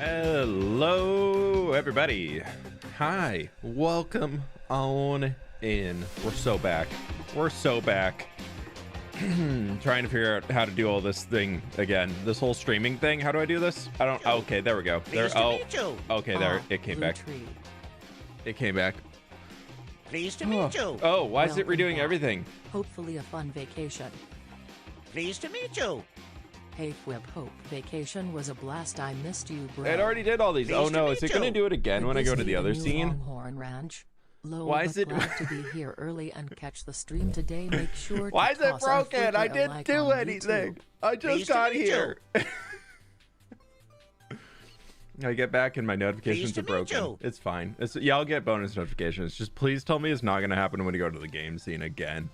Hello, everybody. Hi, welcome on in. We're so back. Trying to figure out how to do all this thing again. This whole streaming thing. How do I do this? I don't. Okay, there we go. There. Oh, okay. There it came back. It came back. Pleased to meet you. Oh, why is it redoing everything? Hopefully a fun vacation. Pleased to meet you. Hey fWhip, hope vacation was a blast. I missed you, bro. It already did all these. Oh no, is it going to do it again when I go to the other scene? Longhorn Ranch. Why is it? Glad to be here early and catch the stream today. Make sure. Why is it broken? I didn't do anything. I just got here. I get back and my notifications are broken. It's fine. Yeah, I'll get bonus notifications. Just please tell me it's not going to happen when you go to the game scene again.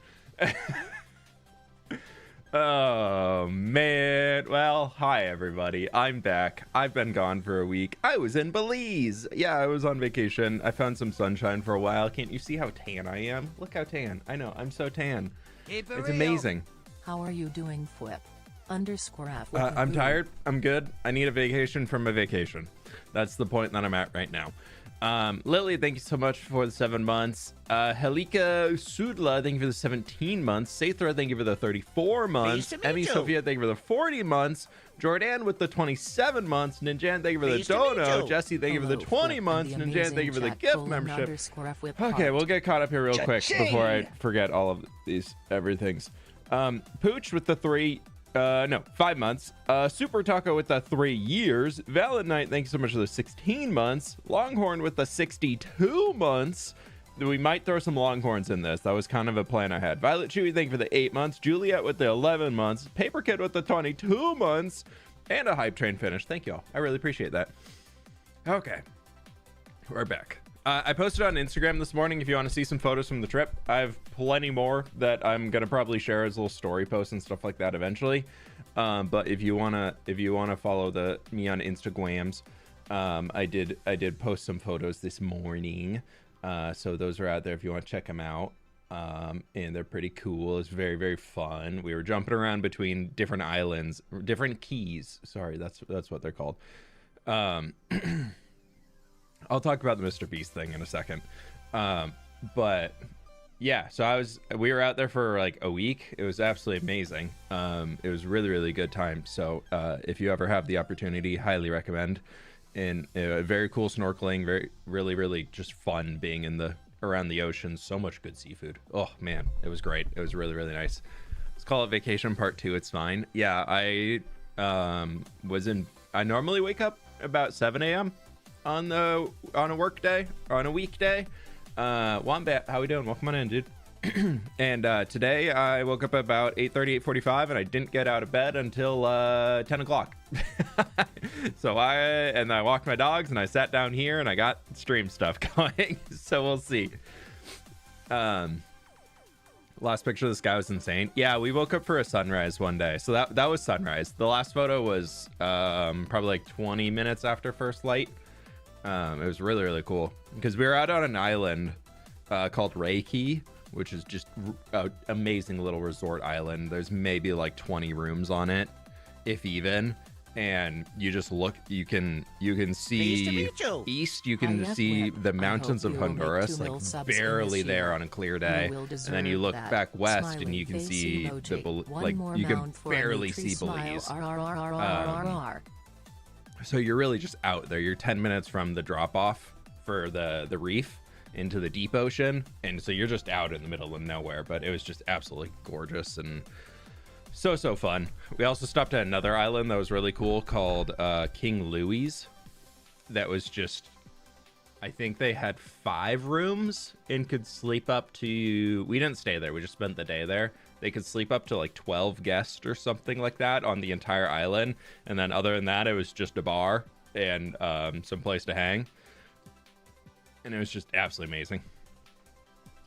Oh man. Well, hi everybody. I'm back. I've been gone for a week. I was in Belize. Yeah, I was on vacation. I found some sunshine for a while. Can't you see how tan I am? Look how tan. I know, I'm so tan. It's amazing. How are you doing, fWhip? _F. I'm tired. I'm good. I need a vacation from a vacation. That's the point that I'm at right now. Lily, thank you so much for the 7 months. Helika Sudla, thank you for the 17 months. Saithra, thank you for the 34 months. Emmy Sophia, thank you for the 40 months. Jordan with the 27 months. Ninjan, thank you for the dono. Jesse, thank you for the 20 months. Ninjan, thank you for the gift membership. Okay, we'll get caught up here real quick before I forget all of these everythings. Pooch with the 5 months. Super Taco with the 3 years. Valid Knight, thanks so much for the 16 months. Longhorn with the 62 months. We might throw some Longhorns in this. That was kind of a plan I had. Violet Chewy, thank you for the 8 months. Juliet with the 11 months. Paper Kid with the 22 months. And a Hype Train finish. Thank y'all. I really appreciate that. Okay. We're back. I posted on Instagram this morning if you want to see some photos from the trip. I have plenty more that I'm gonna probably share as little story posts and stuff like that eventually. But if you wanna follow me on Instagrams, I did post some photos this morning. So those are out there if you want to check them out. And they're pretty cool. It's very, very fun. We were jumping around between different islands, different keys. Sorry, that's what they're called. I'll talk about the MrBeast thing in a second. But yeah, so we were out there for like a week. It was absolutely amazing. It was really, really good time. So if you ever have the opportunity, highly recommend. And very cool snorkeling, really, really just fun being around the ocean. So much good seafood. Oh man, it was great. It was really, really nice. Let's call it vacation part 2. It's fine. Yeah, I normally wake up about 7 a.m. on a work day or on a weekday. Wombat, how we doing? Welcome on in, dude. And today I woke up about 8:30, 8:45, and I didn't get out of bed until 10 o'clock. So I walked my dogs and I sat down here and I got stream stuff going. So we'll see. Last picture of the sky was insane. Yeah, we woke up for a sunrise one day. So that was sunrise. The last photo was probably like 20 minutes after first light. It was really, really cool because we were out on an island called Reiki, which is just an amazing little resort island. There's maybe like 20 rooms on it, if even. And you just look, you can see east, you can see the mountains of Honduras, like barely there on a clear day. And then you look back west and you can see you can barely see Belize. So you're really just out there. You're 10 minutes from the drop off for the reef into the deep ocean. And so you're just out in the middle of nowhere, but it was just absolutely gorgeous and so fun. We also stopped at another island that was really cool called King Louis. That was just, I think they had 5 rooms and could sleep up to, we didn't stay there, we just spent the day there. They could sleep up to like 12 guests or something like that on the entire island. And then other than that, it was just a bar and some place to hang. And it was just absolutely amazing.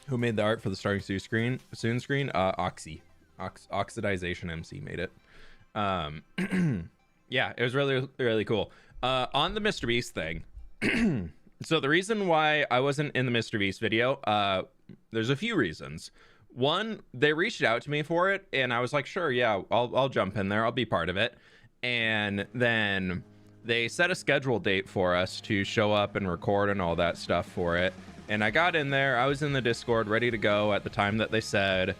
Who made the art for the starting soon screen? Oxy. Oxidization MC made it. Yeah, it was really, really cool. On the MrBeast thing. So the reason why I wasn't in the MrBeast video, there's a few reasons. One, they reached out to me for it, and I was like, sure, yeah, I'll jump in there. I'll be part of it. And then they set a scheduled date for us to show up and record and all that stuff for it. And I got in there. I was in the Discord ready to go at the time that they said.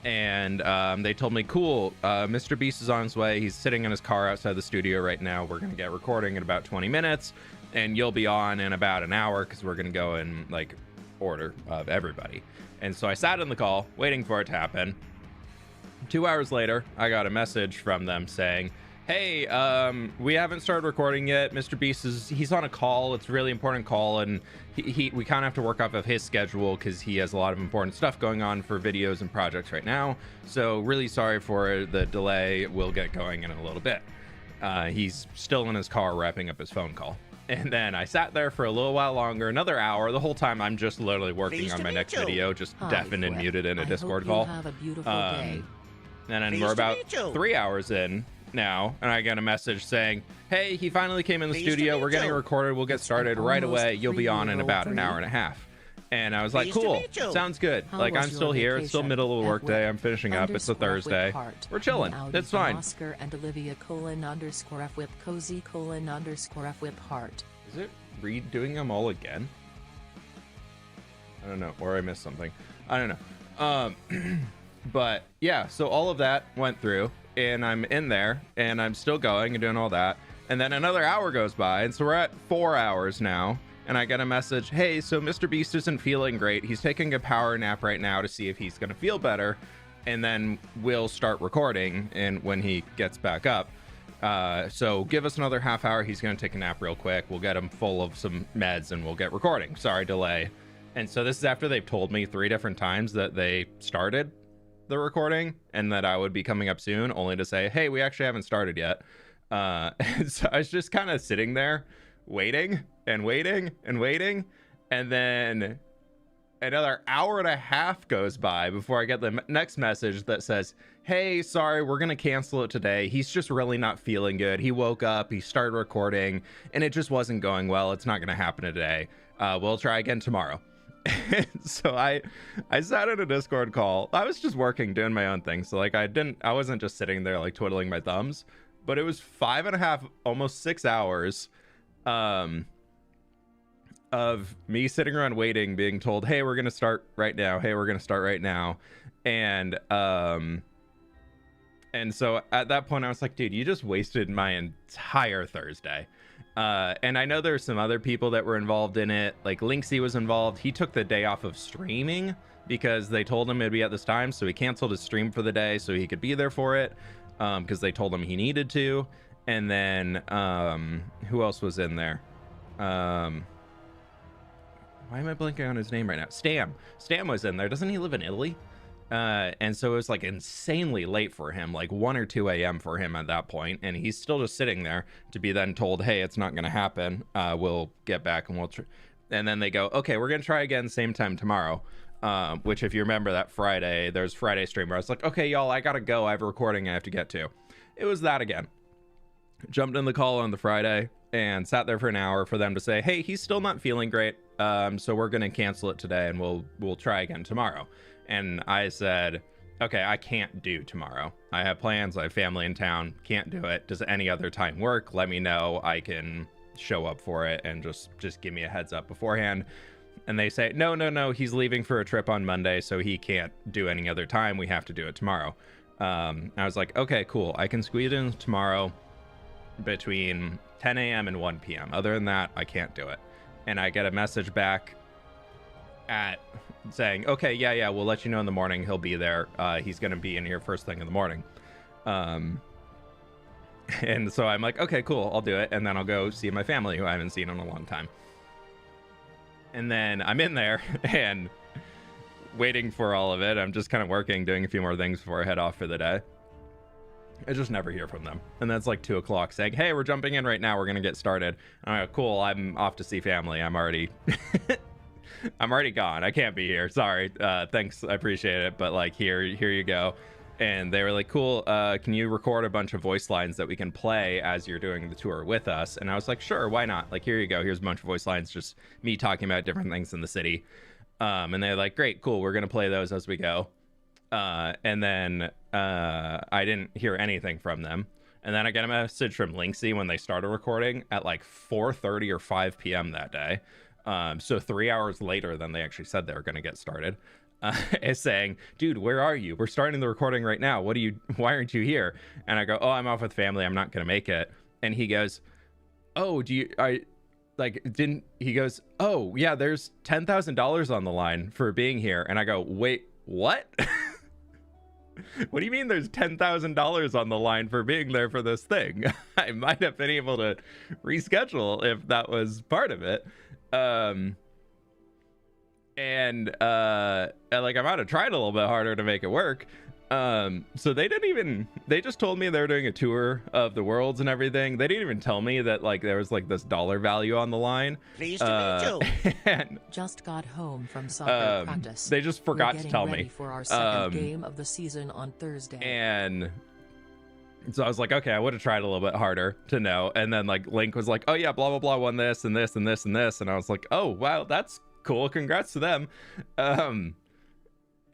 And they told me, cool, MrBeast is on his way. He's sitting in his car outside the studio right now. We're going to get recording in about 20 minutes. And you'll be on in about an hour because we're going to go in like order of everybody. And so I sat in the call waiting for it to happen. 2 hours later, I got a message from them saying, hey, we haven't started recording yet. MrBeast he's on a call. It's a really important call, and we kind of have to work off of his schedule because he has a lot of important stuff going on for videos and projects right now. So really sorry for the delay. We'll get going in a little bit. He's still in his car wrapping up his phone call. And then I sat there for a little while longer, another hour. The whole time I'm just literally working on my next video, just deafened and muted in a Discord call. Have a beautiful day. And then we're about 3 hours in now, and I get a message saying, hey, he finally came in the studio. We're getting recorded. We'll get started right away. You'll be on in about an hour and a half. And I was like, cool, sounds good. Like, I'm still here. It's still middle of the workday. I'm finishing up. It's a Thursday. We're chilling. It's fine. Oscar and Olivia _fWhip cozy _fWhip heart. Is it redoing them all again? I don't know. Or I missed something. I don't know. But yeah, so all of that went through, and I'm in there, and I'm still going and doing all that. And then another hour goes by, and so we're at 4 hours now. And I get a message, hey, so MrBeast isn't feeling great. He's taking a power nap right now to see if he's going to feel better. And then we'll start recording and when he gets back up. So give us another half hour. He's going to take a nap real quick. We'll get him full of some meds and we'll get recording. Sorry, delay. And so this is after they've told me 3 different times that they started the recording and that I would be coming up soon, only to say, hey, we actually haven't started yet. And so I was just kind of sitting there waiting and waiting and waiting, and then another hour and a half goes by before I get the next message that says, hey, sorry, we're gonna cancel it today. He's just really not feeling good. He woke up, he started recording, and it just wasn't going well. It's not gonna happen today. We'll try again tomorrow. So I sat in a Discord call. I was just working, doing my own thing, so like I wasn't just sitting there like twiddling my thumbs, but it was 5.5, almost 6 hours of me sitting around waiting, being told, hey, we're gonna start right now. Hey, we're gonna start right now. And so at that point I was like, dude, you just wasted my entire Thursday. And I know there's some other people that were involved in it. Like Linksy was involved. He took the day off of streaming because they told him it'd be at this time, so he canceled his stream for the day so he could be there for it, because they told him he needed to. And then who else was in there? Why am I blanking on his name right now? Stam was in there. Doesn't he live in Italy? And so it was like insanely late for him, like 1 or 2 a.m. for him at that point, and he's still just sitting there to be then told, hey, it's not going to happen. We'll get back and and then they go, okay, we're going to try again same time tomorrow. Which if you remember that Friday, there's Friday stream where I was like, okay, y'all, I got to go. I have a recording I have to get to. It was that again. Jumped in the call on the Friday and sat there for an hour for them to say, hey, he's still not feeling great. So we're going to cancel it today and we'll try again tomorrow. And I said, okay, I can't do tomorrow. I have plans. I have family in town. Can't do it. Does any other time work? Let me know. I can show up for it and just give me a heads up beforehand. And they say, no, he's leaving for a trip on Monday, so he can't do any other time. We have to do it tomorrow. I was like, okay, cool. I can squeeze it in tomorrow between 10 a.m. and 1 p.m. Other than that, I can't do it. And I get a message back saying, okay, yeah, we'll let you know in the morning. He'll be there. He's going to be in here first thing in the morning. And so I'm like, okay, cool, I'll do it. And then I'll go see my family, who I haven't seen in a long time. And then I'm in there and waiting for all of it. I'm just kind of working, doing a few more things before I head off for the day. I just never hear from them. And that's like 2 o'clock saying, hey, we're jumping in right now. We're going to get started. I'm like, cool. I'm off to see family. I'm already gone. I can't be here. Sorry. Thanks. I appreciate it. But like, here you go. And they were like, cool. Can you record a bunch of voice lines that we can play as you're doing the tour with us? And I was like, sure, why not? Like, here you go. Here's a bunch of voice lines, just me talking about different things in the city. And they're like, great, cool. We're going to play those as we go. And then I didn't hear anything from them. And then I get a message from Linksy when they started recording at like 4:30 or 5 p.m. that day. So 3 hours later than they actually said they were going to get started. Is saying, dude, where are you? We're starting the recording right now. Why aren't you here? And I go, oh, I'm off with family. I'm not going to make it. And he goes, oh, he goes, oh yeah, there's $10,000 on the line for being here. And I go, wait, what? What do you mean there's $10,000 on the line for being there for this thing? I might have been able to reschedule if that was part of it. Like I might have tried a little bit harder to make it work. So they just told me they were doing a tour of the worlds and everything. They didn't even tell me that like there was like this dollar value on the line. Pleased to meet you. And Just got home from soccer practice. they just forgot to tell ready me. for our second game of the season on Thursday. And so I was like, okay, I would have tried a little bit harder to know. And then like Link was like, oh yeah, blah, blah, blah, won this and this and this and this. And I was like, oh, wow, that's cool. Congrats to them.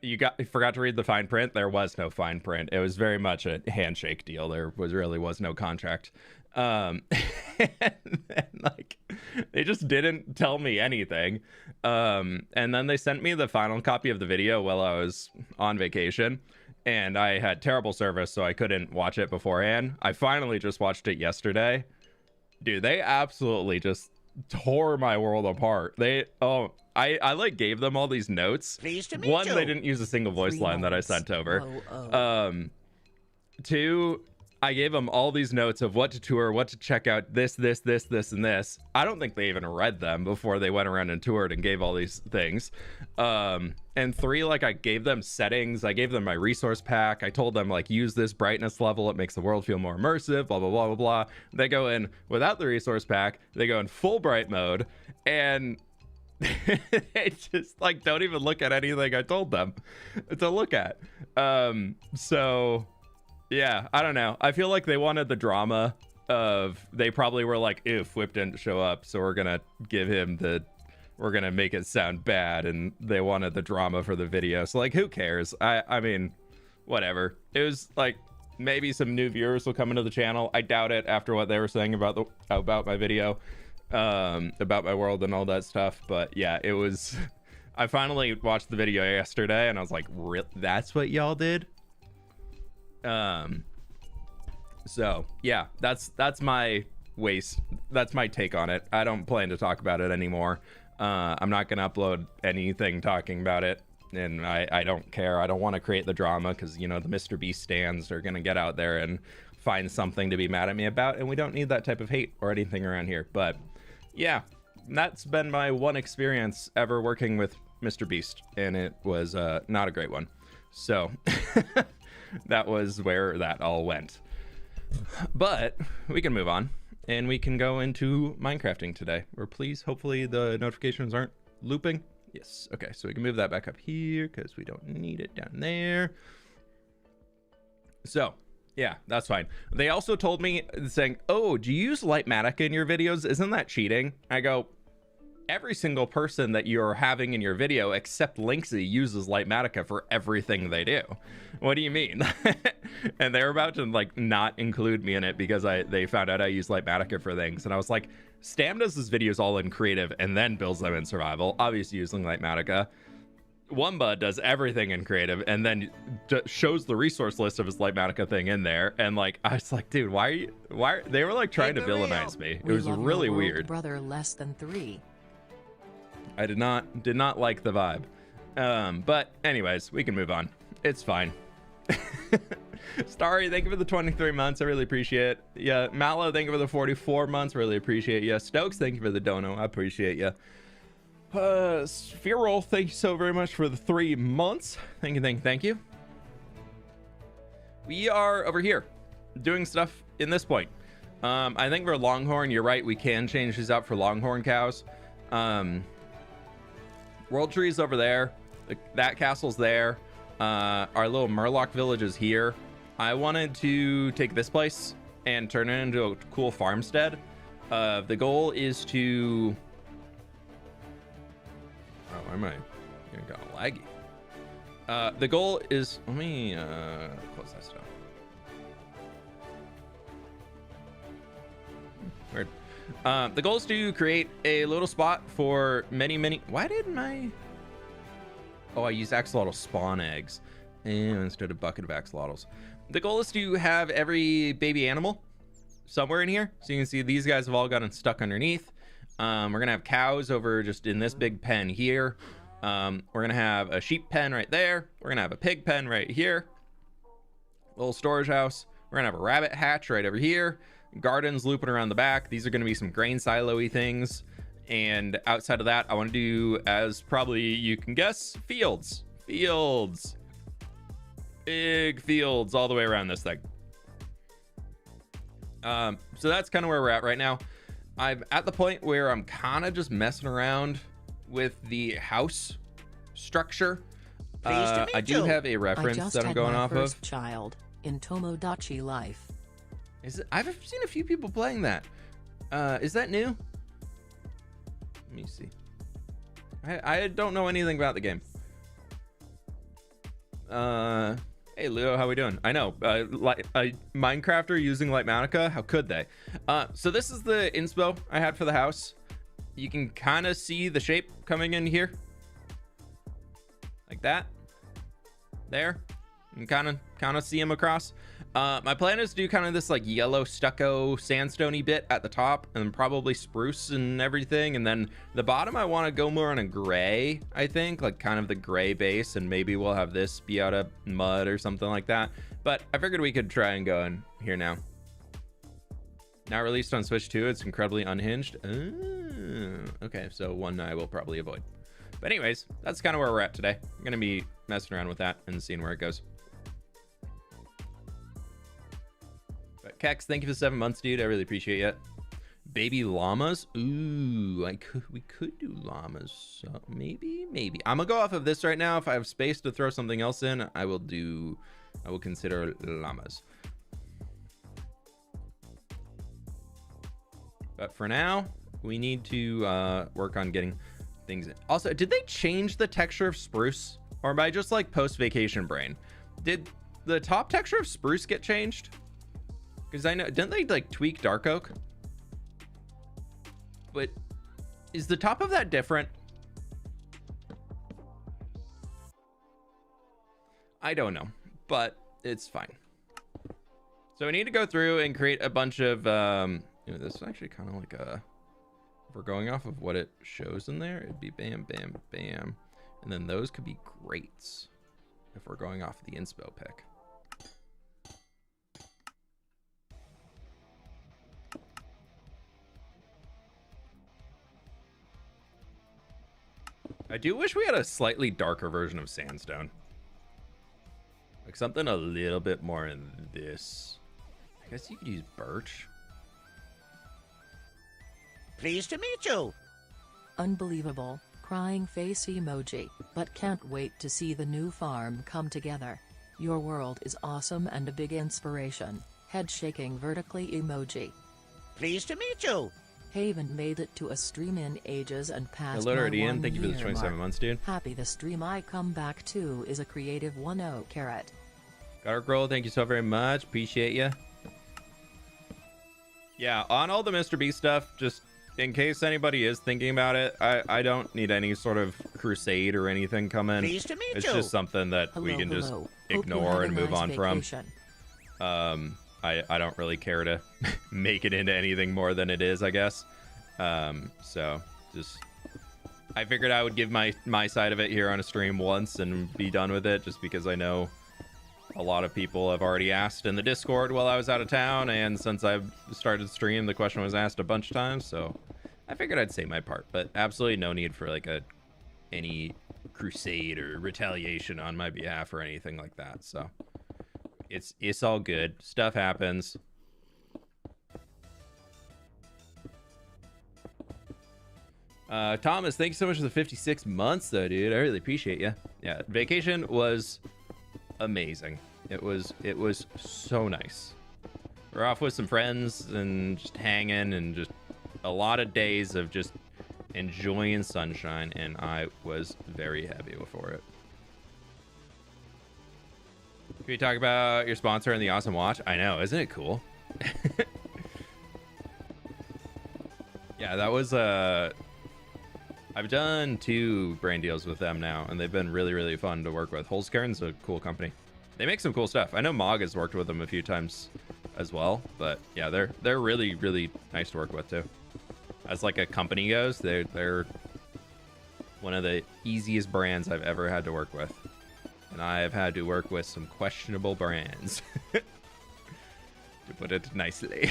You forgot to read the fine print. There was no fine print. It was very much a handshake deal. There really was no contract. And like they just didn't tell me anything. And then they sent me the final copy of the video while I was on vacation, and I had terrible service, so I couldn't watch it beforehand. I finally just watched it yesterday. Dude, they absolutely just tore my world apart. I like gave them all these notes. Pleased to meet One, you. they didn't use a single voice 3 line that I months. sent over. Oh. Two, I gave them all these notes of what to tour, what to check out, this, and this. I don't think they even read them before they went around and toured and gave all these things. And three, like I gave them settings. I gave them my resource pack. I told them like, use this brightness level. It makes the world feel more immersive, blah, blah, blah, blah, blah. They go in without the resource pack. They go in full bright mode, and they just like don't even look at anything I told them to look at. So yeah, I don't know. I feel like they wanted the drama of, they probably were like, if fWhip didn't show up, so we're gonna make it sound bad, and they wanted the drama for the video. So like, who cares? I mean, whatever. It was like, maybe some new viewers will come into the channel. I doubt it after what they were saying about my video, about my world and all that stuff. But yeah, it was, I finally watched the video yesterday and I was like, that's what y'all did? So yeah, that's my that's my take on it. I don't plan to talk about it anymore. I'm not gonna upload anything talking about it, and I don't care. I don't want to create the drama, because you know the MrBeast stands are gonna get out there and find something to be mad at me about, and we don't need that type of hate or anything around here. But yeah, that's been my one experience ever working with MrBeast, and it was not a great one. So that was where that all went. But we can move on, and we can go into Minecrafting today. Or please, hopefully the notifications aren't looping. Yes. Okay, so we can move that back up here because we don't need it down there. So yeah, that's fine. They also told me, saying, oh, do you use Lightmatica in your videos? Isn't that cheating? I go, every single person that you're having in your video except Linksy uses Lightmatica for everything they do. What do you mean? And they're about to like not include me in it because they found out I use Lightmatica for things. And I was like, Stam does his videos all in creative and then builds them in survival, obviously using Lightmatica. Wumba does everything in creative and then shows the resource list of his Lightmatica thing in there. And like, I was like, dude, why they were like trying to villainize me. It was really weird. Brother less than 3. I did not like the vibe. But anyways, we can move on. It's fine. Starry, thank you for the 23 months. I really appreciate it. Yeah, Mallow, thank you for the 44 months. Really appreciate you. Stokes, thank you for the dono. I appreciate you. Spheral, thank you so very much for the 3 months. Thank you. We are over here doing stuff in this point. I think for Longhorn, you're right. We can change these out for Longhorn cows. World Tree's over there. That castle's there. Our little Murloc village is here. I wanted to take this place and turn it into a cool farmstead. The goal is to... Oh, why am I getting kind of laggy? The goal is... Let me close that stuff. Weird. The goal is to create a little spot for many. Why didn't I? Oh, I used axolotl spawn eggs instead of bucket of axolotls. The goal is to have every baby animal somewhere in here. So you can see these guys have all gotten stuck underneath. We're gonna have cows over just in this big pen here. We're gonna have a sheep pen right there. We're gonna have a pig pen right here. Little storage house. We're gonna have a rabbit hatch right over here. Gardens looping around the back. These are gonna be some grain silo-y things. And outside of that, I want to do, as probably you can guess, fields. Big fields all the way around this thing. So that's kind of where we're at right now. I'm at the point where I'm kind of just messing around with the house structure. I do have a reference that I'm going off of. Child in Tomodachi Life. I've seen a few people playing that. Is that new? Let me see. I don't know anything about the game. Hey Leo, how we doing? I know, a Minecrafter using Lightmatica, how could they? So this is the inspo I had for the house. You can kind of see the shape coming in here. Like that. There. You can kind of see them across. My plan is to do kind of this like yellow stucco sandstone-y bit at the top and probably spruce and everything. And then the bottom, I want to go more on a gray, I think, like kind of the gray base. And maybe we'll have this be out of mud or something like that. But I figured we could try and go in here now. Now released on Switch 2, it's incredibly unhinged. Okay, so one I will probably avoid. But anyways, that's kind of where we're at today. I'm going to be messing around with that and seeing where it goes. Kex, thank you for the 7 months, dude. I really appreciate it. Baby llamas. Ooh, we could do llamas. So maybe. I'm gonna go off of this right now. If I have space to throw something else in, I will consider llamas. But for now, we need to work on getting things in. Also, did they change the texture of spruce? Or am I just like post-vacation brain? Did the top texture of spruce get changed? Because I know, didn't they like tweak dark oak? But is the top of that different? I don't know, but it's fine. So we need to go through and create a bunch of, this is actually kind of like a, if we're going off of what it shows in there, it'd be bam, bam, bam. And then those could be grates if we're going off the inspo pick. I do wish we had a slightly darker version of sandstone. Like something a little bit more in this. I guess you could use birch. Pleased to meet you. Unbelievable, crying face emoji, but can't wait to see the new farm come together. Your world is awesome and a big inspiration. Head shaking vertically emoji. Pleased to meet you. Haven't made it to a stream in ages and past Hello, my Ian. 1 Thank you for the year 27 mark. months, dude. Happy the stream I come back to is a creative 1-0 carrot. Dark Roll, thank you so very much. Appreciate you. Yeah, on all the MrBeast stuff, just in case anybody is thinking about it, I don't need any sort of crusade or anything coming. Pleased to meet It's you. just something that we can just ignore and move on from. I don't really care to make it into anything more than it is, I guess. So just, I figured I would give my side of it here on a stream once and be done with it, just because I know a lot of people have already asked in the Discord while I was out of town, and since I've started the stream, the question was asked a bunch of times, so I figured I'd say my part. But absolutely no need for like any crusade or retaliation on my behalf or anything like that. So it's all good. Stuff happens. Thomas, thank you so much for the 56 months though, dude. I really appreciate you. Yeah, vacation was amazing. It was so nice. We're off with some friends and just hanging and just a lot of days of just enjoying sunshine, and I was very happy for it. Can we talk about your sponsor and the awesome watch? I know, isn't it cool? Yeah, that was I've done 2 brand deals with them now, and they've been really, really fun to work with. Holzkern's a cool company. They make some cool stuff. I know Mog has worked with them a few times as well, but yeah, they're really, really nice to work with too. As like a company goes, they're one of the easiest brands I've ever had to work with. And I have had to work with some questionable brands, to put it nicely.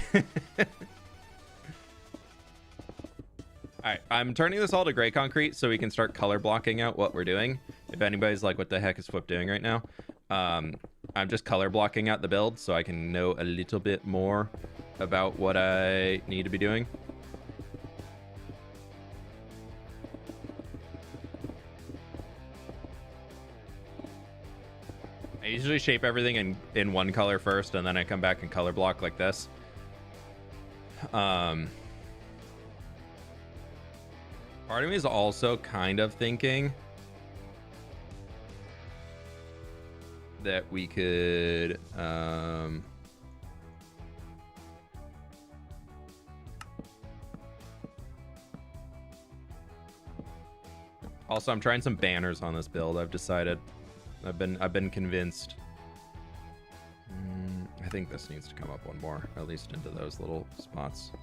All right, I'm turning this all to gray concrete so we can start color blocking out what we're doing. If anybody's like, what the heck is fWhip doing right now? I'm just color blocking out the build so I can know a little bit more about what I need to be doing. I usually shape everything in one color first, and then I come back and color block like this. Part of me is also kind of thinking that we could also, I'm trying some banners on this build. I've decided. I've been convinced. I think this needs to come up one more, at least into those little spots.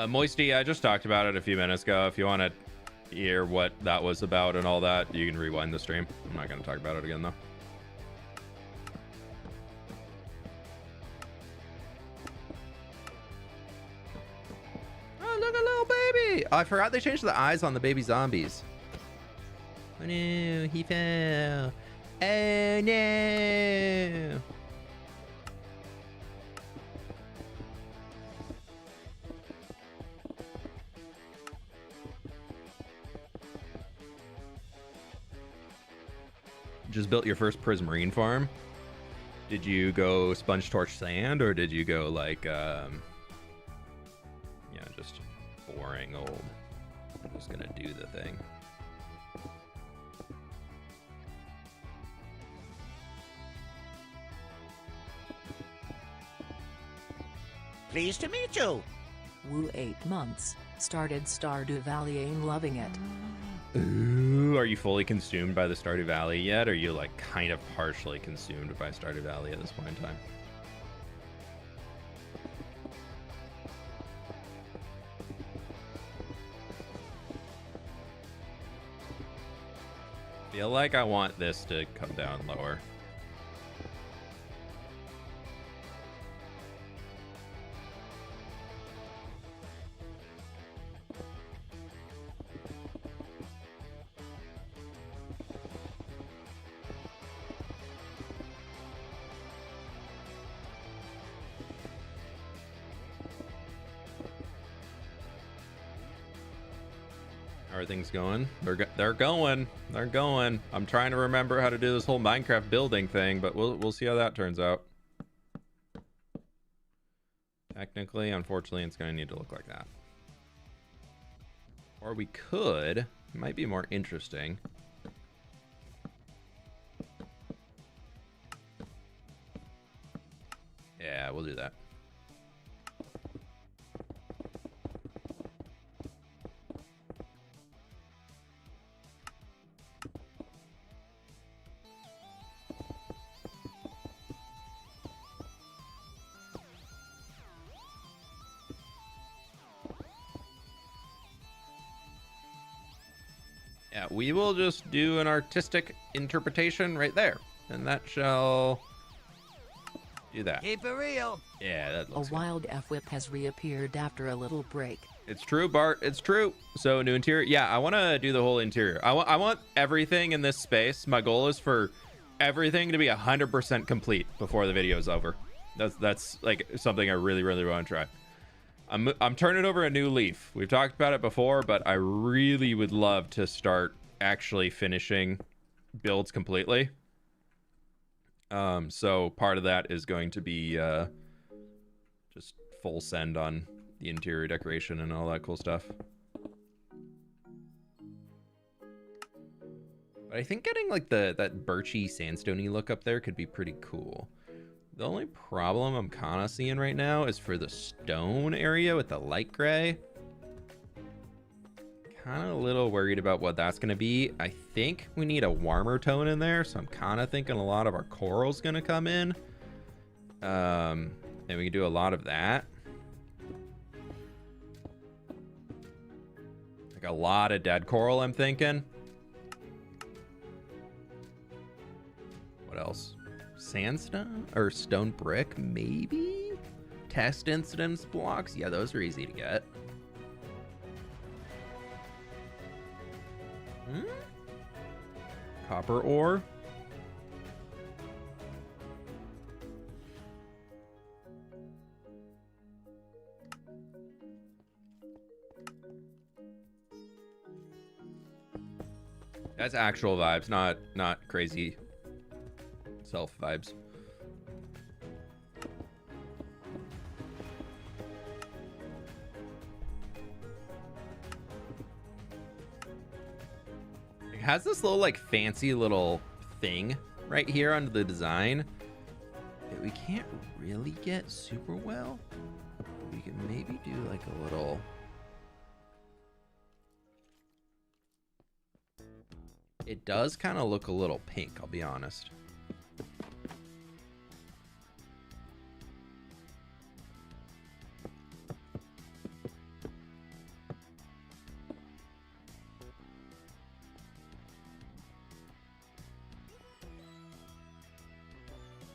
Moisty, I just talked about it a few minutes ago. If you want to hear what that was about and all that, you can rewind the stream. I'm not going to talk about it again, though. Oh, look, a little baby! Oh, I forgot they changed the eyes on the baby zombies. Oh, no, he fell. Oh, no! Just built your first prismarine farm. Did you go sponge torch sand, or did you go like yeah, just boring old? I'm just gonna do the thing. Pleased to meet you. Woo 8 months, started Stardew Valley, ain't loving it. Ooh, are you fully consumed by the Stardew Valley yet? Or are you like kind of partially consumed by Stardew Valley at this point in time? Feel like I want this to come down lower. Things going. They're going. I'm trying to remember how to do this whole Minecraft building thing, but we'll see how that turns out. Technically, unfortunately, it's going to need to look like that. Or we could, it might be more interesting. Yeah, we'll do that. Yeah, we will just do an artistic interpretation right there, and that shall do that. Keep it real. Yeah, that looks good. Wild fWhip has reappeared after a little break. It's true, Bart. It's true. So new interior. Yeah, I want to do the whole interior. I want everything in this space. My goal is for everything to be 100% complete before the video is over. That's like something I really, really want to try. I'm turning over a new leaf. We've talked about it before, but I really would love to start actually finishing builds completely. So part of that is going to be just full send on the interior decoration and all that cool stuff. But I think getting like that birchy sandstone-y look up there could be pretty cool. The only problem I'm kind of seeing right now is for the stone area with the light gray. Kind of a little worried about what that's going to be. I think we need a warmer tone in there, so I'm kind of thinking a lot of our coral's going to come in. And we can do a lot of that. Like a lot of dead coral, I'm thinking. What else? Sandstone or stone brick, maybe? Test incidence blocks. Yeah, those are easy to get. Copper ore. That's actual vibes, not crazy self vibes. It has this little like fancy little thing right here under the design that we can't really get super well. We can maybe do like a little. It does kind of look a little pink, I'll be honest.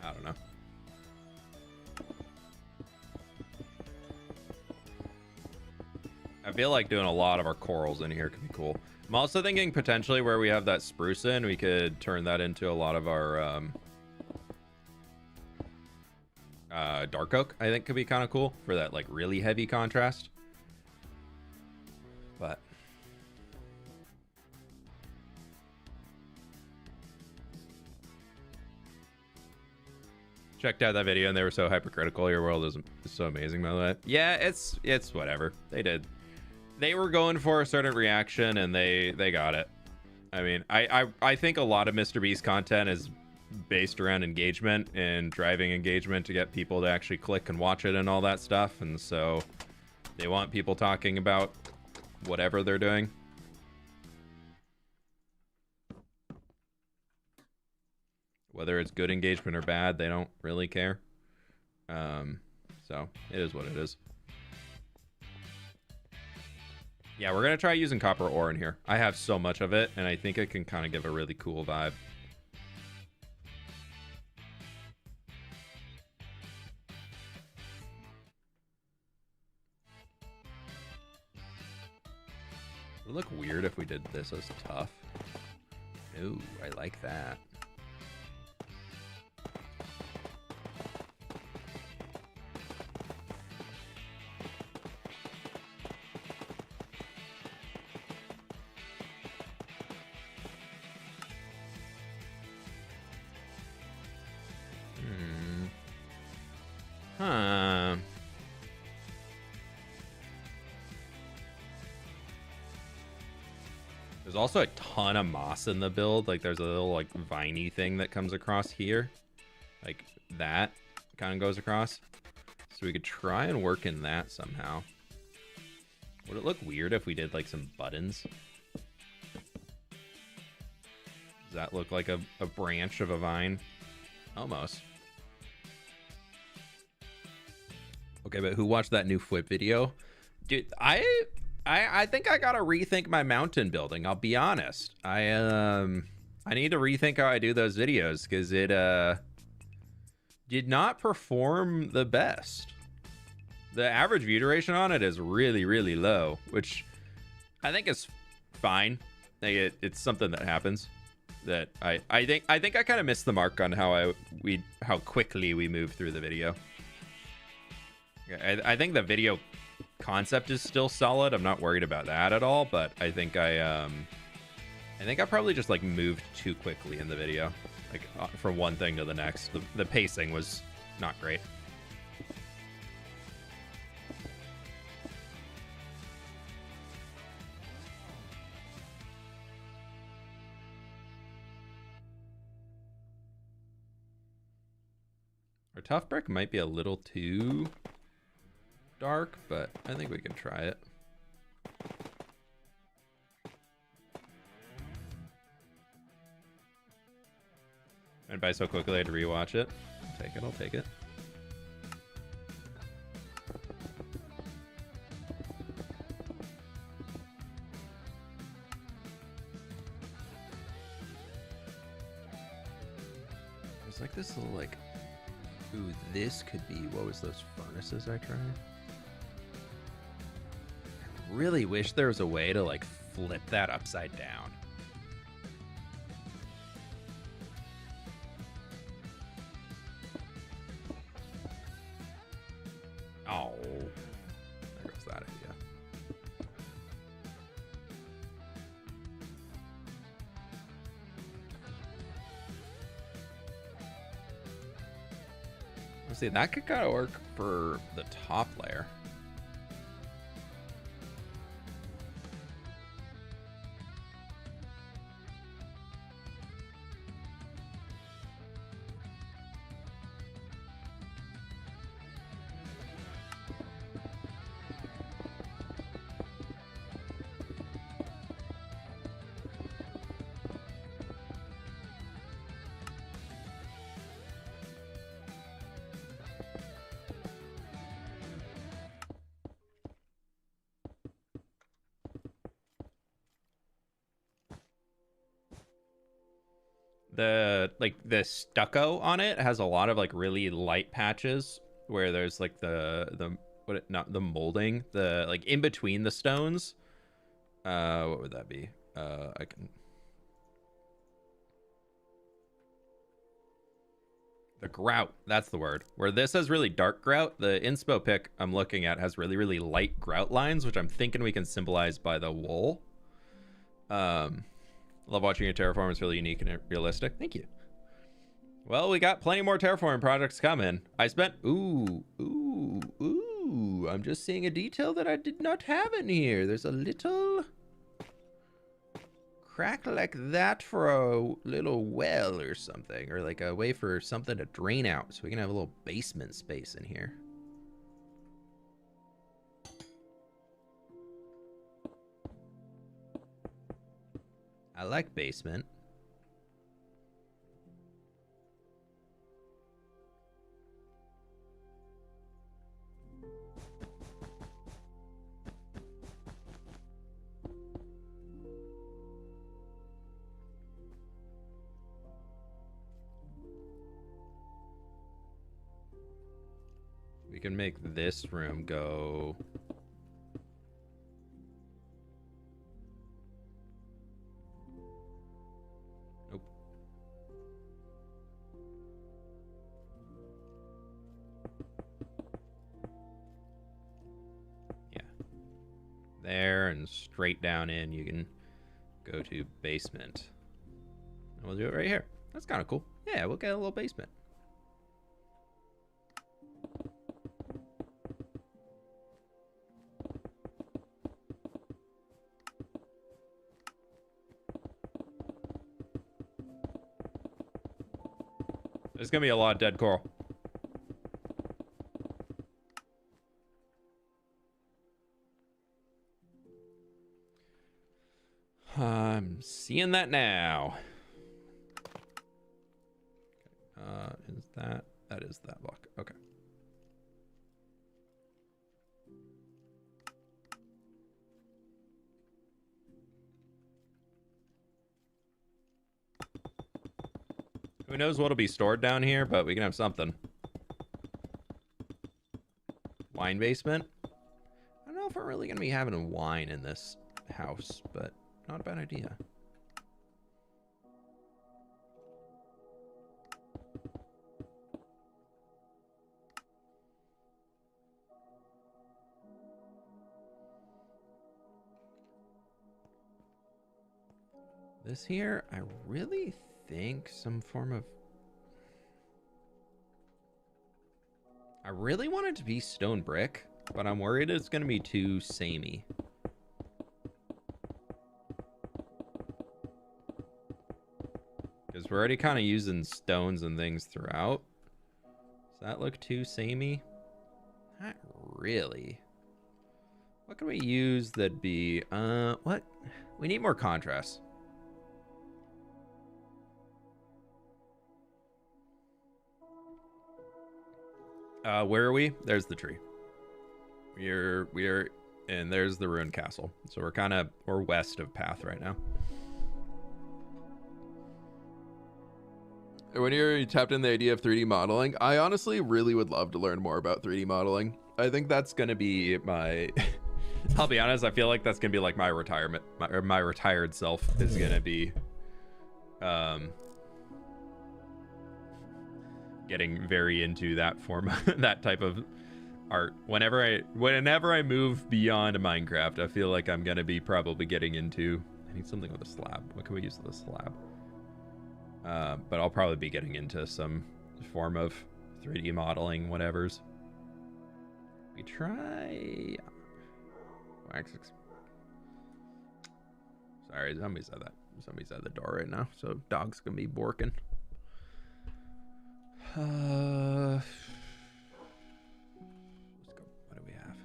I don't know. I feel like doing a lot of our corals in here could be cool. I'm also thinking potentially where we have that spruce in, we could turn that into a lot of our dark oak. I think could be kind of cool for that like really heavy contrast. But checked out that video and they were so hypercritical. Your world is so amazing, by the way. Yeah, it's whatever. They were going for a certain reaction and they got it. I mean, I think a lot of MrBeast content is based around engagement and driving engagement to get people to actually click and watch it and all that stuff. And so they want people talking about whatever they're doing. Whether it's good engagement or bad, they don't really care. So it is what it is. Yeah, we're going to try using copper ore in here. I have so much of it, and I think it can kind of give a really cool vibe. It would look weird if we did this as tough. Ooh, I like that. Huh. There's also a ton of moss in the build. Like there's a little like viney thing that comes across here. Like that kind of goes across. So we could try and work in that somehow. Would it look weird if we did like some buttons? Does that look like a branch of a vine? Almost. Okay, but who watched that new fWhip video? Dude, I think I gotta rethink my mountain building. I'll be honest. I need to rethink how I do those videos because it did not perform the best. The average view duration on it is really, really low, which I think is fine. Like it's something that happens. That I think I kind of missed the mark on how quickly we move through the video. I think the video concept is still solid. I'm not worried about that at all, but I think I probably just like moved too quickly in the video, like from one thing to the next. The pacing was not great. tough brick might be a little too dark, but I think we can try it. Went by so quickly I had to rewatch it. I'll take it, I'll take it. There's like this little like, ooh, this could be, what was those furnaces I tried? I really wish there was a way to like flip that upside down. Oh, there goes that idea. Let's see, that could kind of work for the top layer. The stucco on it has a lot of like really light patches where there's like not the molding, the like in between the stones. What would that be? I can, the grout, that's the word. Where this has really dark grout, the inspo pick I'm looking at has really, really light grout lines, which I'm thinking we can symbolize by the wool. Love watching your terraform. It's really unique and realistic. Thank you. Well, we got plenty more terraforming projects coming. I spent, ooh, I'm just seeing a detail that I did not have in here. There's a little crack like that for a little well or something, or like a way for something to drain out so we can have a little basement space in here. I like basement. We can make this room go... Nope. Yeah. There, and straight down in, you can go to basement. And we'll do it right here. That's kind of cool. Yeah, we'll get a little basement. There's gonna be a lot of dead coral. I'm seeing that now. Is that? That is that block. Okay. Who knows what'll be stored down here, but we can have something. Wine basement? I don't know if we're really gonna be having wine in this house, but not a bad idea. This here, I really think some form of... I really want it to be stone brick, but I'm worried it's going to be too samey. Because we're already kind of using stones and things throughout. Does that look too samey? Not really. What can we use that'd be, what? We need more contrast. Where are we? There's the tree. We are, and there's the ruined castle. So we're west of path right now. When you tapped in the idea of 3D modeling, I honestly really would love to learn more about 3D modeling. I think that's gonna be my. I'll be honest. I feel like that's gonna be like my retirement, my retired self is gonna be, getting very into that form, that type of art. Whenever I move beyond Minecraft, I feel like I'm gonna be probably getting into. I need something with a slab. What can we use with a slab? But I'll probably be getting into some form of 3D modeling, whatever's. We try. Sorry, somebody's at that. Somebody's at the door right now, so dog's gonna be borking. Let's go. What do we have?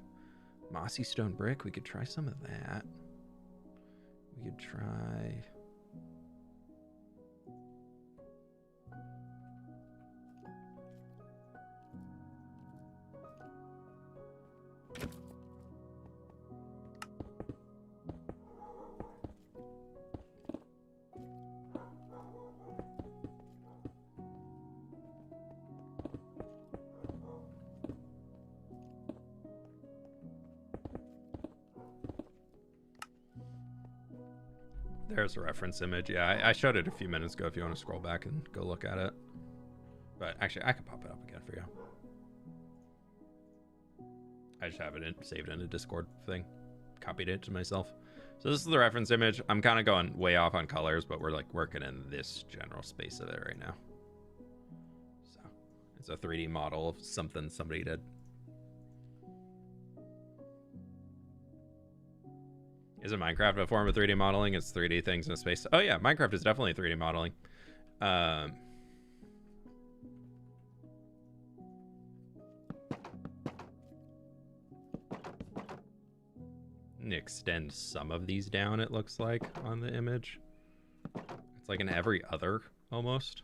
Mossy stone brick. We could try some of that. We could try. There's a reference image. Yeah, I showed it a few minutes ago if you want to scroll back and go look at it. But actually, I can pop it up again for you. I just have it saved in a Discord thing. Copied it to myself. So this is the reference image. I'm kind of going way off on colors, but we're like working in this general space of it right now. So it's a 3D model of something somebody did. Isn't Minecraft a form of 3D modeling? It's 3D things in space. Oh yeah, Minecraft is definitely 3D modeling. Extend some of these down, it looks like, on the image. It's like in every other, almost.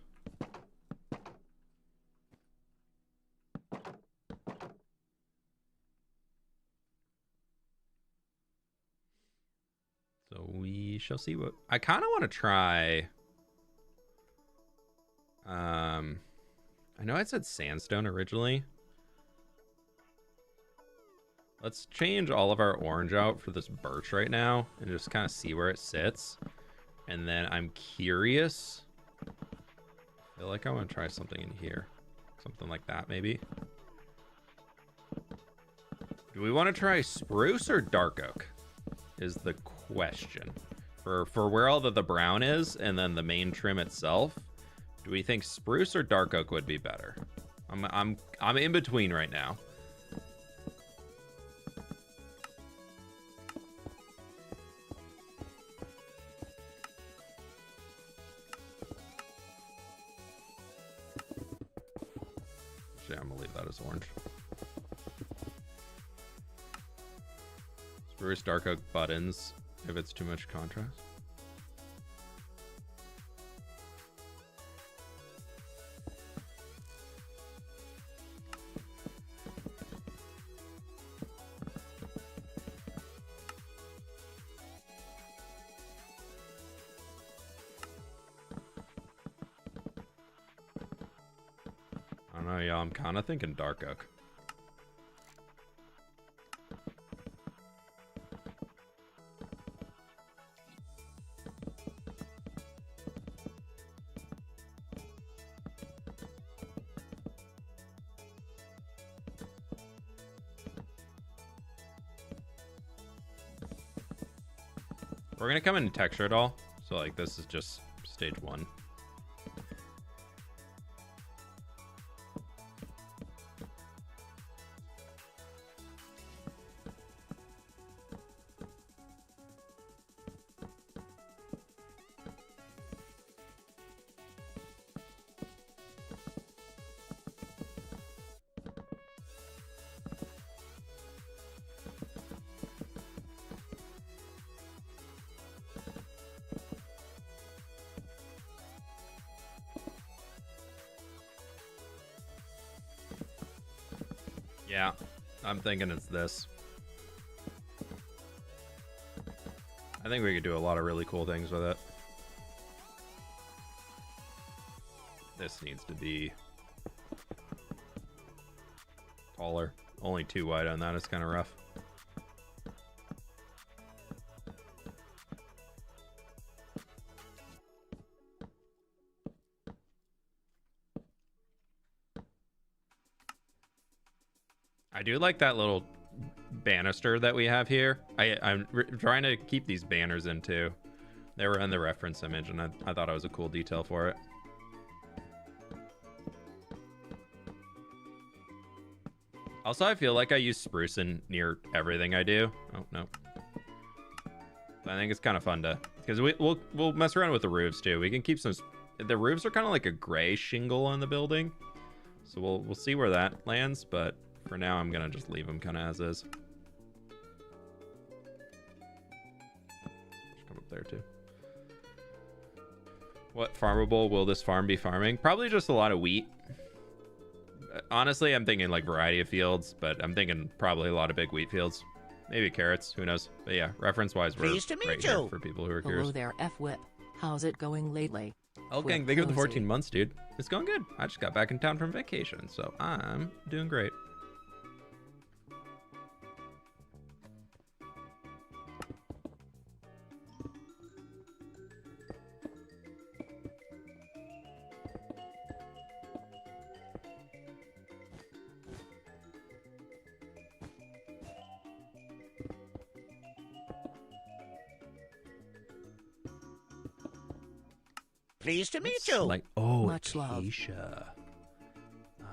So we shall see what... I kind of want to try... I know I said sandstone originally. Let's change all of our orange out for this birch right now and just kind of see where it sits. And then I'm curious. I feel like I want to try something in here. Something like that, maybe. Do we want to try spruce or dark oak? Is the question. For where all the brown is and then the main trim itself, do we think spruce or dark oak would be better? I'm in between right now. Actually, I'm gonna leave that as orange. Spruce, dark oak buttons if it's too much contrast. I don't know, yeah, I'm kind of thinking dark oak. We're gonna come in texture at all, so like this is just stage 1. Yeah, I'm thinking it's this. I think we could do a lot of really cool things with it. This needs to be taller. Only 2 wide on that is kind of rough. I do like that little banister that we have here. I'm trying to keep these banners in too. They were in the reference image, and I thought it was a cool detail for it. Also, I feel like I use spruce in near everything I do. Oh, no. I think it's kind of fun to... Because we'll mess around with the roofs, too. We can keep some... The roofs are kind of like a gray shingle on the building. So we'll see where that lands, but for now, I'm going to just leave them kind of as is. Come up there, too. What farmable will this farm be farming? Probably just a lot of wheat. Honestly, I'm thinking like variety of fields, but I'm thinking probably a lot of big wheat fields. Maybe carrots, who knows? But yeah, reference-wise, we're Pleased to meet right you. here for people who are curious. Hello there, fWhip. How's it going lately? Okay, Whip thank you for the cozy. 14 months, dude. It's going good. I just got back in town from vacation, so I'm doing great. Pleased to meet you. Like, oh, Much love. Acacia.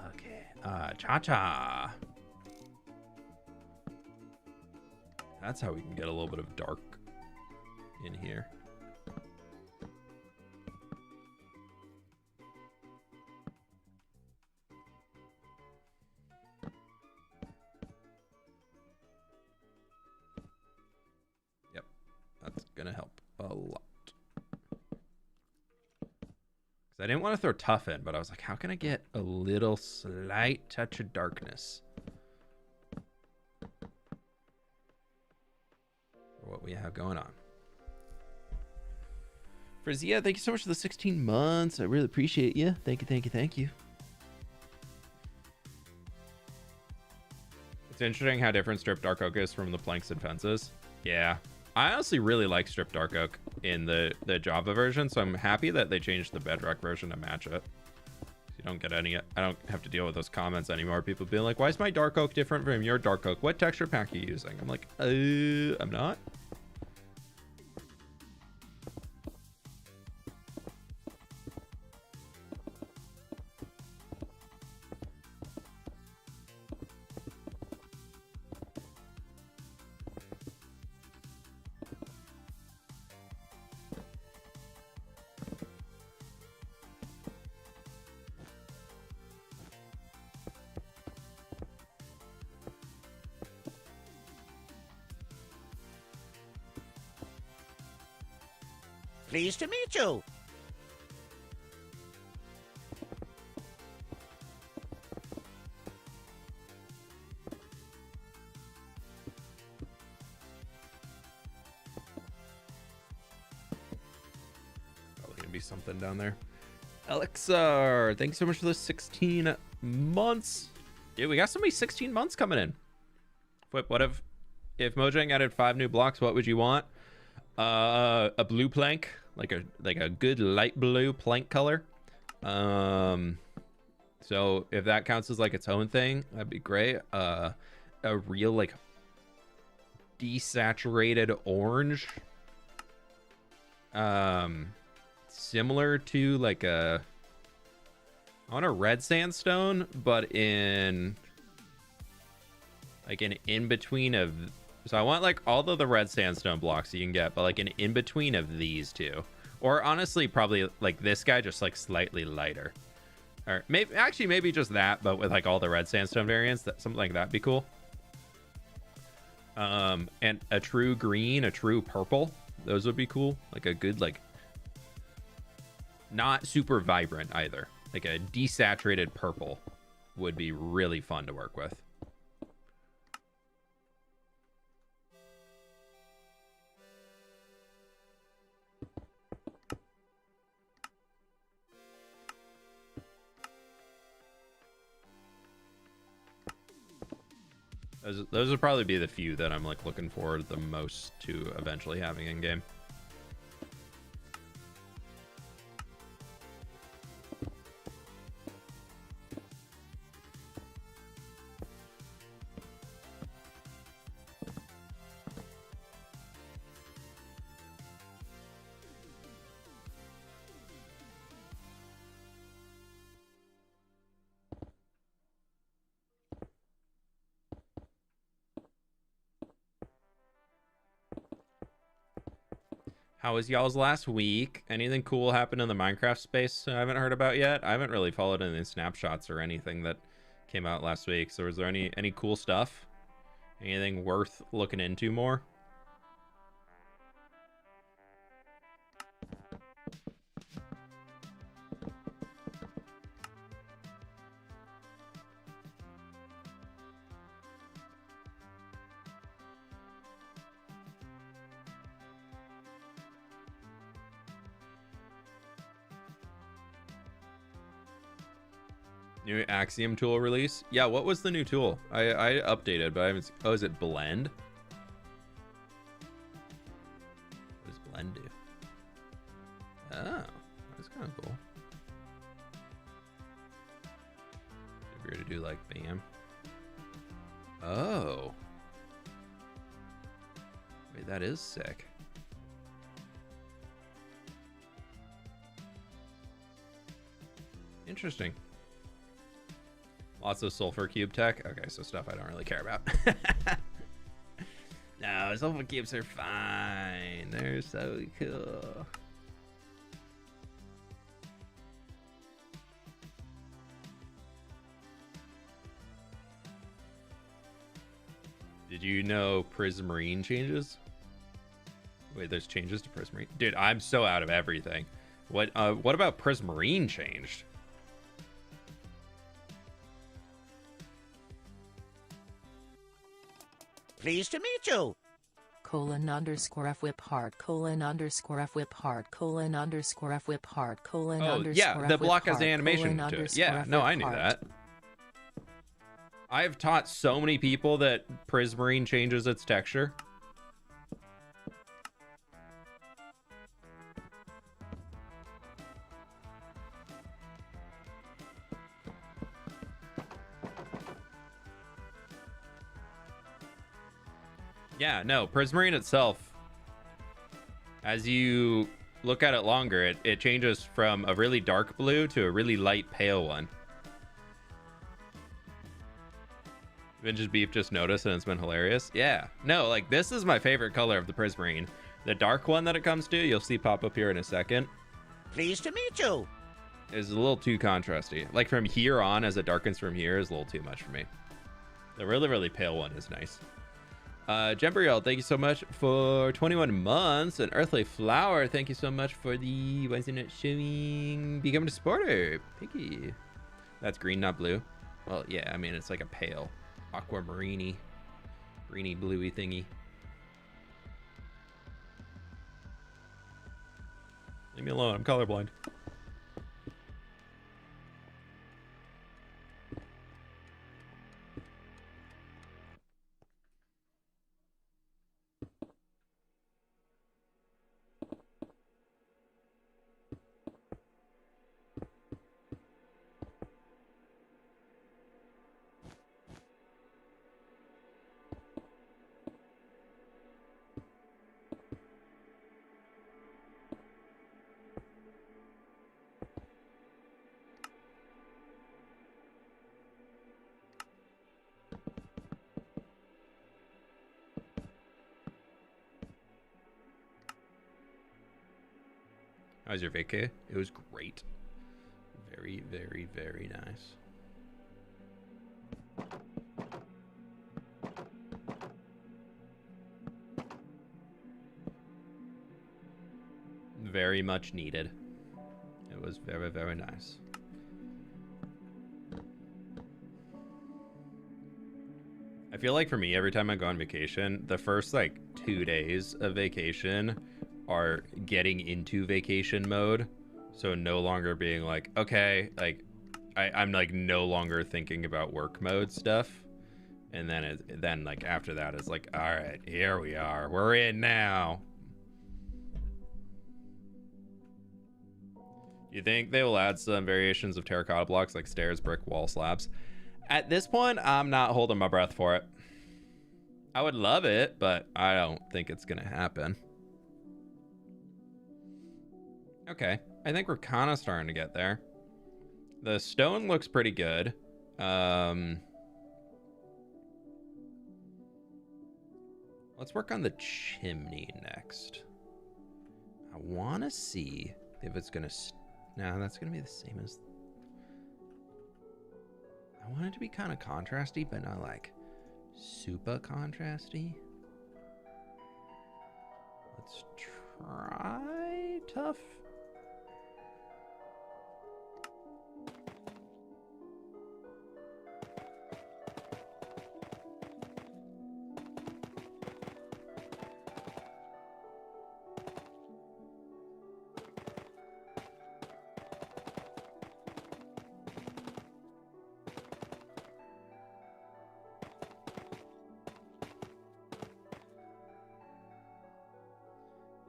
Okay. Cha-cha. That's how we can get a little bit of dark in here. Yep. That's gonna help a lot. I didn't want to throw tough in, but I was like, how can I get a little slight touch of darkness for what we have going on? Frizia, thank you so much for the 16 months. I really appreciate you. Thank you, thank you, thank you. It's interesting how different strip dark oak is from the planks and fences. Yeah. I honestly really like strip dark oak in the Java version, so I'm happy that they changed the Bedrock version to match it. You don't get any... I don't have to deal with those comments anymore. People being like, why is my dark oak different from your dark oak? What texture pack are you using? I'm like, I'm not. Pleased to meet you. Probably gonna be something down there. Alexar, thanks so much for the 16 months. Dude, we got so many 16 months coming in. Flip, what if Mojang added 5 new blocks, what would you want? A blue plank, like a good light blue plank color. So if that counts as like its own thing, that'd be great. A real like desaturated orange. Similar to like I want a red sandstone, but in like an in-between of... So I want like all of the red sandstone blocks you can get, but like an in-between of these two. Or honestly, probably like this guy, just like slightly lighter. Or maybe just that, but with like all the red sandstone variants, something like that'd be cool. And a true green, a true purple. Those would be cool. Like a good, like, not super vibrant either. Like a desaturated purple would be really fun to work with. Those would probably be the few that I'm like looking forward the most to eventually having in game. How was y'all's last week? Anything cool happened in the Minecraft space I haven't heard about yet? I haven't really followed any snapshots or anything that came out last week. So was there any cool stuff? Anything worth looking into more? New Axiom tool release? Yeah, what was the new tool? I updated, but I haven't. Oh, is it Blend? What does Blend do? Oh, that's kind of cool. If we were to do like BAM. Oh. Wait, that is sick. Interesting. Lots of sulfur cube tech. Okay, so stuff I don't really care about. No, sulfur cubes are fine. They're so cool. Did you know Prismarine changes? Wait, there's changes to Prismarine? Dude, I'm so out of everything. What about Prismarine changed? Pleased to meet you. :_fWhip heart :_fWhip heart :_fWhip heart Oh, yeah, the block has the animation to it. Yeah, no, I knew that. I've taught so many people that Prismarine changes its texture. Yeah, no, Prismarine itself, as you look at it longer, it changes from a really dark blue to a really light pale one. Vintage Beef just noticed and it's been hilarious. Yeah, no, like this is my favorite color of the Prismarine. The dark one that it comes to, you'll see pop up here in a second, Pleased to meet you. is a little too contrasty. Like from here on, as it darkens from here, is a little too much for me. The really, really pale one is nice. Jembriel, thank you so much for 21 months. And Earthly Flower, thank you so much for the why is it not showing becoming a supporter. Piggy. That's green, not blue. Well, yeah, I mean, it's like a pale aquamarine greeny bluey thingy. Leave me alone, I'm colorblind. How was your vacay? It was great. Very, very, very nice. Very much needed. It was very, very nice. I feel like for me, every time I go on vacation, the first like 2 days of vacation are getting into vacation mode. So no longer being like, okay, like I'm like no longer thinking about work mode stuff. And then like after that it's like, all right, here we are. We're in now. You think they will add some variations of terracotta blocks like stairs, brick, wall, slabs? At this point, I'm not holding my breath for it. I would love it, but I don't think it's gonna happen. Okay, I think we're kind of starting to get there. The stone looks pretty good. Let's work on the chimney next. I want to see if it's gonna... No, that's gonna be the same as... I want it to be kind of contrasty, but not like super contrasty. Let's try tough.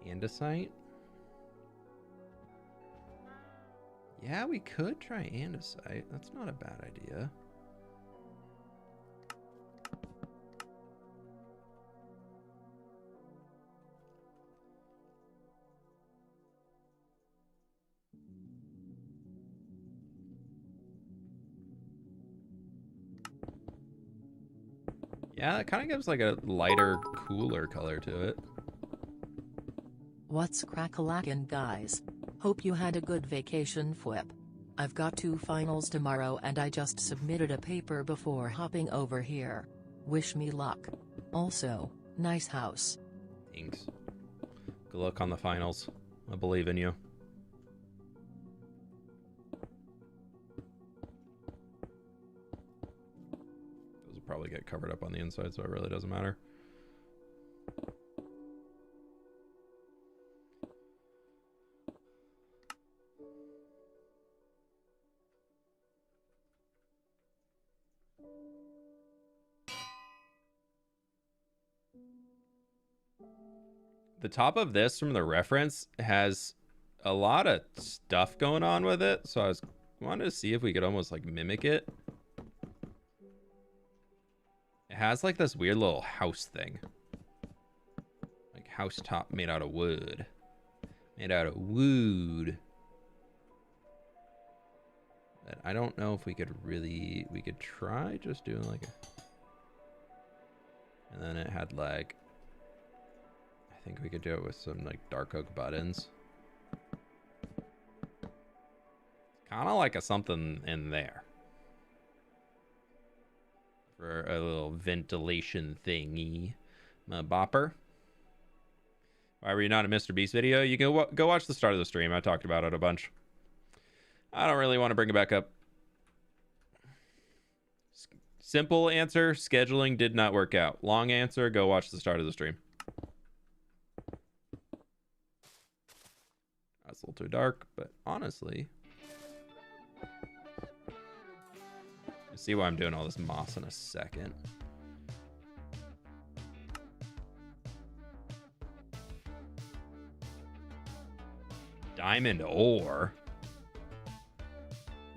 Andesite? Yeah, we could try andesite. That's not a bad idea. Yeah, it kind of gives like a lighter, cooler color to it. What's crack-a-lackin', guys? Hope you had a good vacation, fWhip. I've got 2 finals tomorrow and I just submitted a paper before hopping over here. Wish me luck. Also, nice house. Thanks. Good luck on the finals. I believe in you. Those will probably get covered up on the inside, so it really doesn't matter. The top of this from the reference has a lot of stuff going on with it, so I wanted to see if we could almost like mimic it. It has like this weird little house thing, like house top made out of wood, But I don't know if we could try just doing like a, and then it had like, I think we could do it with some like dark oak buttons. Kind of like a something in there for a little ventilation thingy. My bopper. Why were you not a MrBeast video? You can go watch the start of the stream. I talked about it a bunch. I don't really want to bring it back up. Simple answer, scheduling did not work out. Long answer, go watch the start of the stream. That's a little too dark, but honestly, you'll see why I'm doing all this moss in a second. Diamond ore.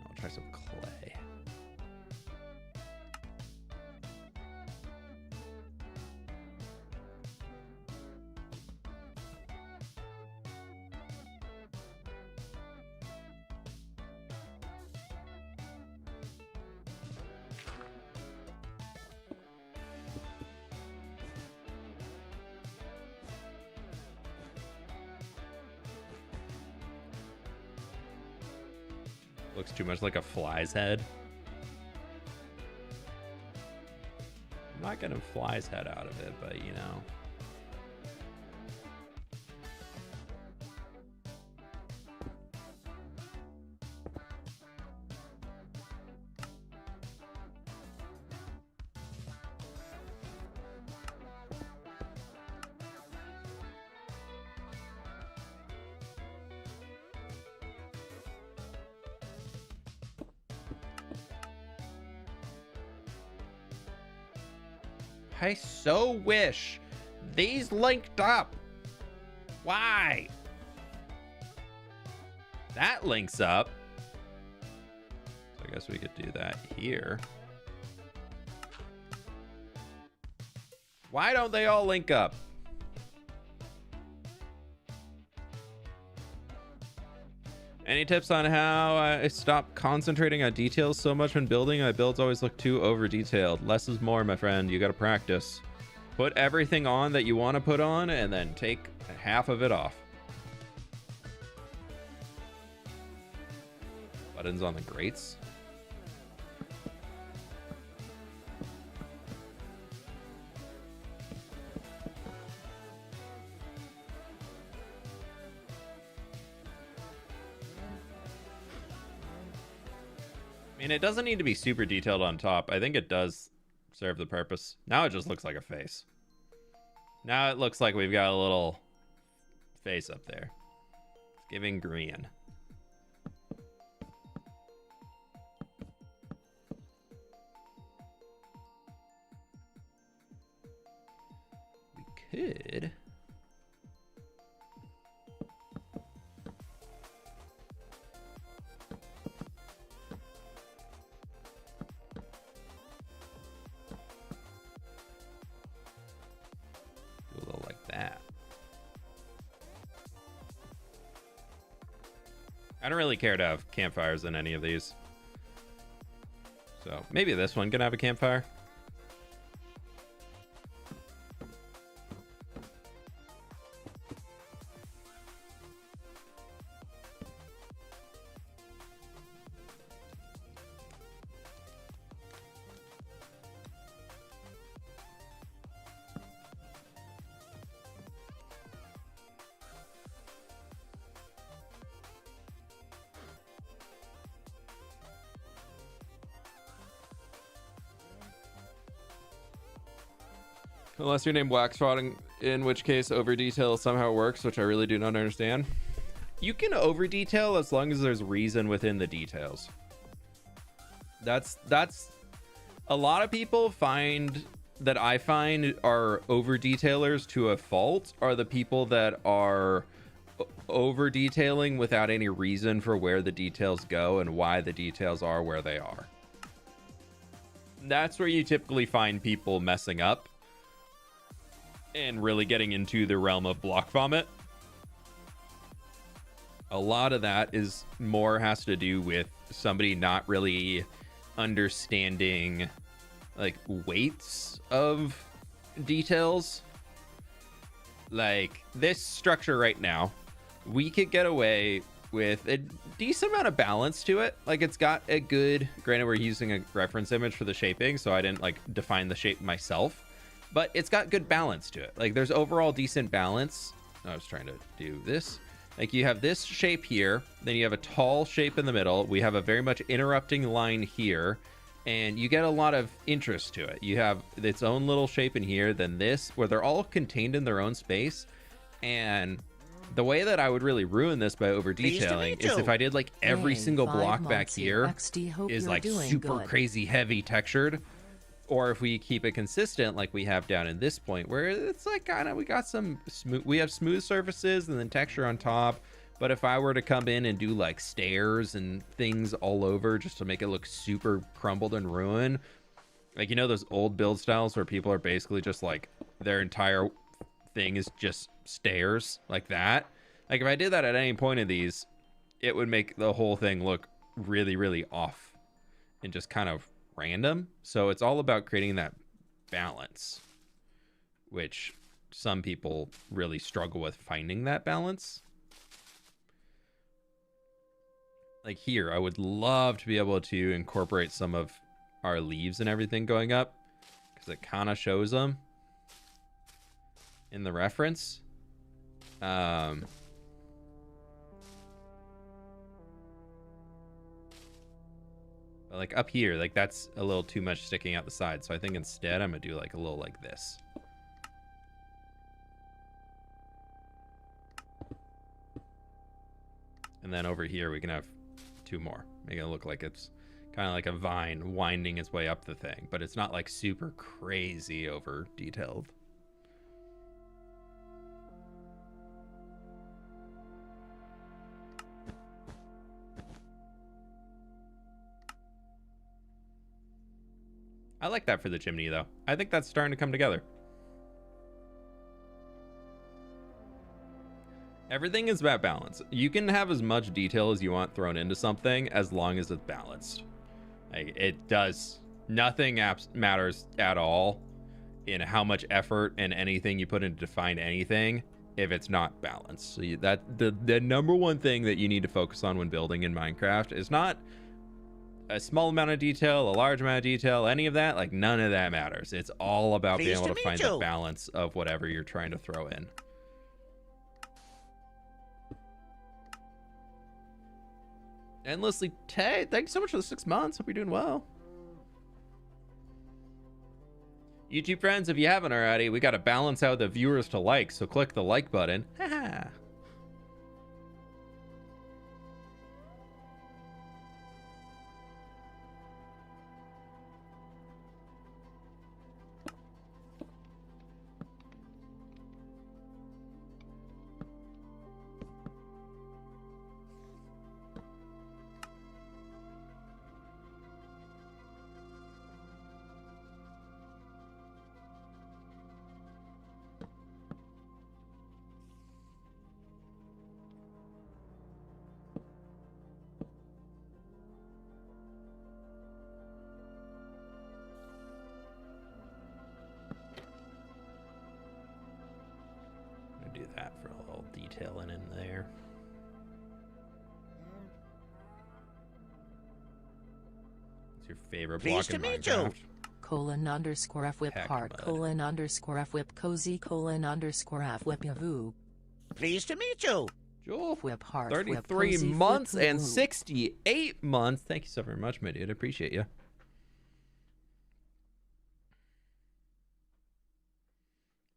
I'll try some clay. Looks too much like a fly's head. I'm not getting fly's head out of it, but you know. I so wish these linked up. Why? That links up. So I guess we could do that here. Why don't they all link up? Any tips on how I stop concentrating on details so much when building? My builds always look too over detailed. Less is more, my friend. You got to practice. Put everything on that you want to put on and then take half of it off. Buttons on the grates. I mean, it doesn't need to be super detailed on top. I think it does serve the purpose. Now it just looks like a face. Now it looks like we've got a little face up there. It's giving green. We could... I don't really care to have campfires in any of these. So maybe this one can have a campfire. Unless you're named Waxrotting, in which case over detail somehow works, which I really do not understand. You can over detail as long as there's reason within the details. That's a lot of people find that I find are over detailers to a fault are the people that are over detailing without any reason for where the details go and why the details are where they are. That's where you typically find people messing up and really getting into the realm of block vomit. A lot of that is more has to do with somebody not really understanding like weights of details. Like this structure right now, we could get away with a decent amount of balance to it. Like it's got a good, granted we're using a reference image for the shaping, so I didn't like define the shape myself, but it's got good balance to it. Like there's overall decent balance. I was trying to do this. Like you have this shape here, then you have a tall shape in the middle. We have a very much interrupting line here, and you get a lot of interest to it. You have its own little shape in here, then this, where they're all contained in their own space. And the way that I would really ruin this by over detailing is if I did like every single block back here is like super crazy heavy textured, or if we keep it consistent like we have down in this point where it's like kind of we got some smooth, we have smooth surfaces and then texture on top. But if I were to come in and do like stairs and things all over just to make it look super crumbled and ruined, like, you know, those old build styles where people are basically just like their entire thing is just stairs like that. Like if I did that at any point of these, it would make the whole thing look really, really off and just kind of random. So it's all about creating that balance, which some people really struggle with finding that balance. Like here, I would love to be able to incorporate some of our leaves and everything going up because it kind of shows them in the reference. But like up here, like that's a little too much sticking out the side. So I think instead I'm gonna do like a little like this. And then over here we can have two more, make it look like it's kind of like a vine winding its way up the thing, but it's not like super crazy over detailed. I like that for the chimney, though. I think that's starting to come together. Everything is about balance. You can have as much detail as you want thrown into something as long as it's balanced. Like, it does. Nothing matters at all in how much effort and anything you put into define anything if it's not balanced. So the number one thing that you need to focus on when building in Minecraft is not a small amount of detail, a large amount of detail, any of that. Like, none of that matters. It's all about being able to find the balance of whatever you're trying to throw in. Endlessly Tay, thanks so much for the 6 months. Hope you're doing well. YouTube friends, if you haven't already, we got to balance out the viewers to like, so click the like button. Haha. Do that for a little detailing in there. What's your favorite block in Minecraft? _fWhip heart _fWhip cozy _fWhip yavoo. Pleased to meet you. Joel, Whip heart, 33 whip, months cozy, and whip, 68 months. Thank you so very much, my dude. I appreciate you.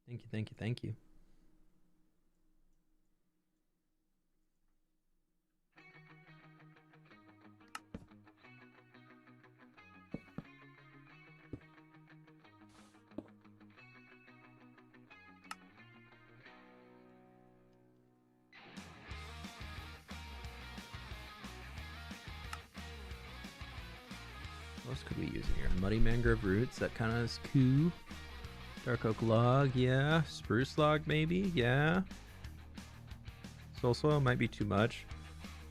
Thank you, thank you, thank you. What else could we use in here? Muddy mangrove roots, that kind of is cool. Dark oak log, yeah. Spruce log, maybe, yeah. Soul soil might be too much.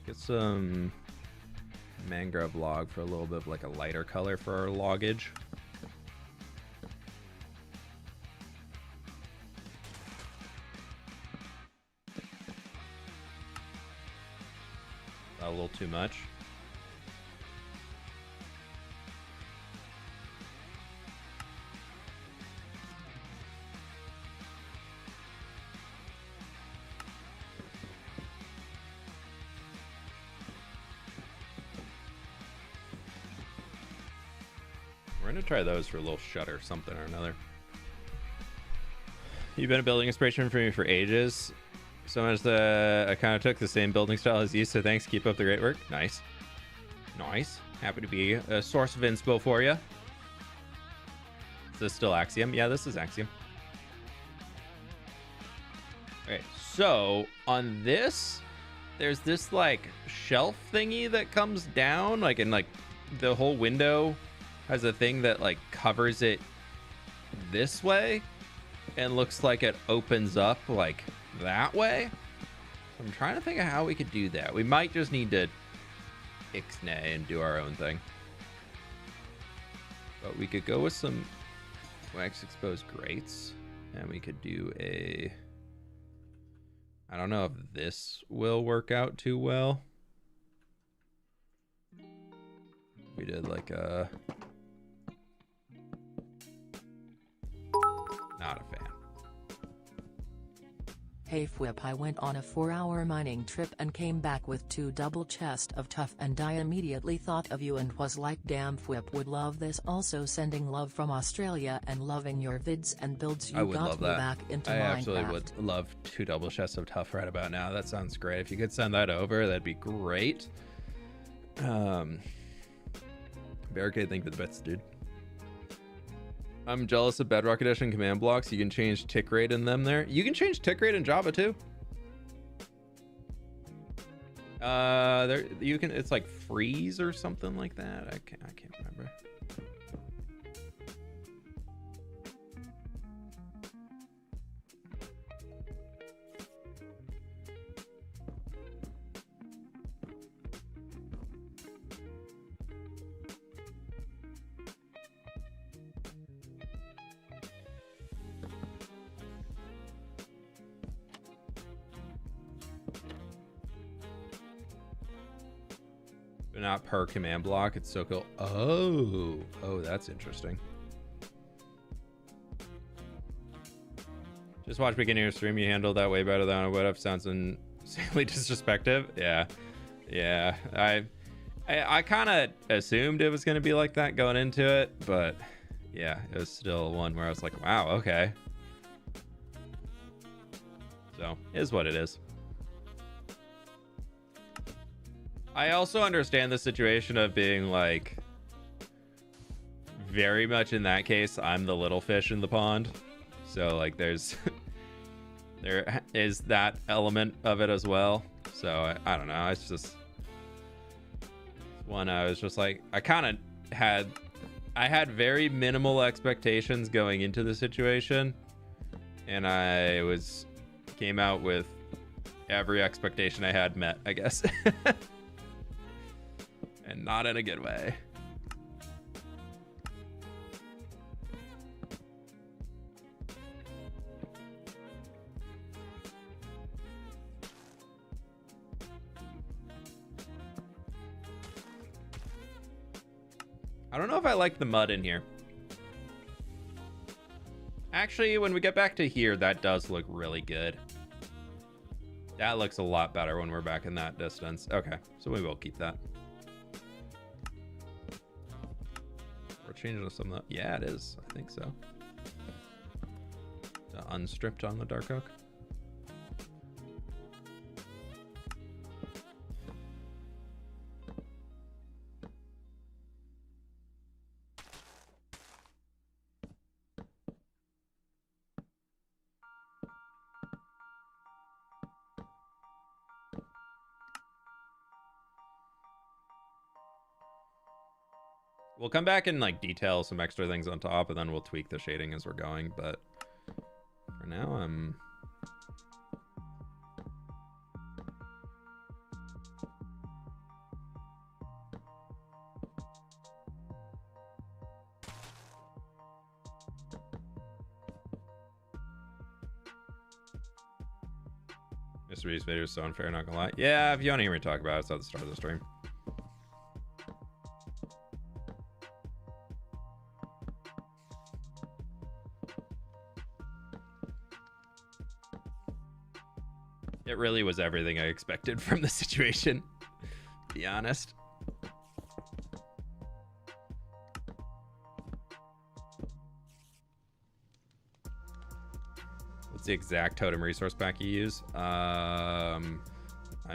Get some mangrove log for a little bit of like a lighter color for our loggage. A little too much. We're gonna try those for a little shutter, something or another. You've been a building inspiration for me for ages. So much that I kind of took the same building style as you, so thanks. Keep up the great work. Nice. Nice. Happy to be a source of inspo for you. Is this still Axiom? Yeah, this is Axiom. Okay, so on this, there's this like shelf thingy that comes down, like, and like the whole window has a thing that like covers it this way and looks like it opens up like that way. I'm trying to think of how we could do that. We might just need to ixnay and do our own thing, but we could go with some wax exposed grates, and we could do a, I don't know if this will work out too well. We did like a, not a fan. Hey fWhip, I went on a 4-hour mining trip and came back with 2 double chests of tough, and I immediately thought of you and was like, damn, fWhip would love this. Also sending love from Australia and loving your vids and builds. You got me back into Minecraft. I absolutely would love 2 double chests of tough right about now. That sounds great. If you could send that over, that'd be great. Barricade, thank you for the bets, dude. I'm jealous of Bedrock Edition command blocks. You can change tick rate in them there. You can change tick rate in Java too. There you can. It's like freeze or something like that. I can't remember. But not per command block. It's so cool. Oh, that's interesting. Just watch beginning of your stream. You handled that way better than I would have. Sounds insanely disrespectful. Yeah. I kind of assumed it was going to be like that going into it, but yeah, it was still one where I was like, wow, okay. So, is what it is. I also understand the situation of being like, very much in that case, I'm the little fish in the pond. So like there's, there is that element of it as well. So I don't know. It's just one I was just like, I had very minimal expectations going into the situation. And I came out with every expectation I had met, I guess. And not in a good way. I don't know if I like the mud in here. Actually, when we get back to here, that does look really good. That looks a lot better when we're back in that distance. Okay, so we will keep that. We're changing some of the... Yeah, it is. I think so. Unstripped on the dark oak. We'll come back and like detail some extra things on top, and then we'll tweak the shading as we're going. But for now, MrBeast video is so unfair, not gonna lie. Yeah, if you want to hear me talk about it, it's at the start of the stream. It really was everything I expected from the situation, to be honest. What's the exact totem resource pack you use? I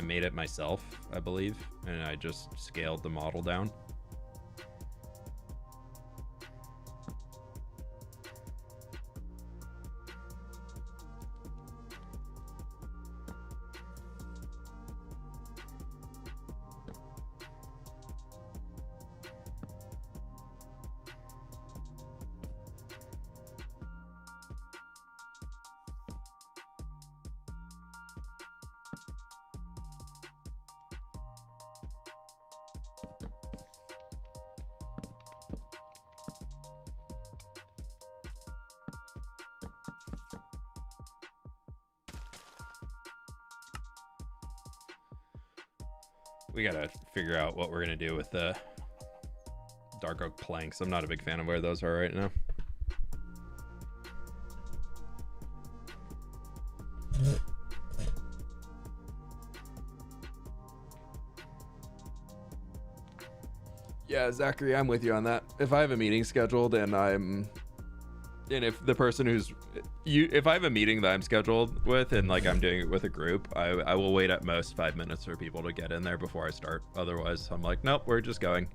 made it myself, I believe, and I just scaled the model down. We gotta figure out what we're gonna do with the dark oak planks. I'm not a big fan of where those are right now. Yeah, Zachary, I'm with you on that. If I have a meeting scheduled and if the person who's if I have a meeting that I'm scheduled with and like I'm doing it with a group, I will wait at most 5 minutes for people to get in there before I start. Otherwise, I'm like, nope, we're just going.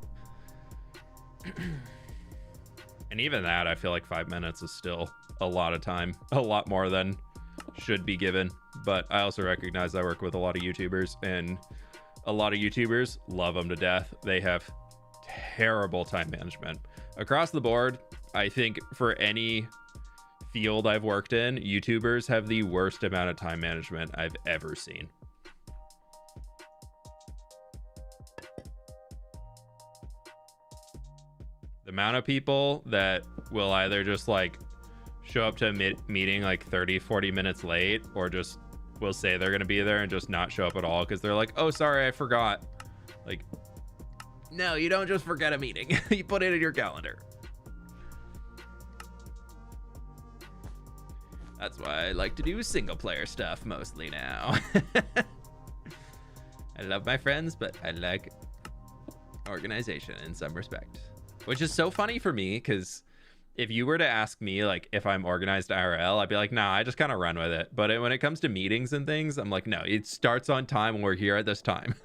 And even that, I feel like 5 minutes is still a lot of time, a lot more than should be given. But I also recognize I work with a lot of YouTubers, and a lot of YouTubers love them to death. They have terrible time management across the board. I think for any field I've worked in, YouTubers have the worst amount of time management I've ever seen. The amount of people that will either just like show up to a meeting like 30-40 minutes late, or just will say they're gonna be there and just not show up at all because they're like, oh sorry, I forgot. Like, no, you don't just forget a meeting. You put it in your calendar. That's why I like to do single player stuff mostly now. I love my friends, but I like organization in some respect. Which is so funny for me, because if you were to ask me like if I'm organized IRL, I'd be like, nah, I just kind of run with it. But when it comes to meetings and things, I'm like, no, it starts on time and we're here at this time.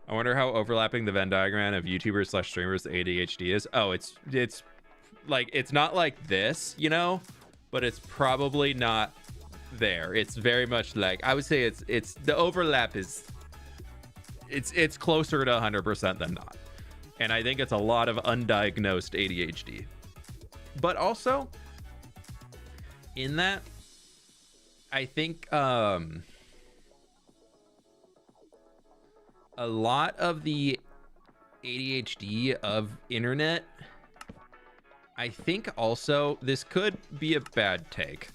I wonder how overlapping the Venn diagram of YouTubers / streamers ADHD is. Oh, it's like, it's not like this, you know, but it's probably not there. It's very much like, I would say it's the overlap is, it's closer to 100% than not. And I think it's a lot of undiagnosed ADHD. But also, in that, I think a lot of the ADHD of internet, I think also, this could be a bad take,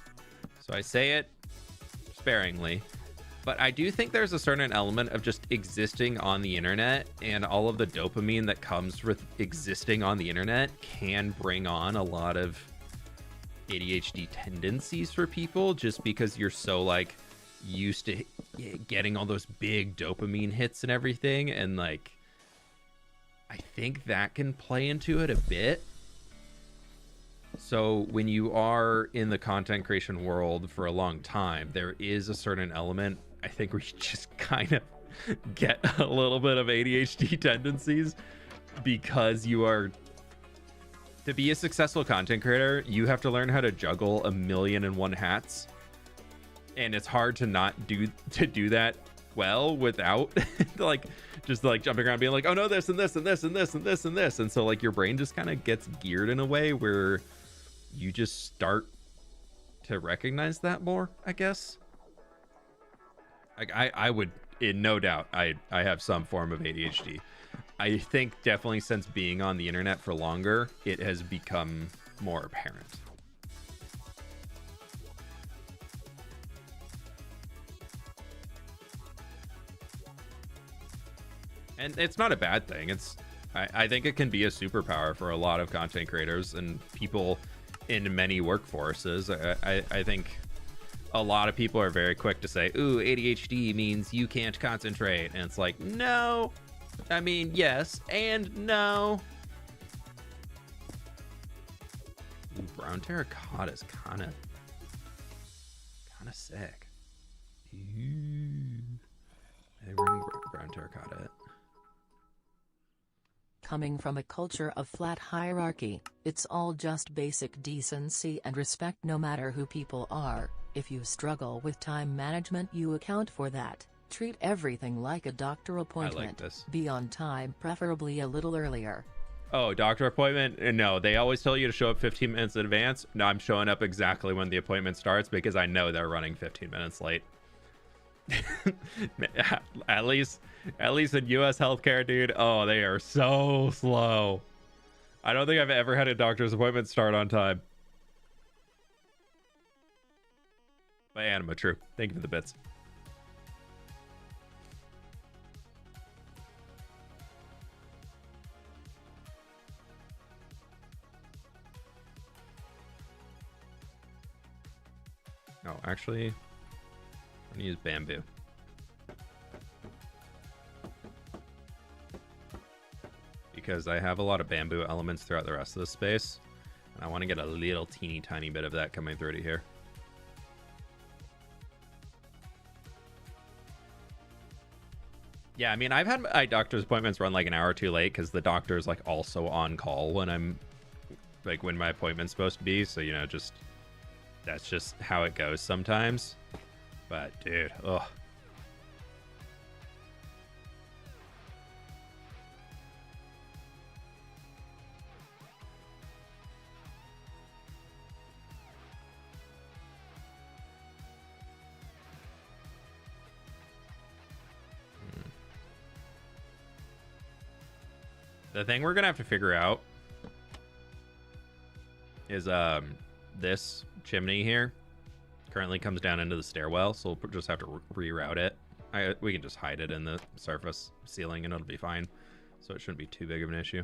so I say it sparingly, but I do think there's a certain element of just existing on the internet, and all of the dopamine that comes with existing on the internet can bring on a lot of ADHD tendencies for people, just because you're so like used to getting all those big dopamine hits and everything. And like, I think that can play into it a bit. So when you are in the content creation world for a long time, there is a certain element, I think, we just kind of get a little bit of ADHD tendencies, because you are, to be a successful content creator, you have to learn how to juggle 1,000,001 hats. And it's hard to not do that well without like just like jumping around being like, oh no, this and this and this and this and this and this. And so like your brain just kind of gets geared in a way where you just start to recognize that more, I guess. Like I would, in no doubt, I have some form of ADHD. I think definitely since being on the internet for longer, it has become more apparent. And it's not a bad thing. I think it can be a superpower for a lot of content creators and people in many workforces. I think a lot of people are very quick to say, ooh, ADHD means you can't concentrate. And it's like, no. I mean, yes and no. Ooh, brown terracotta is kind of sick. Ooh. I think we're going brown terracotta. Coming from a culture of flat hierarchy, it's all just basic decency and respect no matter who people are. If you struggle with time management, you account for that. Treat everything like a doctor appointment. I like this. Be on time, preferably a little earlier. Oh, doctor appointment? No, they always tell you to show up 15 minutes in advance. No, I'm showing up exactly when the appointment starts because I know they're running 15 minutes late. at least in US healthcare, dude. Oh, they are so slow. I don't think I've ever had a doctor's appointment start on time. By Anima, true. Thank you for the bits. Oh, actually, I'm gonna use bamboo. Because I have a lot of bamboo elements throughout the rest of the space. And I want to get a little teeny tiny bit of that coming through to here. Yeah, I mean, I've had my doctor's appointments run like an hour too late because the doctor's like also on call when I'm like when my appointment's supposed to be. So, you know, just that's just how it goes sometimes. But dude, ugh. The thing we're gonna have to figure out is this chimney here currently comes down into the stairwell, so we'll just have to reroute it. We can just hide it in the surface ceiling and it'll be fine, so it shouldn't be too big of an issue.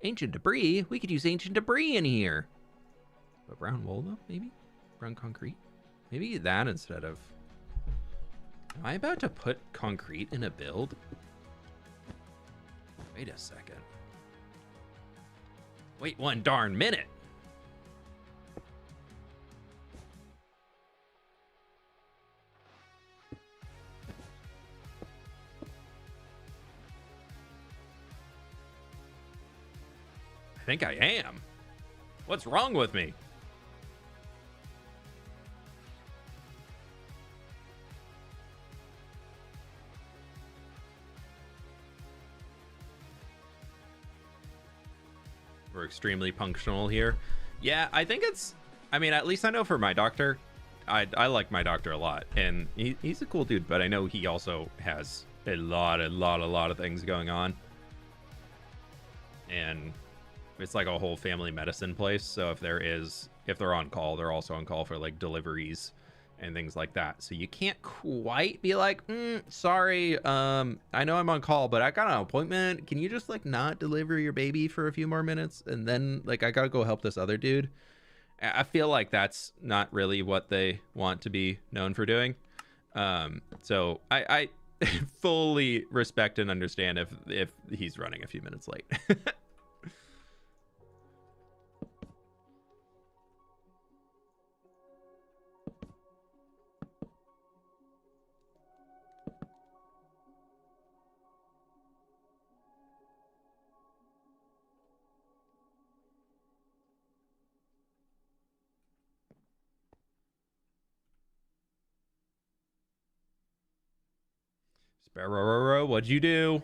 Ancient debris? We could use ancient debris in here. But brown wool, though, maybe? Brown concrete? Maybe that instead of... Am I about to put concrete in a build? Wait a second. Wait one darn minute. I think I am. What's wrong with me? We're extremely punctual here. Yeah, I think it's... I mean, at least I know for my doctor, I like my doctor a lot. And he's a cool dude, but I know he also has a lot of things going on. And it's like a whole family medicine place. So if they're on call, they're also on call for like deliveries and things like that. So you can't quite be like, sorry, I know I'm on call, but I got an appointment. Can you just like not deliver your baby for a few more minutes? And then like, I gotta go help this other dude. I feel like that's not really what they want to be known for doing. So I fully respect and understand if he's running a few minutes late. Sparrow, what'd you do?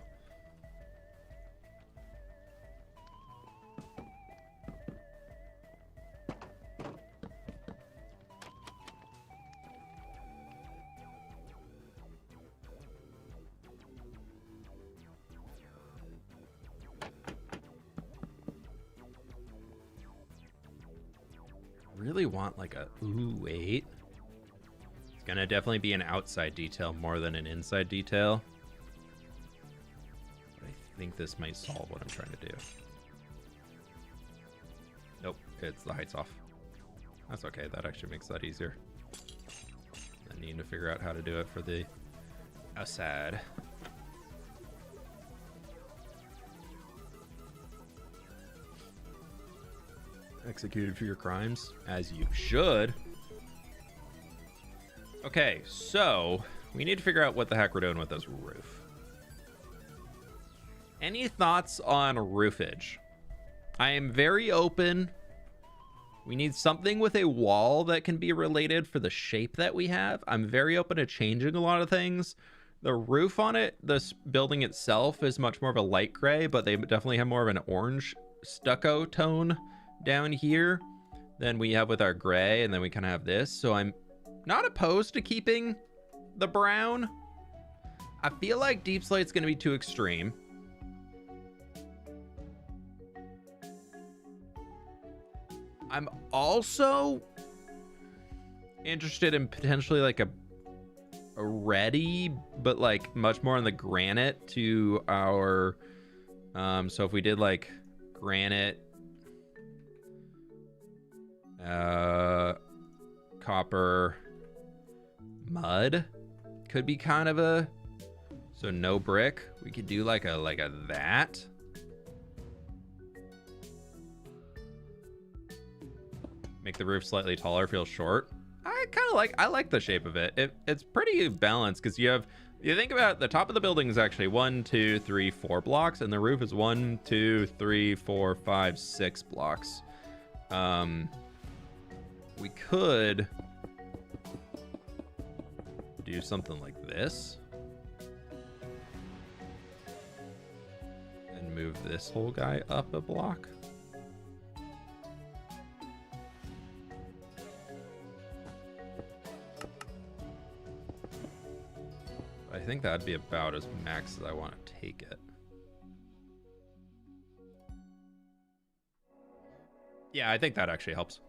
Really want like a... Ooh, wait. It's gonna definitely be an outside detail more than an inside detail. But I think this might solve what I'm trying to do. Nope, it's the height's off. That's okay, that actually makes that easier. I need to figure out how to do it for the outside. Executed for your crimes, as you should. Okay, so we need to figure out what the heck we're doing with this roof. Any thoughts on roofage? I am very open. We need something with a wall that can be related for the shape that we have. I'm very open to changing a lot of things. The roof on it, this building itself, is much more of a light gray, but they definitely have more of an orange stucco tone down here than we have with our gray, and then we kind of have this. So I'm not opposed to keeping the brown. I feel like deep slate's going to be too extreme. I'm also interested in potentially like a reddy, but like much more on the granite to our so if we did like granite, copper, mud could be kind of a... So no brick. We could do like a that. Make the roof slightly taller, feel short. I like the shape of it. It's pretty balanced because you think about the top of the building is actually 1, 2, 3, 4 blocks, and the roof is 1, 2, 3, 4, 5, 6 blocks. We could do something like this and move this whole guy up a block. I think that'd be about as max as I want to take it. Yeah, I think that actually helps.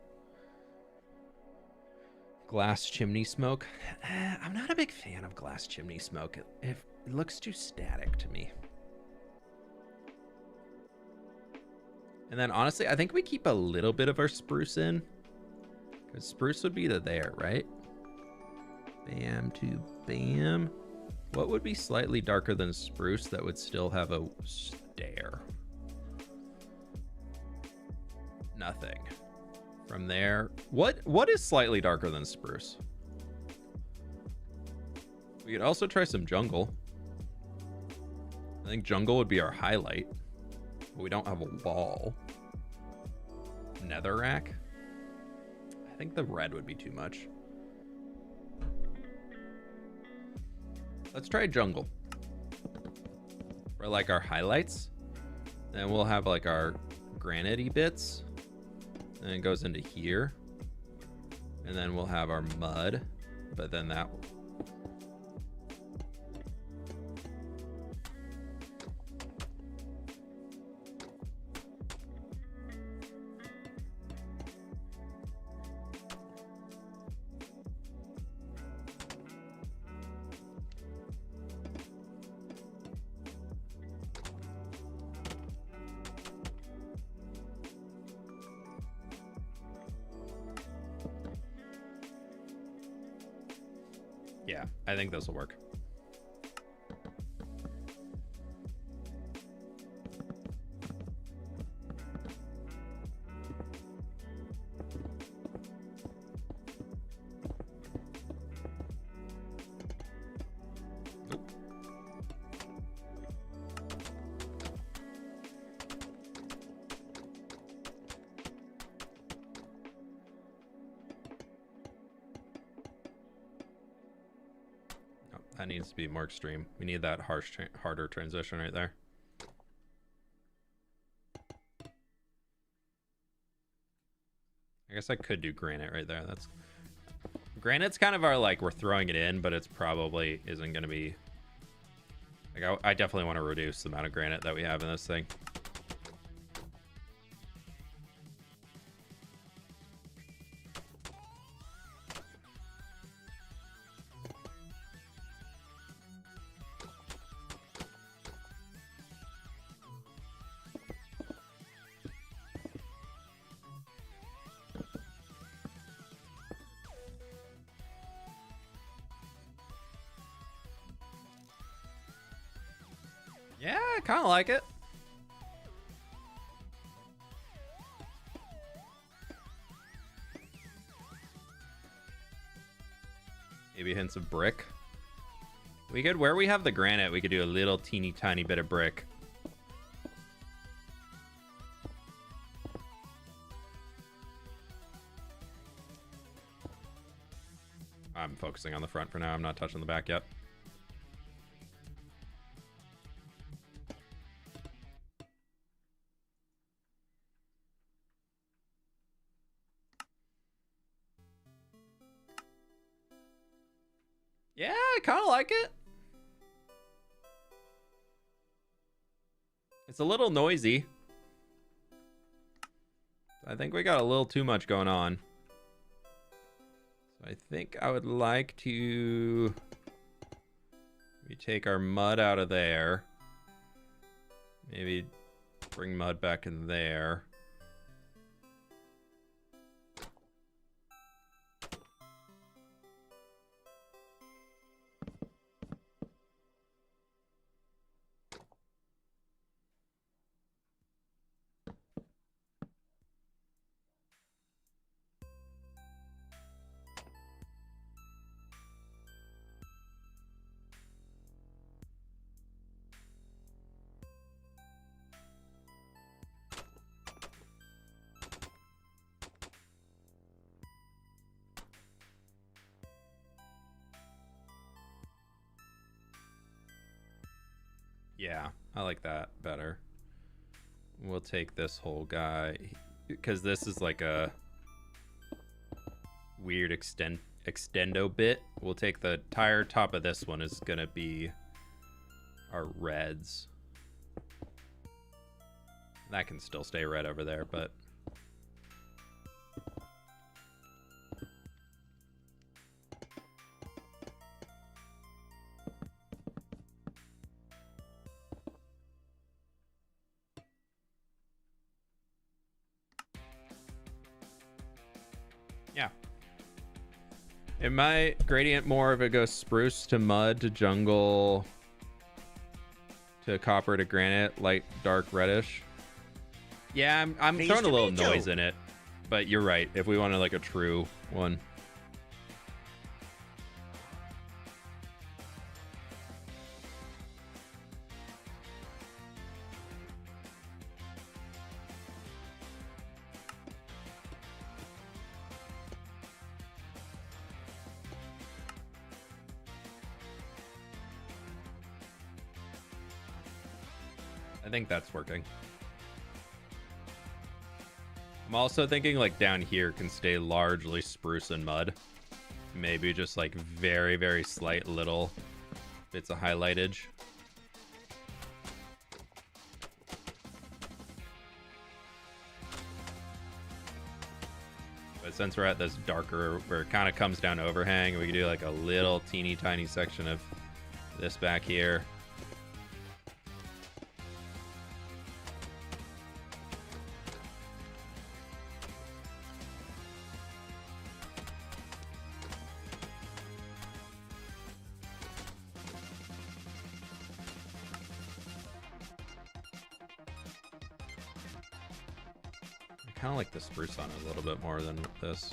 Glass chimney smoke. I'm not a big fan of glass chimney smoke. It looks too static to me. And then honestly, I think we keep a little bit of our spruce in. Because spruce would be there, right? Bam to bam. What would be slightly darker than spruce that would still have a stair? Nothing. From there, what is slightly darker than spruce? We could also try some jungle. I think jungle would be our highlight. But we don't have a wall. Netherrack. I think the red would be too much. Let's try jungle for like our highlights. Then we'll have like our granite-y bits. And it goes into here. And then we'll have our mud. But then that... Yeah, I think this will work. Nope. That needs to be more extreme. We need that harder transition right there. I guess I could do granite right there. That's granite's kind of our like we're throwing it in, but it's probably isn't going to be like I definitely want to reduce the amount of granite that we have in this thing. Yeah, I kind of like it. Maybe hints of brick. We could, where we have the granite, we could do a little teeny tiny bit of brick. I'm focusing on the front for now. I'm not touching the back yet. Yeah, I kind of like it. It's a little noisy. I think we got a little too much going on. So I think I would like to maybe take our mud out of there. Maybe bring mud back in there. Yeah, I like that better. We'll take this whole guy because this is like a weird extendo bit. We'll take the entire top of this one is gonna be our reds. That can still stay red over there, but yeah. It might gradient more if it goes spruce to mud to jungle to copper to granite, light, dark, reddish. Yeah, I'm Pleased throwing a to little meet you. noise in it, but you're right. If we wanted like a true one. I think that's working. I'm also thinking like down here can stay largely spruce and mud. Maybe just like very, very slight little bits of highlightage. But since we're at this darker where it kind of comes down overhang, we can do like a little teeny tiny section of this back here. I kind of like the spruce on it a little bit more than this.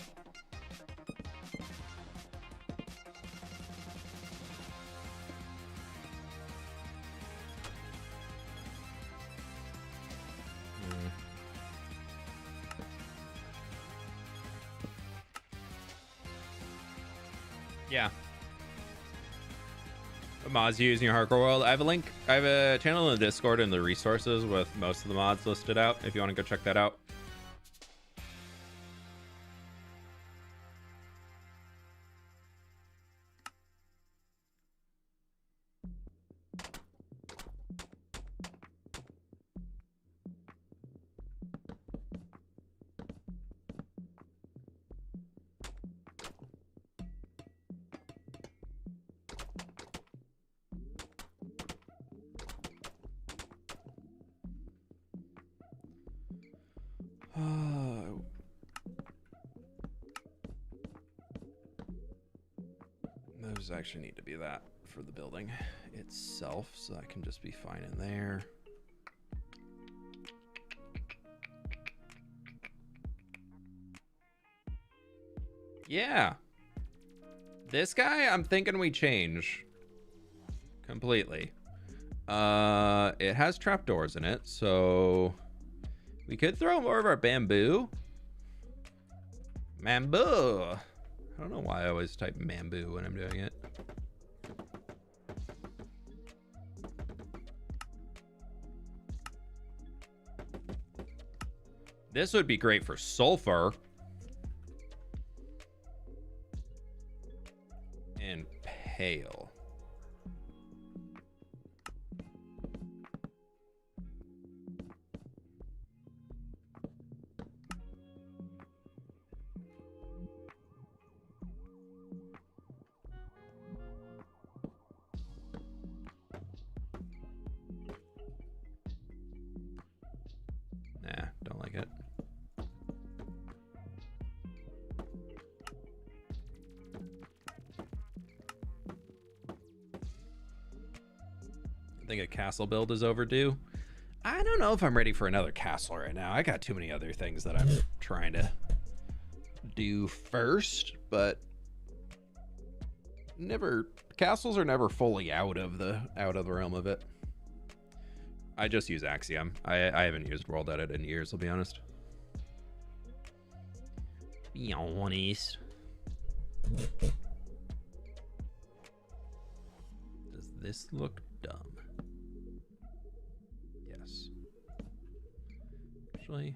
Yeah. Mods you use in your hardcore world. I have a link. I have a channel in the Discord and the resources with most of the mods listed out if you want to go check that out. Those actually need to be that for the building itself, so that can just be fine in there. Yeah. This guy, I'm thinking we change completely. It has trapdoors in it, so we could throw more of our bamboo. Bamboo. I don't know why I always type bamboo when I'm doing it. This would be great for sulfur. And pale. Nah, don't like it. I think a castle build is overdue. I don't know if I'm ready for another castle right now. I got too many other things that I'm trying to do first, but castles are never fully out of the realm of it. I just use Axiom. I haven't used World Edit in years, I'll be honest. Be honest. Does this look dumb? actually?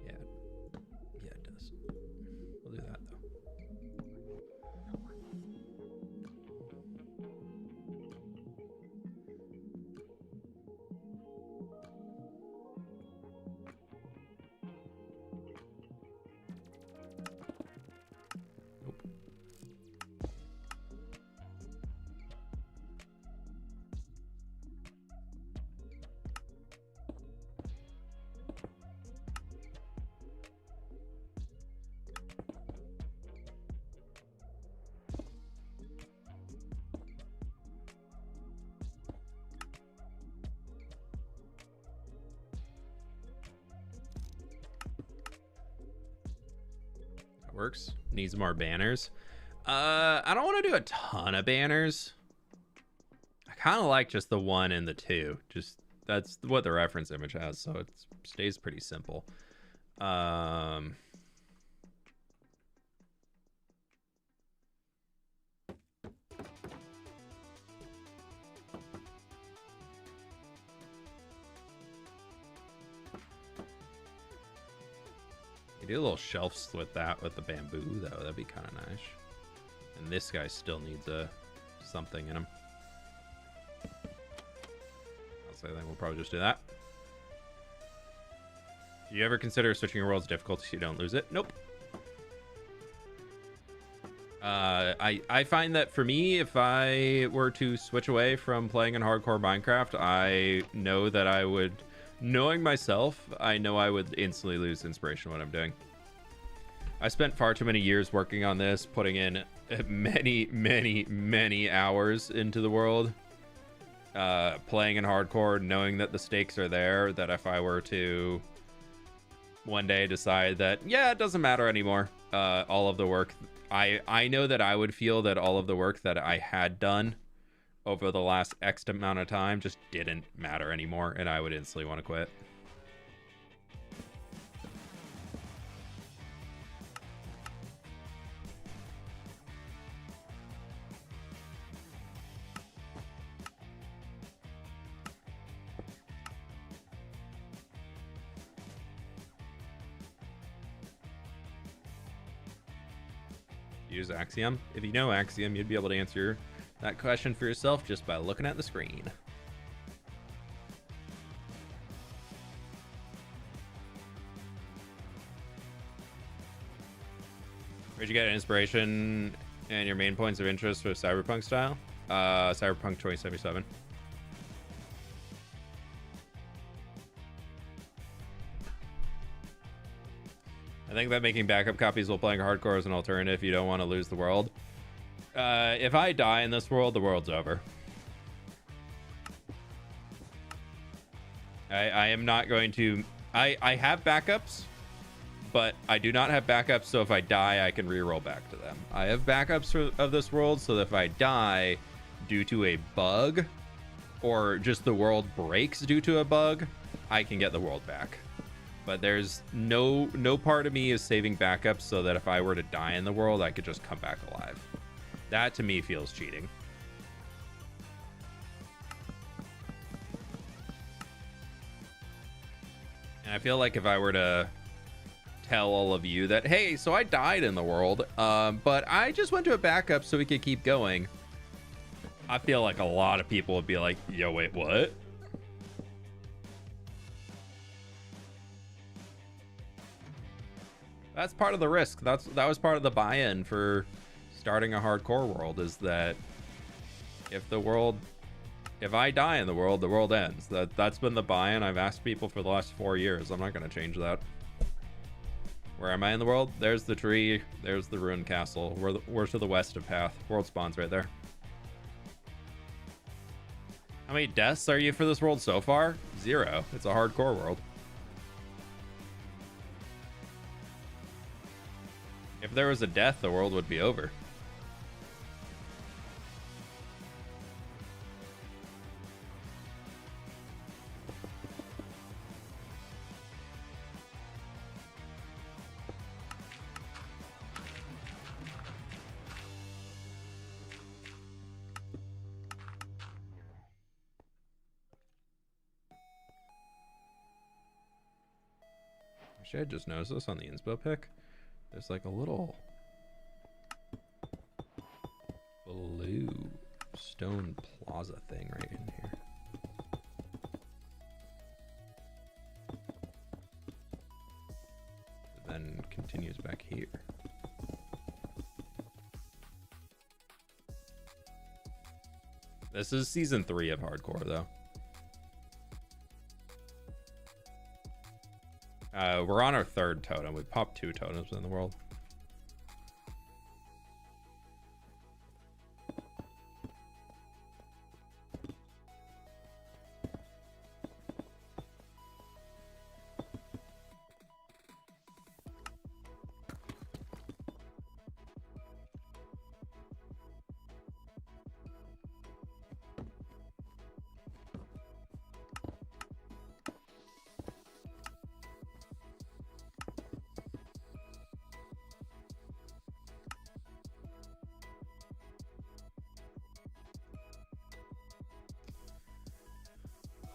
Yeah. Yeah, it does. We'll do that, though. Nope. That works. Needs more banners. I don't want to do a ton of banners. I kind of like just the 1 and the 2. Just that's what the reference image has, so it stays pretty simple. You do a little shelves with that with the bamboo though. That'd be kind of nice. And this guy still needs something in him. So I think we'll probably just do that. Do you ever consider switching your world's difficulty so you don't lose it? Nope. I find that for me, if I were to switch away from playing in hardcore Minecraft, I know that I would, knowing myself, I know I would instantly lose inspiration when I'm doing. I spent far too many years working on this, putting in many hours into the world, playing in hardcore, knowing that the stakes are there, that if I were to one day decide that, yeah, it doesn't matter anymore, all of the work, I know that I would feel that all of the work that I had done over the last X amount of time just didn't matter anymore, and I would instantly want to quit. Use Axiom. If you know Axiom, you'd be able to answer that question for yourself just by looking at the screen. Where'd you get inspiration and your main points of interest for Cyberpunk style? Cyberpunk 2077. I think that making backup copies while playing hardcore is an alternative if you don't want to lose the world. If I die in this world, the world's over. I am not going to... I have backups, but I do not have backups, so if I die, I can reroll back to them. I have backups of this world, so that if I die due to a bug, or just the world breaks due to a bug, I can get the world back. But there's no part of me is saving backups so that if I were to die in the world, I could just come back alive. That to me feels cheating. And I feel like if I were to tell all of you that, hey, so I died in the world, but I just went to a backup so we could keep going, I feel like a lot of people would be like, yo, wait, what? That's part of the risk. That was part of the buy-in for starting a hardcore world, is that if I die in the world ends. That's been the buy-in I've asked people for the last 4 years. I'm not going to change that. Where am I in the world? There's the tree. There's the ruined castle. We're to the west of Path. World spawns right there. How many deaths are you for this world so far? 0. It's a hardcore world. If there was a death, the world would be over. Actually, I just noticed this on the inspo pic. There's like a little blue stone plaza thing right in here. It then continues back here. This is season 3 of hardcore though. We're on our 3rd totem. We popped 2 totems in the world.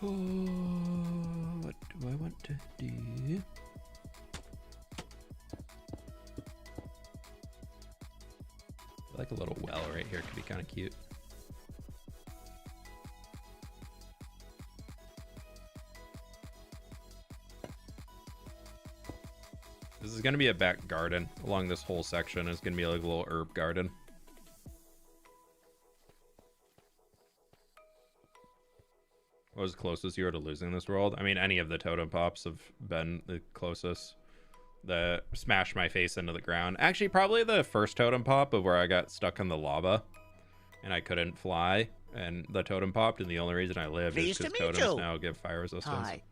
What do I want to do? I like a little well right here. Could be kind of cute. This is going to be a back garden. Along this whole section is going to be like a little herb garden. What was the closest you were to losing this world? I mean, any of the totem pops have been the closest. The smash my face into the ground. Actually, probably the first totem pop of where I got stuck in the lava and I couldn't fly and the totem popped, and the only reason I lived is because totems now give fire resistance. Hi.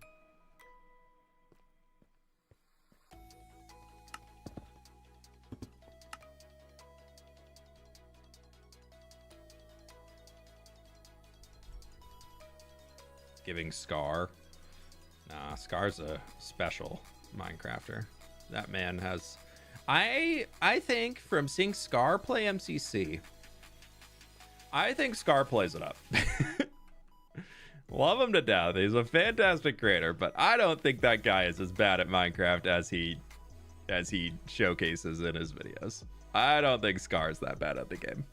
Giving Scar. Nah, Scar's a special Minecrafter. That man has... I think from seeing Scar play MCC, I think Scar plays it up. Love him to death. He's a fantastic creator, but I don't think that guy is as bad at Minecraft as he showcases in his videos. I don't think Scar's that bad at the game.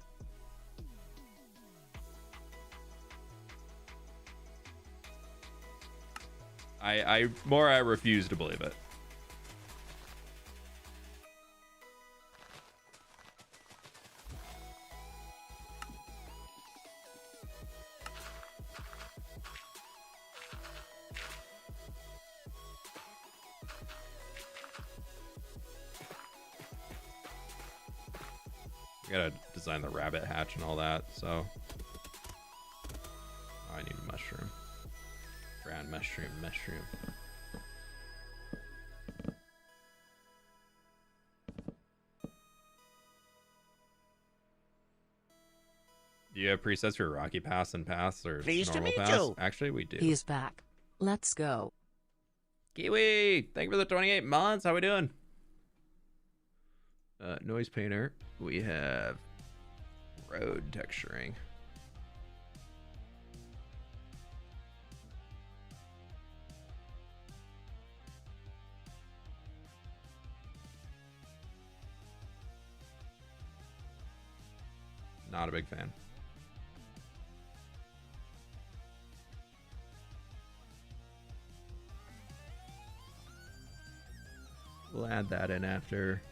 I refuse to believe it. I gotta design the rabbit hatch and all that, so I need a mushroom. Brown mushroom. Do you have presets for Rocky Pass and Pass or Pleased to normal meet pass? you. Actually, we do. He's back. Let's go. Kiwi, thank you for the 28 months. How we doing? Noise painter. We have road texturing. Not a big fan. We'll add that in after.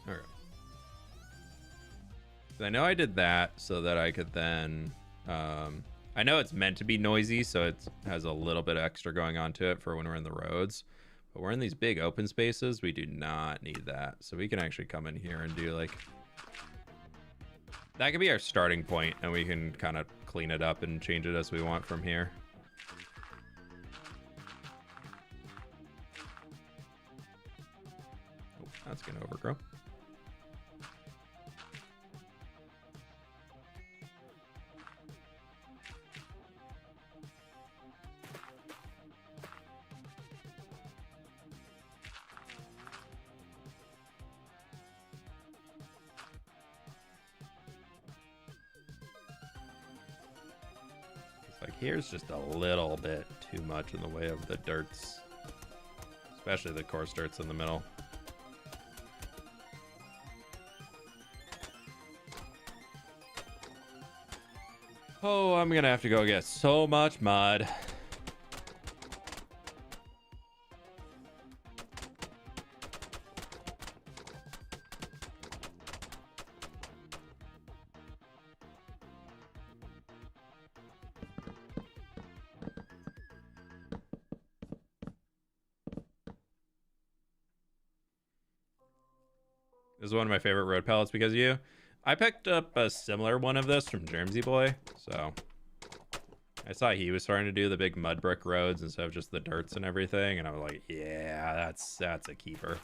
Okay. I know I did that so that I could then I know it's meant to be noisy, so it has a little bit extra going on to it for when we're in the roads, but we're in these big open spaces. We do not need that, so we can actually come in here and do like that could be our starting point, and we can kind of clean it up and change it as we want from here. That's gonna overgrow. Like here's just a little bit too much in the way of the dirts, especially the coarse dirts in the middle. Oh, I'm gonna have to go get so much mud. This is one of my favorite road pellets because of you. I picked up a similar one of this from Germsy Boy, so I saw he was starting to do the big mud brick roads instead of just the dirts and everything, and I was like, yeah, that's a keeper.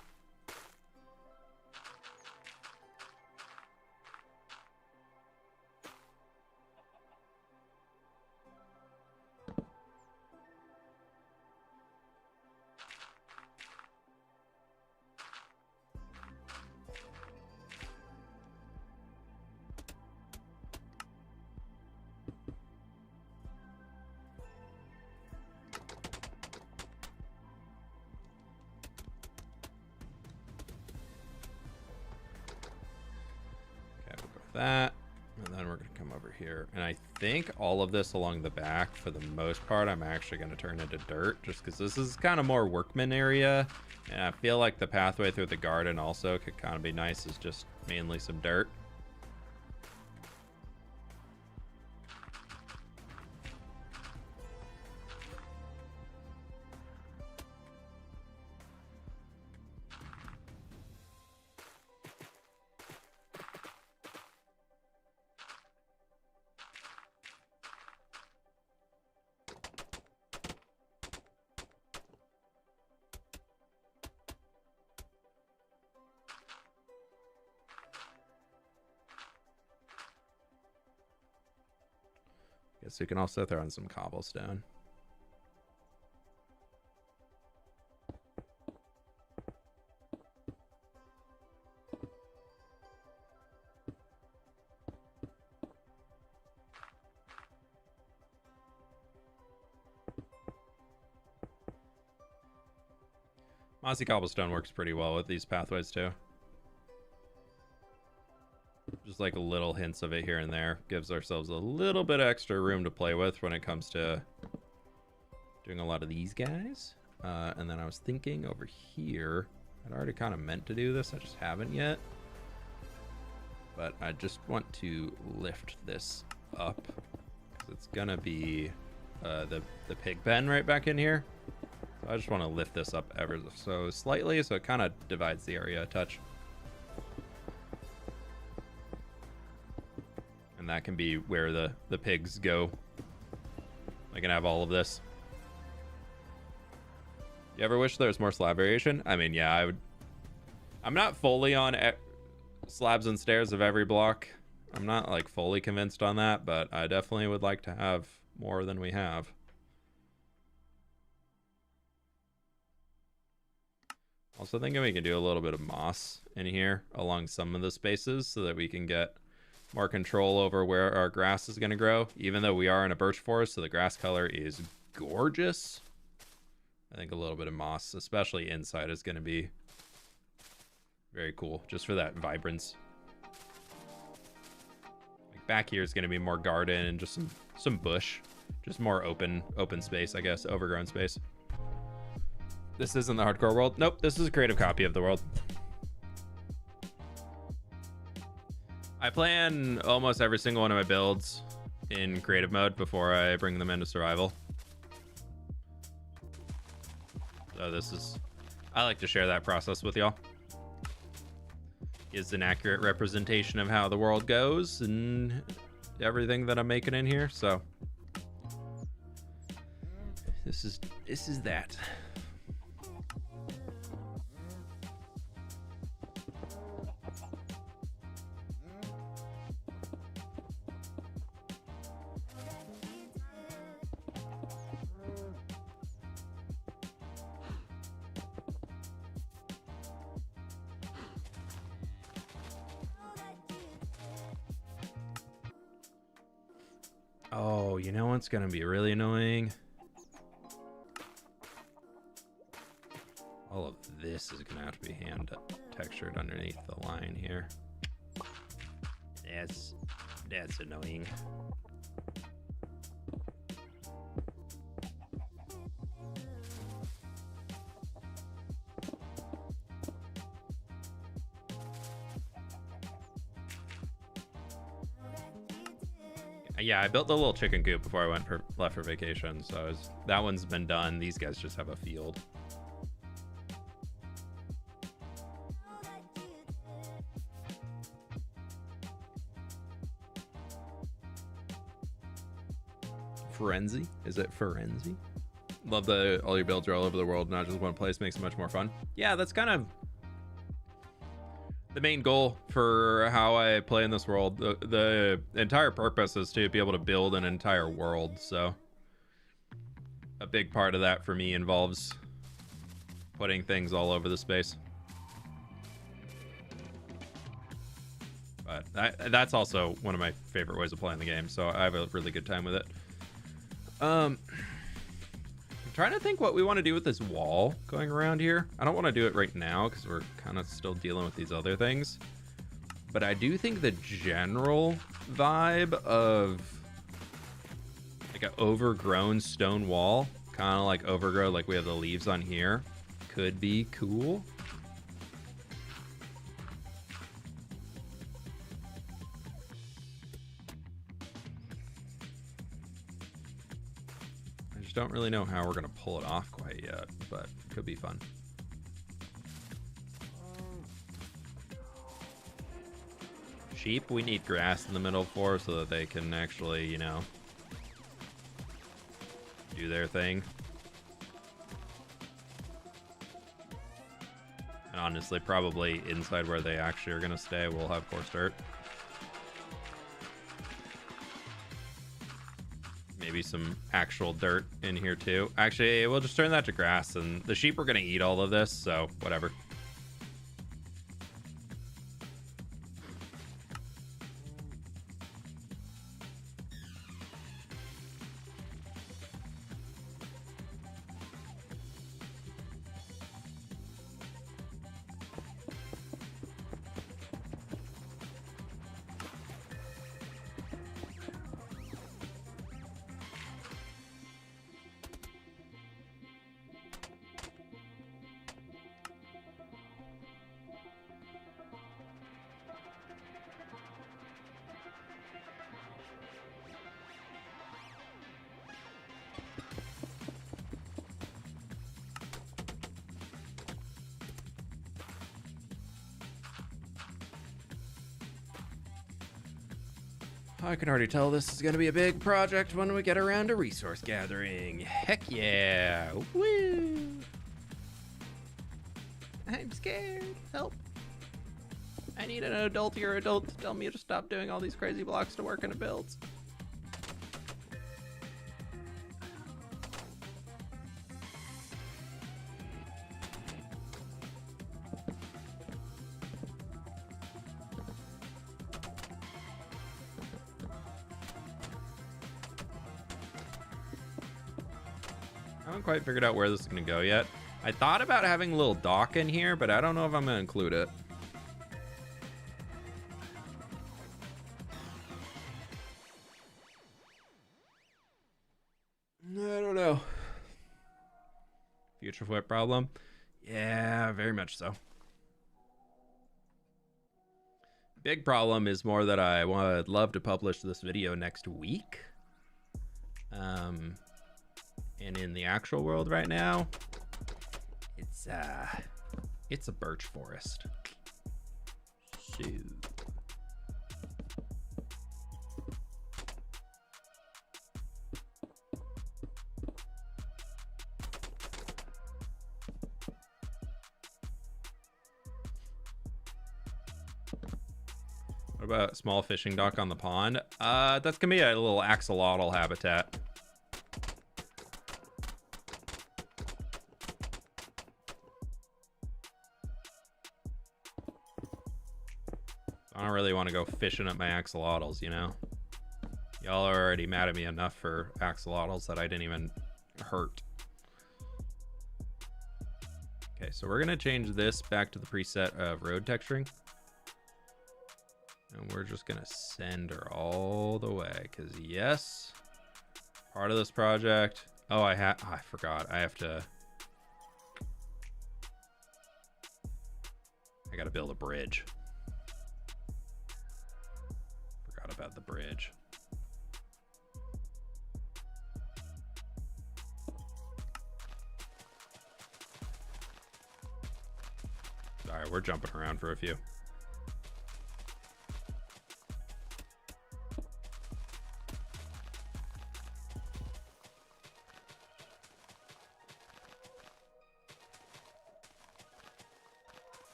That, and then we're gonna come over here, and I think all of this along the back for the most part I'm actually going to turn into dirt, just because this is kind of more workman area, and I feel like the pathway through the garden also could kind of be nice as just mainly some dirt. Guess we can also throw in some cobblestone. Mossy cobblestone works pretty well with these pathways too. Just like little hints of it here and there gives ourselves a little bit extra room to play with when it comes to doing a lot of these guys. And then I was thinking over here, I'd already kind of meant to do this, I just haven't yet. But I just want to lift this up because it's gonna be the pig pen right back in here. So I just want to lift this up ever so slightly so it kind of divides the area a touch. And that can be where the pigs go. I can have all of this. You ever wish there was more slab variation? I mean, yeah, I would. I'm not fully on slabs and stairs of every block. I'm not like fully convinced on that, but I definitely would like to have more than we have. Also thinking we can do a little bit of moss in here along some of the spaces so that we can get more control over where our grass is going to grow, even though we are in a birch forest, so the grass color is gorgeous. I think a little bit of moss, especially inside, is going to be very cool just for that vibrance. Like back here is going to be more garden and just some bush, just more open space, I guess, overgrown space. This isn't the hardcore world. Nope, this is a creative copy of the world. I plan almost every single one of my builds in creative mode before I bring them into survival. So this is, I like to share that process with y'all. Is an accurate representation of how the world goes and everything that I'm making in here. So this is that. Oh, you know what's gonna be really annoying? All of this is gonna have to be hand textured underneath the line here. That's annoying. Yeah, I built the little chicken coop before I left for vacation, so that one's been done. These guys just have a field. Frenzy? Is it Frenzy? Love that all your builds are all over the world, not just one place. Makes it much more fun. Yeah, that's kind of the main goal for how I play in this world. The entire purpose is to be able to build an entire world, so a big part of that for me involves putting things all over the space. But that's also one of my favorite ways of playing the game, so I have a really good time with it. I'm trying to think what we want to do with this wall going around here. I don't want to do it right now because we're kind of still dealing with these other things. But I do think the general vibe of like an overgrown stone wall, kind of like overgrown, like we have the leaves on here, could be cool. Don't really know how we're gonna pull it off quite yet, but it could be fun. Sheep, we need grass in the middle for so that they can actually, you know, do their thing. And honestly, probably inside where they actually are gonna stay, we'll have coarse dirt. Maybe some actual dirt in here too. Actually, we'll just turn that to grass, and the sheep are gonna eat all of this, so whatever. I can already tell this is going to be a big project when we get around to resource gathering. Heck yeah. Woo. I'm scared. Help. I need an adultier adult to tell me to stop doing all these crazy blocks to work in a build. I haven't quite figured out where this is going to go yet. I thought about having a little dock in here, but I don't know if I'm going to include it. I don't know. Future fWhip problem? Yeah, very much so. Big problem is more that I would love to publish this video next week. And in the actual world right now, it's a birch forest. Shoot. What about a small fishing dock on the pond? That's gonna be a little axolotl habitat. I don't really want to go fishing at my axolotls, you know? Y'all are already mad at me enough for axolotls that I didn't even hurt. Okay, so we're gonna change this back to the preset of road texturing. And we're just gonna send her all the way, because yes, part of this project. Oh, I forgot. I gotta build a bridge. Forgot about the bridge. Sorry, we're jumping around for a few.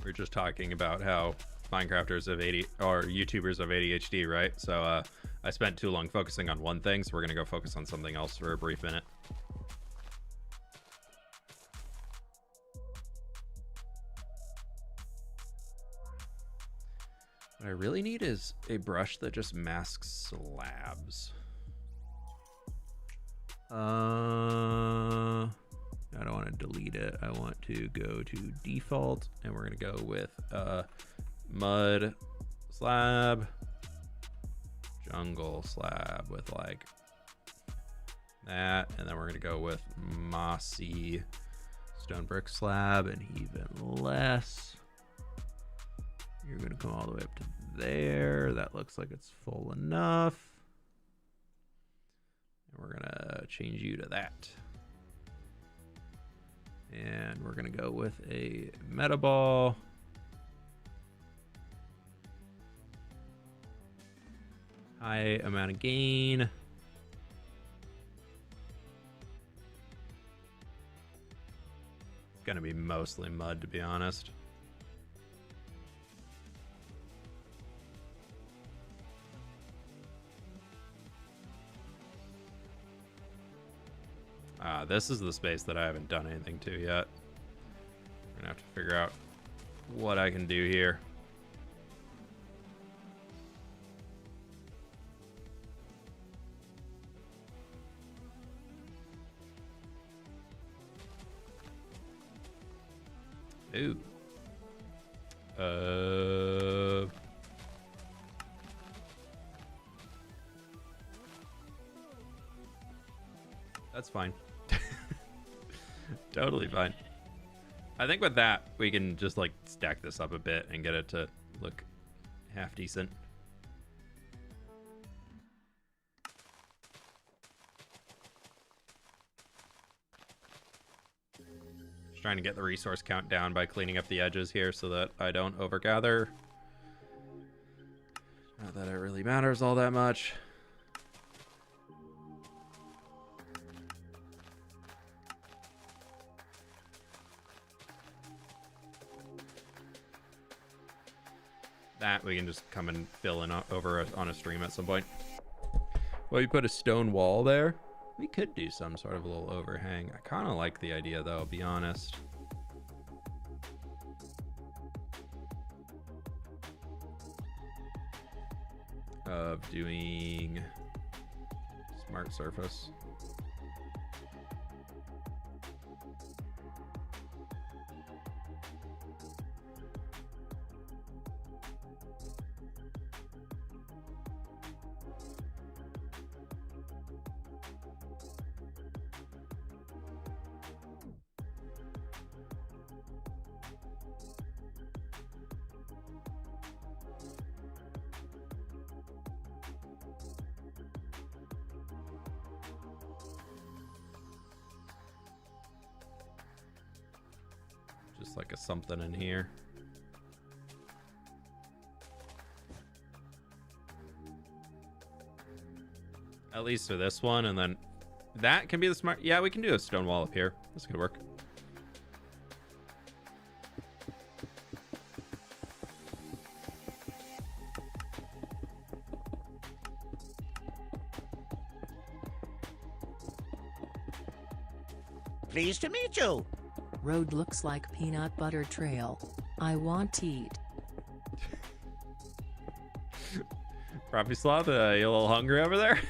We're just talking about how Minecrafters have YouTubers have ADHD, right? So I spent too long focusing on one thing, so we're gonna go focus on something else for a brief minute. What I really need is a brush that just masks slabs. I don't want to delete it. I want to go to default, and we're gonna go with mud slab, jungle slab with like that, and then we're gonna go with mossy stone brick slab, and even less. You're gonna come all the way up to there. That looks like it's full enough. And we're gonna change you to that. And we're gonna go with a meta ball. High amount of gain. It's gonna be mostly mud, to be honest. This is the space that I haven't done anything to yet. We're gonna have to figure out what I can do here. Ooh. That's fine. Totally fine. I think with that, we can just like stack this up a bit and get it to look half decent. Just trying to get the resource count down by cleaning up the edges here so that I don't overgather. Not that it really matters all that much. That we can just come and fill in over on a stream at some point. Well, you put a stone wall there. We could do some sort of a little overhang. I kind of like the idea, though, I'll be honest. Of doing smart surface. Like a something in here. At least for this one, and then that can be the smart. Yeah, we can do a stone wall up here. This could work. Pleased to meet you. Road looks like peanut butter trail. I want to eat. Proppy Sloth, you a little hungry over there?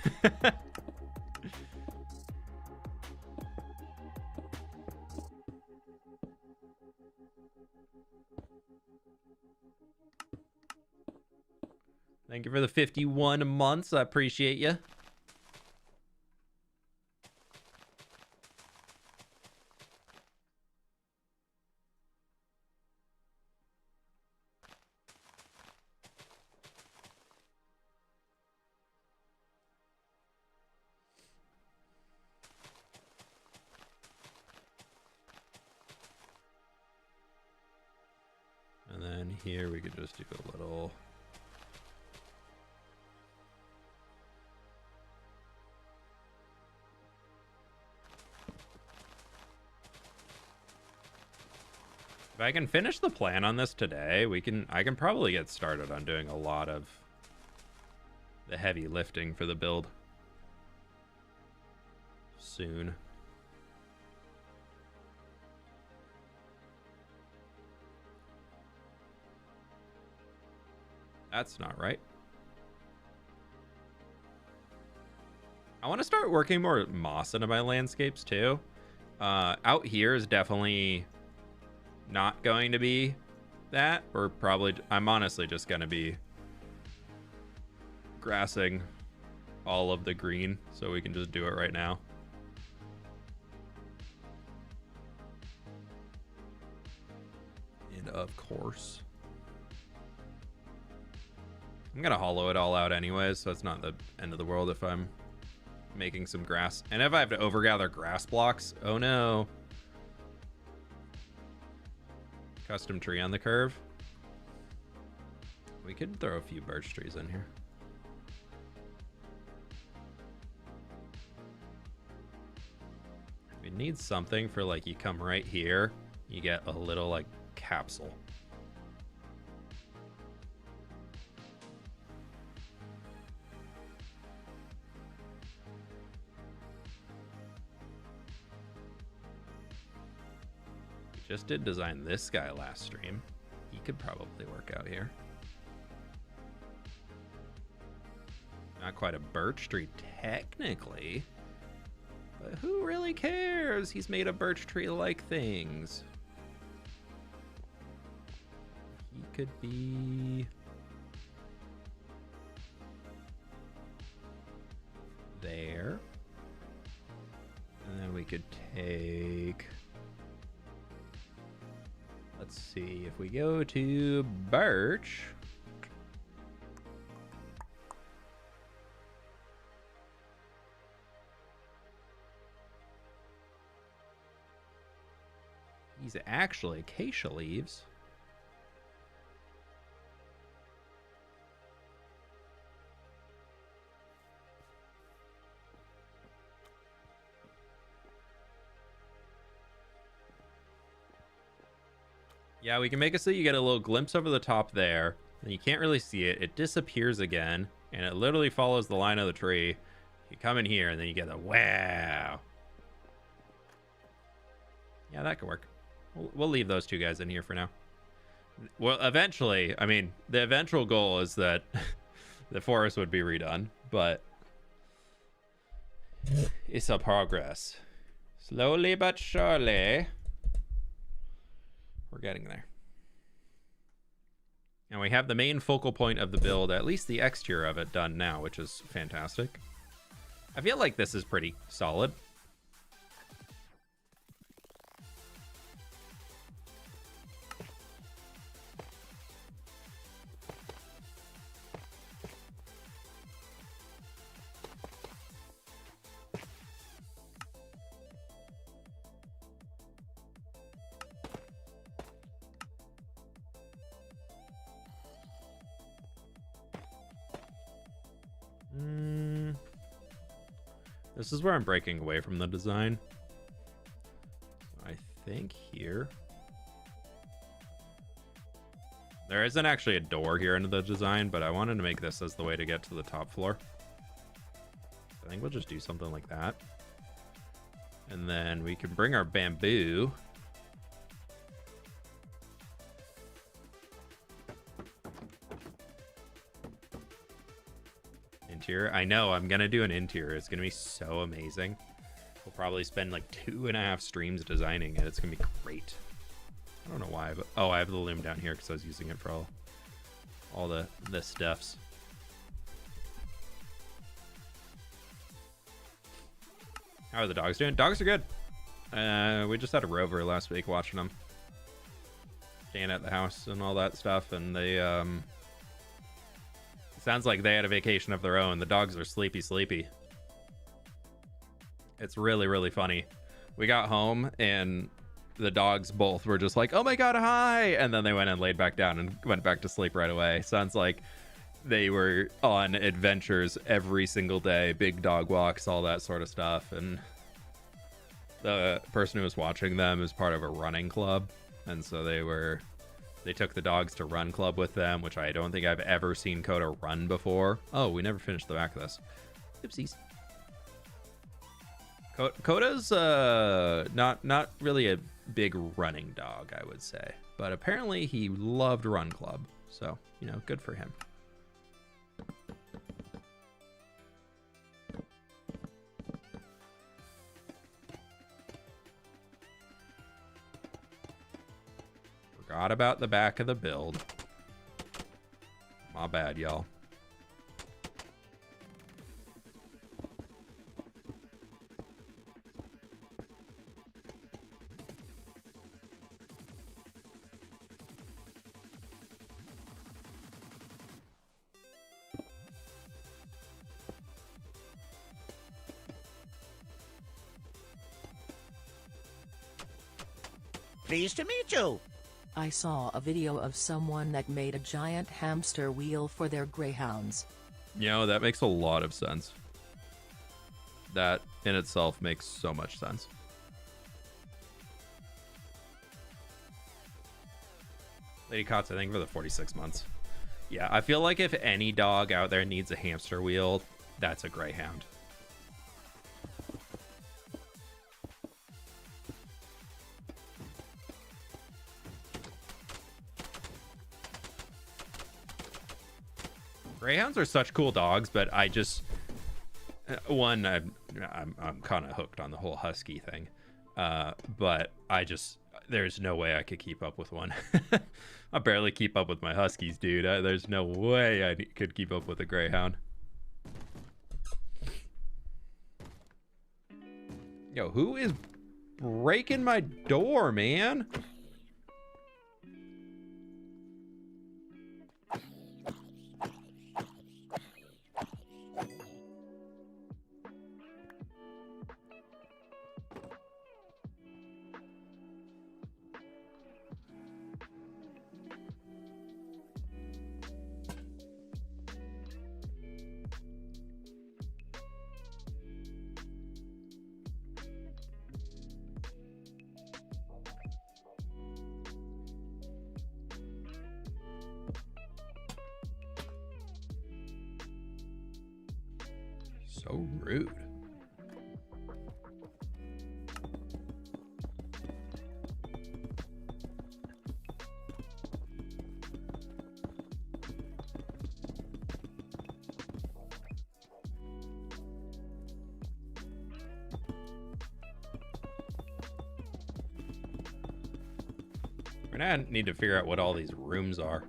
Thank you for the 51 months. I appreciate you. And then here we could just do a little... If I can finish the plan on this today, I can probably get started on doing a lot of the heavy lifting for the build soon. That's not right. I want to start working more moss into my landscapes too. Out here is definitely not going to be that. Or probably, I'm honestly just going to be grassing all of the green so we can just do it right now. And of course, I'm gonna hollow it all out anyways, so it's not the end of the world if I'm making some grass. And if I have to overgather grass blocks, oh no. Custom tree on the curve. We could throw a few birch trees in here. We need something for, like, you come right here, you get a little like capsule. Just did design this guy last stream. He could probably work out here. Not quite a birch tree technically, but who really cares? He's made of birch tree-like things. He could be there. And then we could take... Let's see, if we go to birch, he's actually acacia leaves. Yeah, we can make it so you get a little glimpse over the top there, and you can't really see it. It disappears again, and it literally follows the line of the tree. You come in here, and then you get a wow. Yeah, that could work. We'll leave those two guys in here for now. Well, eventually, I mean, the eventual goal is that the forest would be redone, but it's a progress. Slowly but surely. We're getting there. And we have the main focal point of the build, at least the exterior of it, done now, which is fantastic. I feel like this is pretty solid. This is where I'm breaking away from the design. I think here. There isn't actually a door here into the design, but I wanted to make this as the way to get to the top floor. I think we'll just do something like that. And then we can bring our bamboo interior. I know, I'm gonna do an interior. It's gonna be so amazing. We'll probably spend like 2.5 streams designing it. It's gonna be great. I don't know why, but oh, I have the loom down here because I was using it for all the stuffs. How are the dogs doing? Dogs are good. We just had a rover last week watching them, staying at the house and all that stuff, and they sounds like they had a vacation of their own. The dogs are sleepy. It's really funny. We got home and the dogs both were just like, oh my god, hi, and then they went and laid back down and went back to sleep right away. Sounds like they were on adventures every single day, big dog walks, all that sort of stuff. And the person who was watching them is part of a running club, and so they took the dogs to run club with them, which I don't think I've ever seen Coda run before. Oh, we never finished the back of this. Oopsies. Coda's not really a big running dog, I would say, but apparently he loved run club, so you know, good for him. Forgot about the back of the build. My bad, y'all. Pleased to meet you. I saw a video of someone that made a giant hamster wheel for their greyhounds. You know, that makes a lot of sense. That in itself makes so much sense. Lady Cots, I think, for the 46 months. Yeah, I feel like if any dog out there needs a hamster wheel, that's a greyhound. Greyhounds are such cool dogs, but I just I'm kind of hooked on the whole husky thing, but there's no way I could keep up with one. I barely keep up with my huskies, dude. There's no way I could keep up with a greyhound. Yo, who is breaking my door, man? So rude. We're gonna need to figure out what all these rooms are.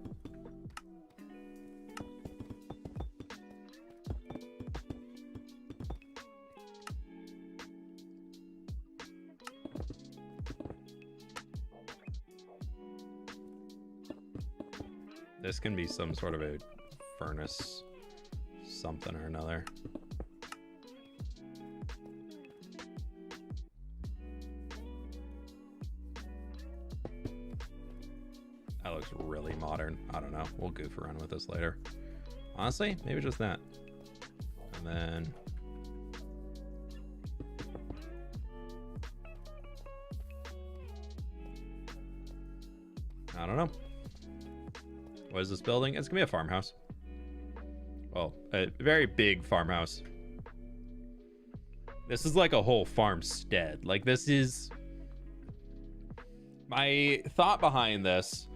This can be some sort of a furnace, something or another. That looks really modern. I don't know. We'll goof around with this later. Honestly, maybe just that. And then... I don't know. What is this building? It's gonna be a farmhouse. Well, a very big farmhouse. This is like a whole farmstead. Like, this is... My thought behind this,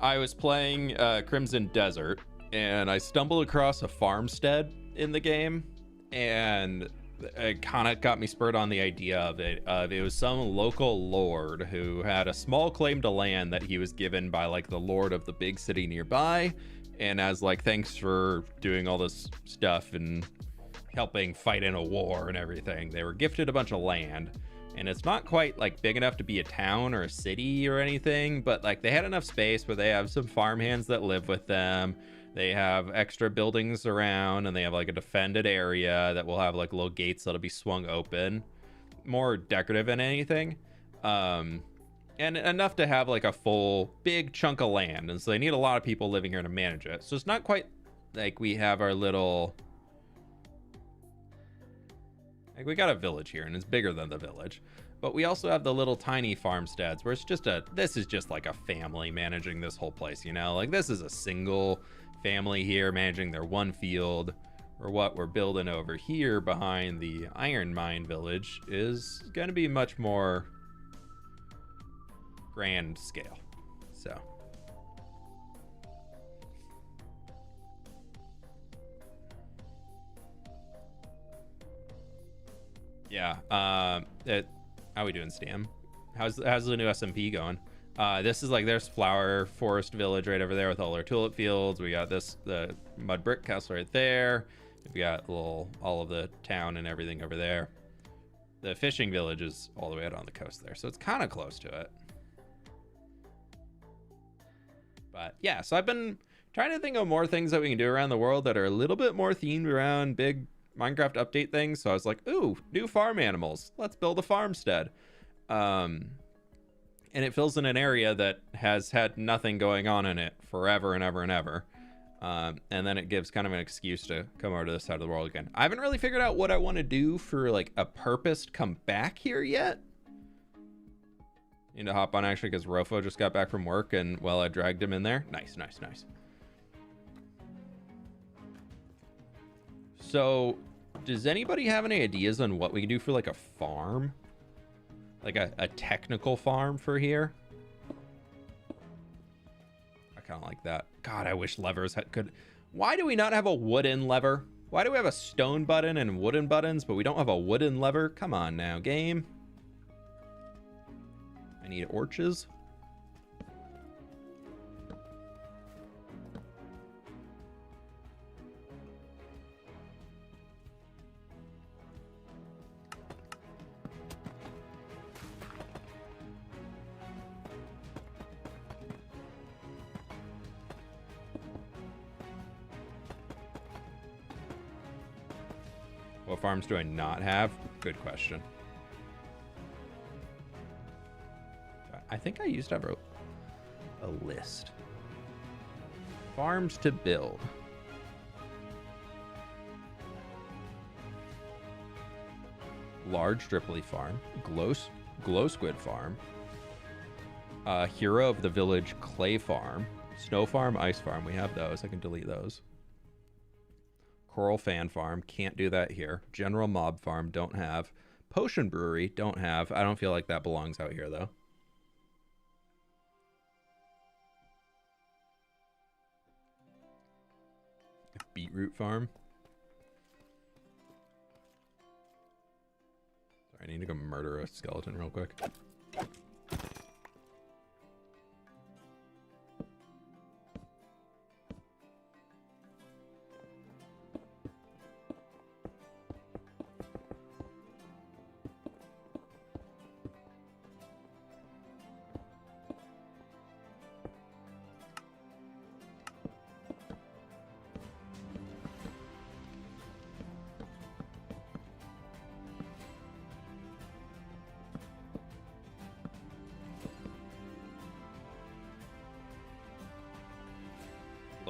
I was playing Crimson Desert, and I stumbled across a farmstead in the game, and it kind of got me spurred on the idea of it. It was some local lord who had a small claim to land that he was given by like the lord of the big city nearby, and as like thanks for doing all this stuff and helping fight in a war and everything, they were gifted a bunch of land. And it's not quite like big enough to be a town or a city or anything, but like they had enough space where they have some farmhands that live with them. They have extra buildings around, and they have like a defended area that will have like little gates that'll be swung open, more decorative than anything. And enough to have like a full big chunk of land. And so they need a lot of people living here to manage it. So it's not quite like we have our little, like we got a village here and it's bigger than the village, but we also have the little tiny farmsteads where it's just this is just like a family managing this whole place, you know, like this is a single family here managing their one field. Or what we're building over here behind the iron mine village is going to be much more grand scale. So yeah, how we doing, Stam? How's the new SMP going? This is like, there's Flower Forest Village right over there with all our tulip fields. We got the mud brick castle right there. We got all of the town and everything over there. The fishing village is all the way out on the coast there, so it's kind of close to it. But yeah, so I've been trying to think of more things that we can do around the world that are a little bit more themed around big Minecraft update things. So I was like, ooh, new farm animals. Let's build a farmstead. And it fills in an area that has had nothing going on in it forever and ever and ever. And then it gives kind of an excuse to come over to this side of the world again. I haven't really figured out what I want to do for like a purpose to come back here yet. Need to hop on actually because Rofo just got back from work and well, I dragged him in there. Nice. So does anybody have any ideas on what we can do for like a farm? Like a technical farm for here? I kind of like that. God, I wish levers could. Why do we not have a wooden lever? Why do we have a stone button and wooden buttons, but we don't have a wooden lever? Come on now, game. I need orches. What farms do I not have? Good question. I think I used to have a list. Farms to build. Large Dripply farm. Glow squid farm. Hero of the village clay farm. Snow farm, ice farm. We have those. I can delete those. Coral fan farm. Can't do that here. General mob farm. Don't have. Potion brewery. Don't have. I don't feel like that belongs out here though. Beetroot farm. Sorry, I need to go murder a skeleton real quick.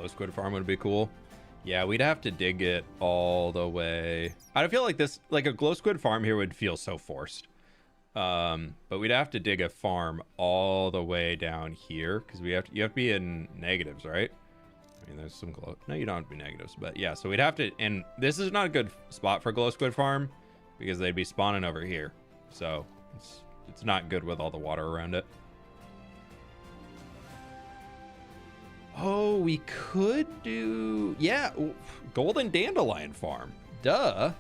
Squid farm would be cool. Yeah, we'd have to dig it all the way. I don't feel like this, like a glow squid farm here would feel so forced. But we'd have to dig a farm all the way down here because you have to be in negatives, right? I mean, there's some glow. No, you don't have to be negatives, but yeah. So we'd have to, and this is not a good spot for glow squid farm because they'd be spawning over here. So it's not good with all the water around it. Oh, we could do, yeah, golden dandelion farm. Duh.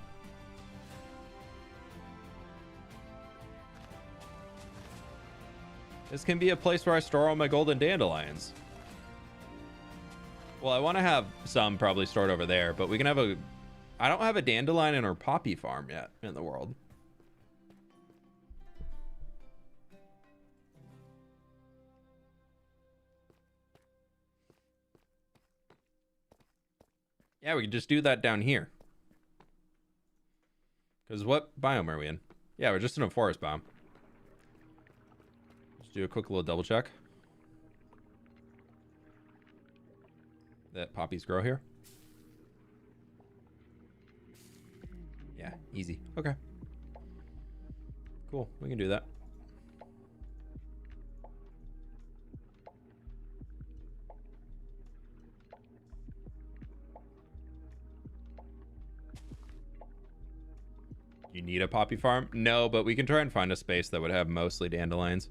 This can be a place where I store all my golden dandelions. Well, I want to have some probably stored over there, but we can have a... I don't have a dandelion or poppy farm yet in the world. Yeah, we can just do that down here. Because what biome are we in? Yeah, we're just in a forest biome. Let's do a quick little double check. That poppies grow here. Yeah, easy. Okay. Cool, we can do that. You need a poppy farm? No, but we can try and find a space that would have mostly dandelions.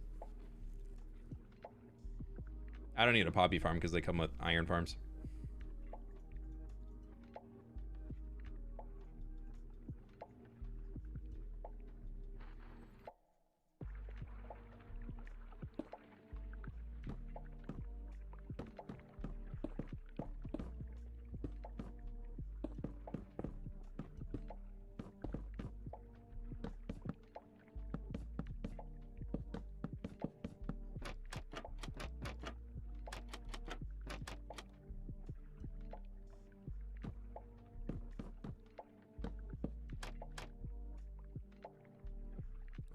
I don't need a poppy farm because they come with iron farms.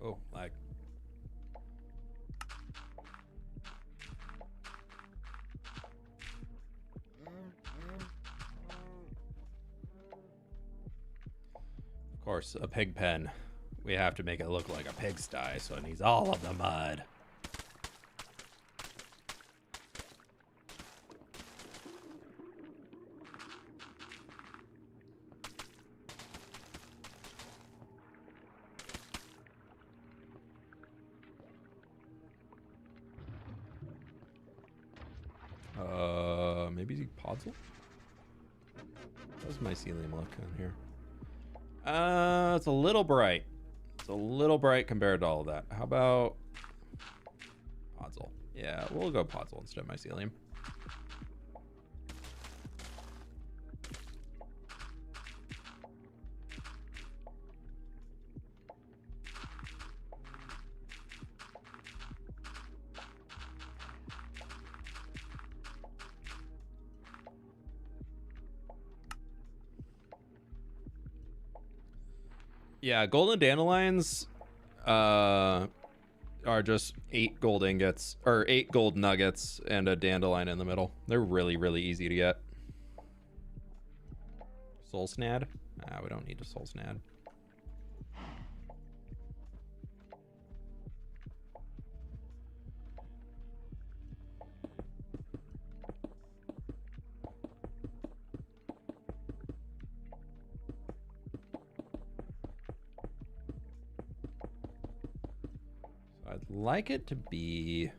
Oh, lag. Of course, a pig pen. We have to make it look like a pigsty, so it needs all of the mud. Maybe Podzol? How's mycelium look in here? It's a little bright. It's a little bright compared to all of that. How about Podzol? Yeah, we'll go Podzol instead of mycelium. Yeah, golden dandelions are just 8 gold ingots, or 8 gold nuggets and a dandelion in the middle. They're really, really easy to get. Soul snad? Nah, we don't need a soul snad. I'd like it to be...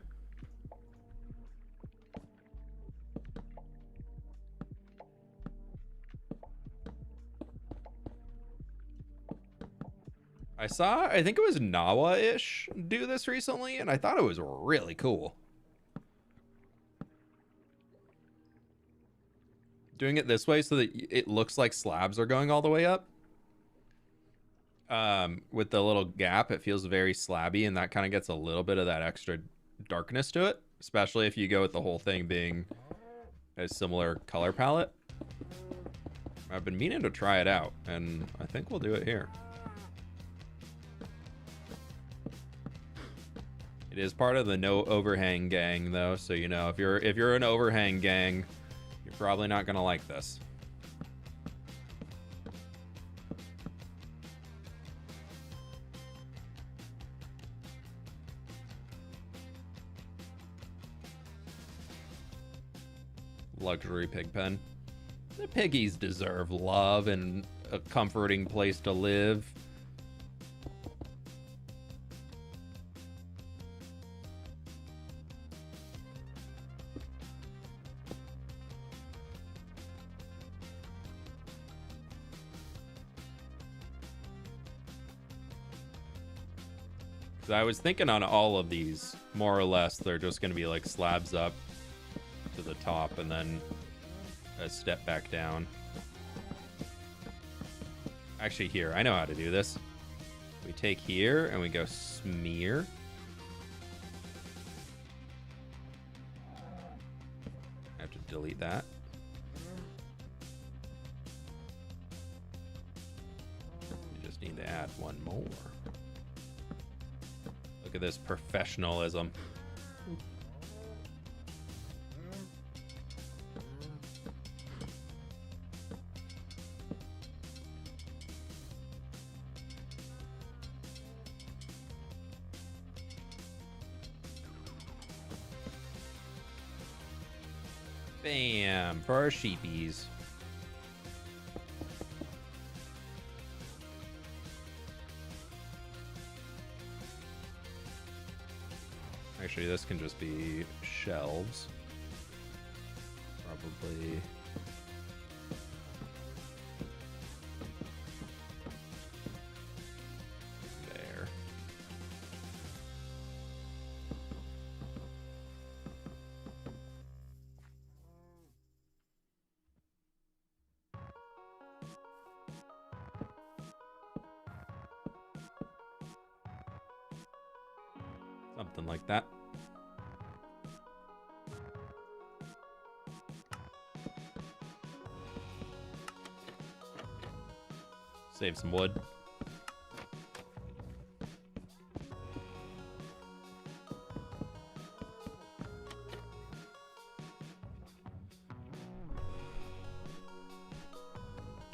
I think it was Nawa-ish do this recently, and I thought it was really cool. Doing it this way so that it looks like slabs are going all the way up. With the little gap, it feels very slabby, and that kind of gets a little bit of that extra darkness to it, especially if you go with the whole thing being a similar color palette. I've been meaning to try it out, and I think we'll do it here. It is part of the no overhang gang, though, so you know, if you're an overhang gang, you're probably not gonna like this. Luxury pig pen. The piggies deserve love and a comforting place to live. 'Cause I was thinking on all of these, more or less, they're just going to be like slabs up to the top and then a step back down. Actually, here, I know how to do this. We take here and we go smear. I have to delete that. We just need to add one more. Look at this professionalism. Bam, for our sheepies. Actually, this can just be shelves. Probably. There. Something like that. Save some wood.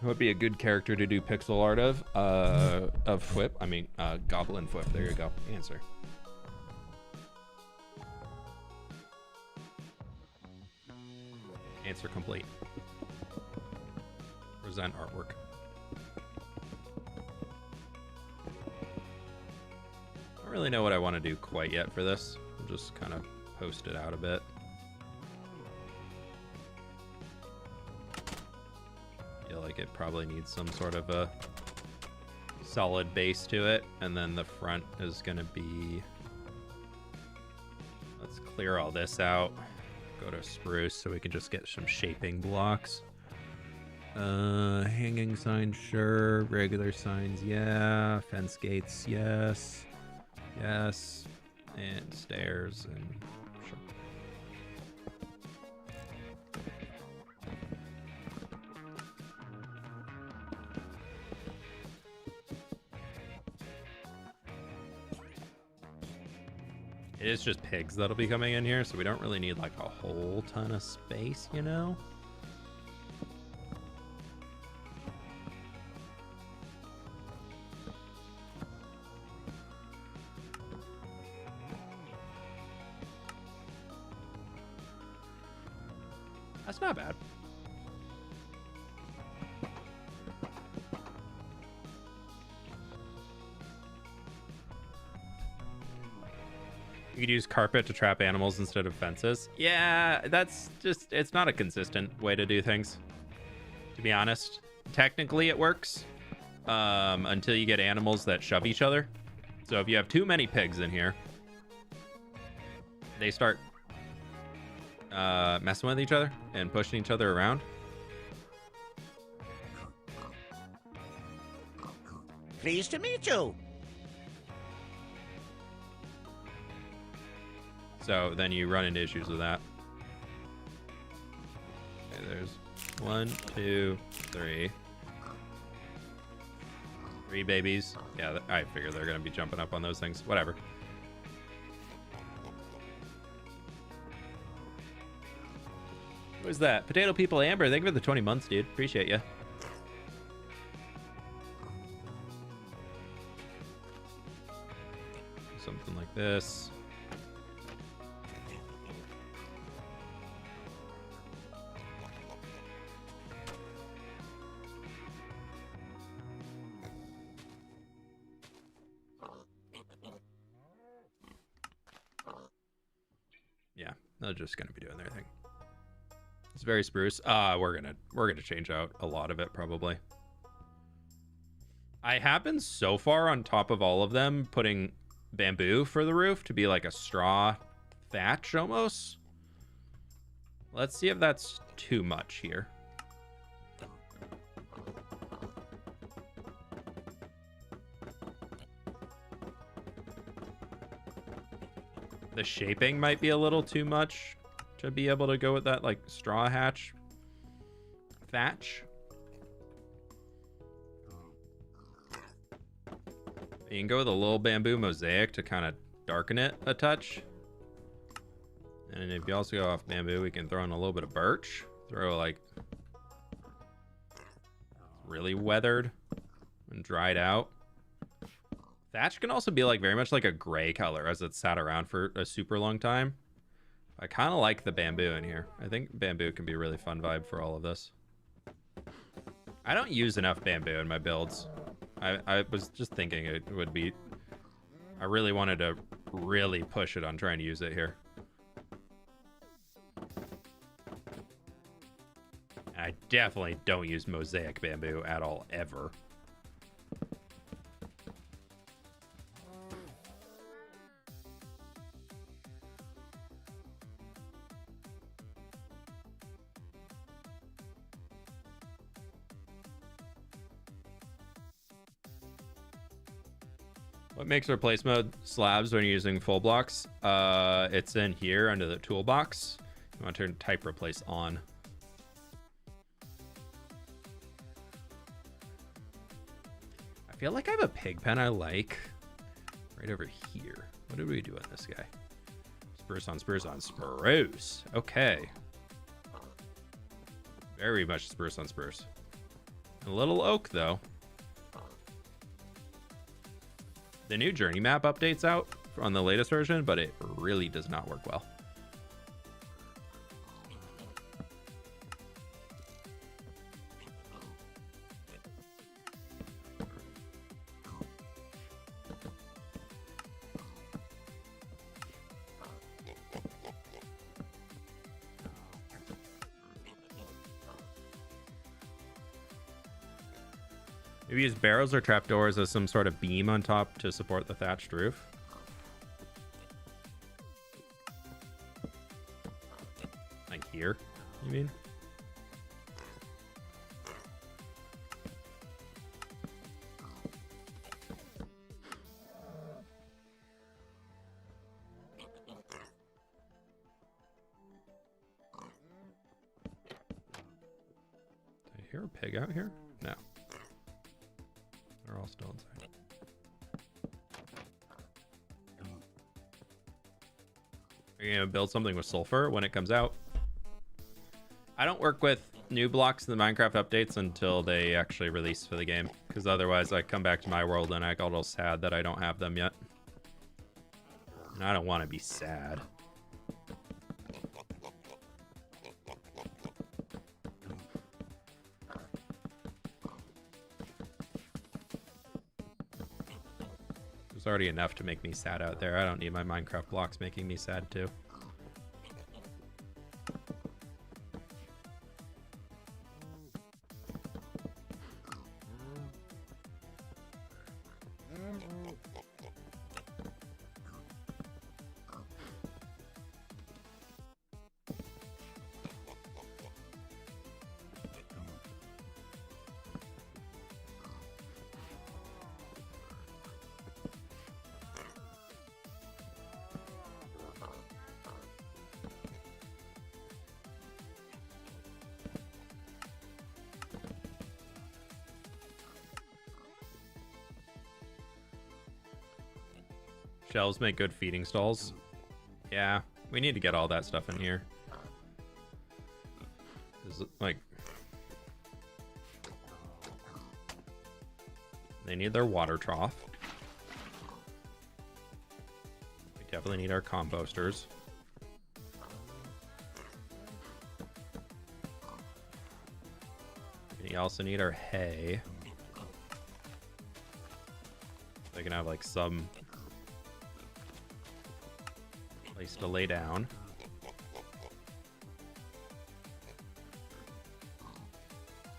Who would be a good character to do pixel art of fWhip? I mean, Goblin fWhip. There you go. Answer. Answer complete. Present artwork. I don't really know what I want to do quite yet for this. I'll just kind of post it out a bit. Feel like it probably needs some sort of a solid base to it, and then the front is going to be... Let's clear all this out. Go to spruce so we can just get some shaping blocks. Hanging signs, sure. Regular signs, yeah. Fence gates, yes. Yes. And stairs, and sure. It is just pigs that'll be coming in here, so we don't really need like a whole ton of space, you know? That's not bad. You could use carpet to trap animals instead of fences. Yeah, that's just, it's not a consistent way to do things, to be honest. Technically it works until you get animals that shove each other. So if you have too many pigs in here, they start messing with each other and pushing each other around. Pleased to meet you. So then you run into issues with that. Okay, there's 1, 2, 3. 3 babies. Yeah, I figure they're going to be jumping up on those things. Whatever. Who is that? Potato People Amber, thank you for the 20 months, dude. Appreciate you. Something like this. Yeah, they're just gonna be doing their thing. It's very spruce. We're gonna change out a lot of it probably. I have been so far on top of all of them putting bamboo for the roof to be like a straw thatch almost. Let's see if that's too much here. The shaping might be a little too much to be able to go with that like straw thatch. You can go with a little bamboo mosaic to kind of darken it a touch. And if you also go off bamboo, we can throw in a little bit of birch. Throw like really weathered and dried out. Thatch can also be like very much like a gray color as it's sat around for a super long time. I kind of like the bamboo in here. I think bamboo can be a really fun vibe for all of this. I don't use enough bamboo in my builds. I was just thinking it would be... I really wanted to really push it on trying to use it here. I definitely don't use mosaic bamboo at all, ever. What makes replace mode slabs when you're using full blocks? It's in here under the toolbox. You want to turn type replace on. I feel like I have a pig pen I like right over here. What did we do on this guy? Spruce on spruce on spruce. Okay. Very much spruce on spruce. A little oak though. The new journey map updates out on the latest version, but it really does not work well. Maybe use barrels or trapdoors as some sort of beam on top to support the thatched roof. Like here, you mean? Did I hear a pig out here? No. They're all still inside. Are you gonna build something with sulfur when it comes out? I don't work with new blocks in the Minecraft updates until they actually release for the game, because otherwise I come back to my world and I get a little sad that I don't have them yet. And I don't want to be sad. There's already enough to make me sad out there. I don't need my Minecraft blocks making me sad too. Shelves make good feeding stalls. Yeah, we need to get all that stuff in here. Is it like they need their water trough. We definitely need our composters. We also need our hay. They can have like some place to lay down.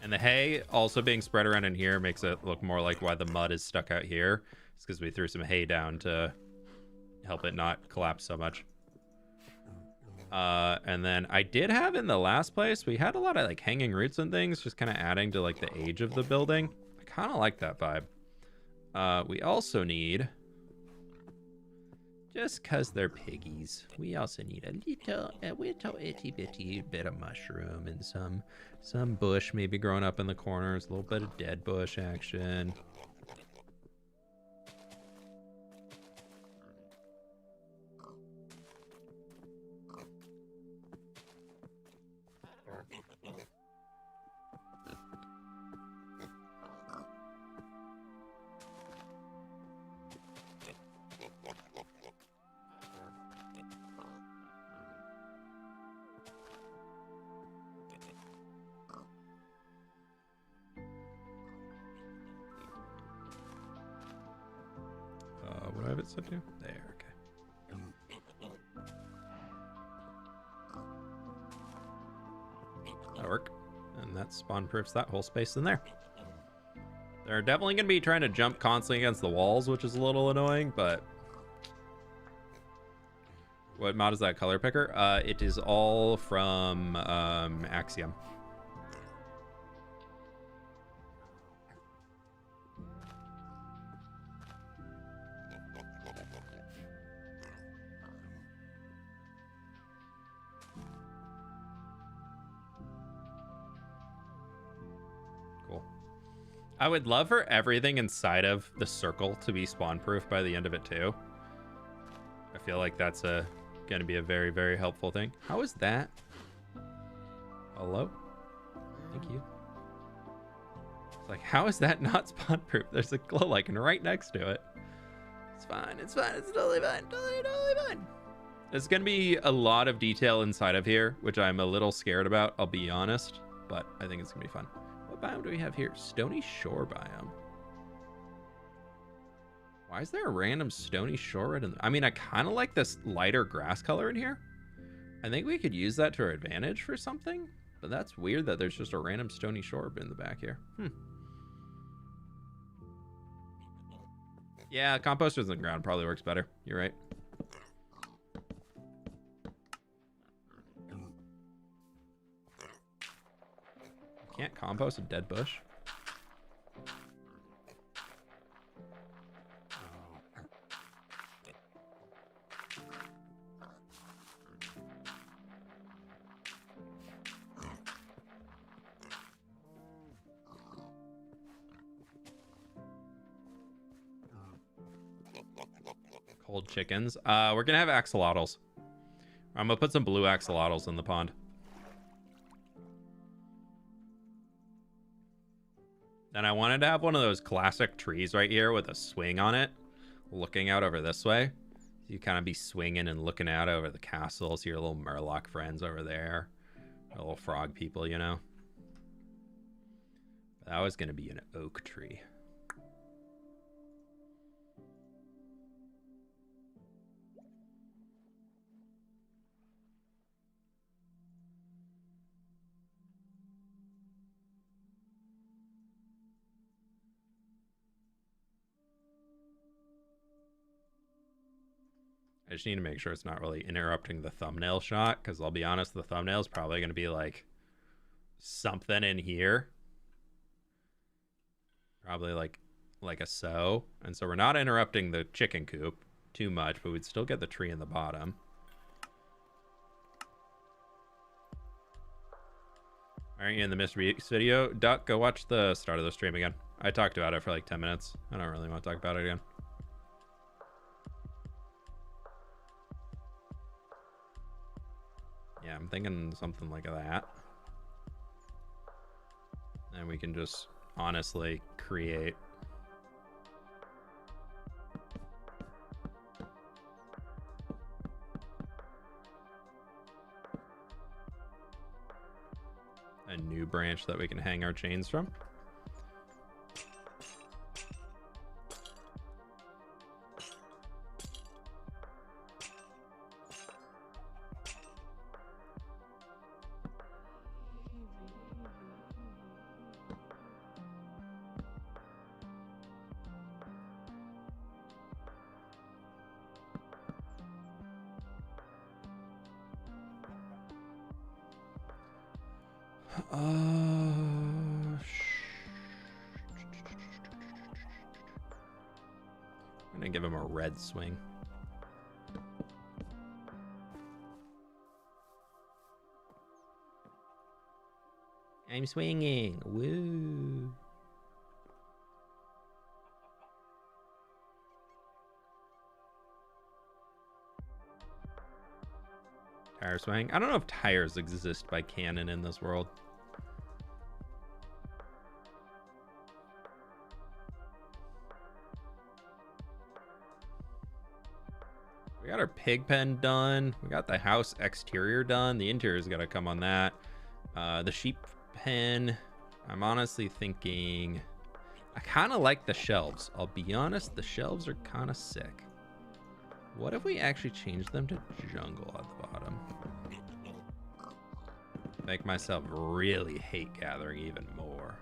And the hay also being spread around in here makes it look more like why the mud is stuck out here. It's because we threw some hay down to help it not collapse so much. And then I did have in the last place, we had a lot of like hanging roots and things, just kind of adding to like the age of the building. I kind of like that vibe. We also need, just because they're piggies, we also need a little itty bitty bit of mushroom and some bush maybe growing up in the corners, a little bit of dead bush action. What do I have it set to? There, okay. That'll work. And that spawn proofs that whole space in there. They're definitely going to be trying to jump constantly against the walls, which is a little annoying, but... What mod is that color picker? It is all from Axiom. I would love for everything inside of the circle to be spawn proof by the end of it too. I feel like that's going to be a very, very helpful thing. How is that? Hello? Thank you. It's like, how is that not spawn proof? There's a glow icon right next to it. It's fine. It's fine. It's totally fine. Totally fine. There's going to be a lot of detail inside of here, which I'm a little scared about, I'll be honest, but I think it's going to be fun. What biome do we have here? Stony Shore biome. Why is there a random Stony Shore right in I mean, I kind of like this lighter grass color in here. I think we could use that to our advantage for something, but that's weird that there's just a random Stony Shore in the back here. Yeah, composters in the ground probably works better. You're right. Can't compost a dead bush. Cold chickens. We're gonna have axolotls. I'm gonna put some blue axolotls in the pond. And I wanted to have one of those classic trees right here with a swing on it, looking out over this way. You kind of be swinging and looking out over the castle, see your little Murloc friends over there, little frog people, you know. That was going to be an oak tree. I just need to make sure it's not really interrupting the thumbnail shot, because I'll be honest, the thumbnail is probably going to be like something in here. Probably like a so. And so we're not interrupting the chicken coop too much, but we'd still get the tree in the bottom. Aren't you in the MrBeast video? Duck, go watch the start of the stream again. I talked about it for like 10 minutes. I don't really want to talk about it again. Yeah, I'm thinking something like that. And we can just honestly create a new branch that we can hang our chains from. I'm gonna give him a red swing. I'm swinging. Woo. Tire swing. I don't know if tires exist by canon in this world. We got our pig pen done. We got the house exterior done. The interior's got to come on that. The sheep pen. I'm honestly thinking I kind of like the shelves. I'll be honest, the shelves are kind of sick. What if we actually change them to jungle at the bottom? Make myself really hate gathering even more.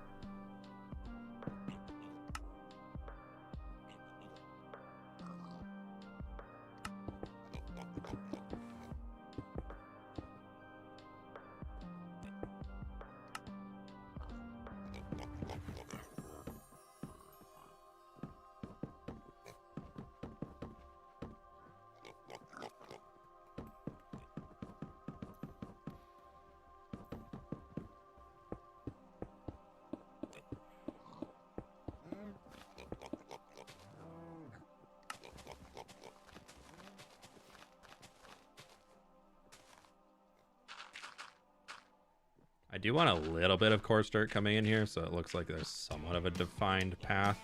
I do want a little bit of coarse dirt coming in here, so it looks like there's somewhat of a defined path.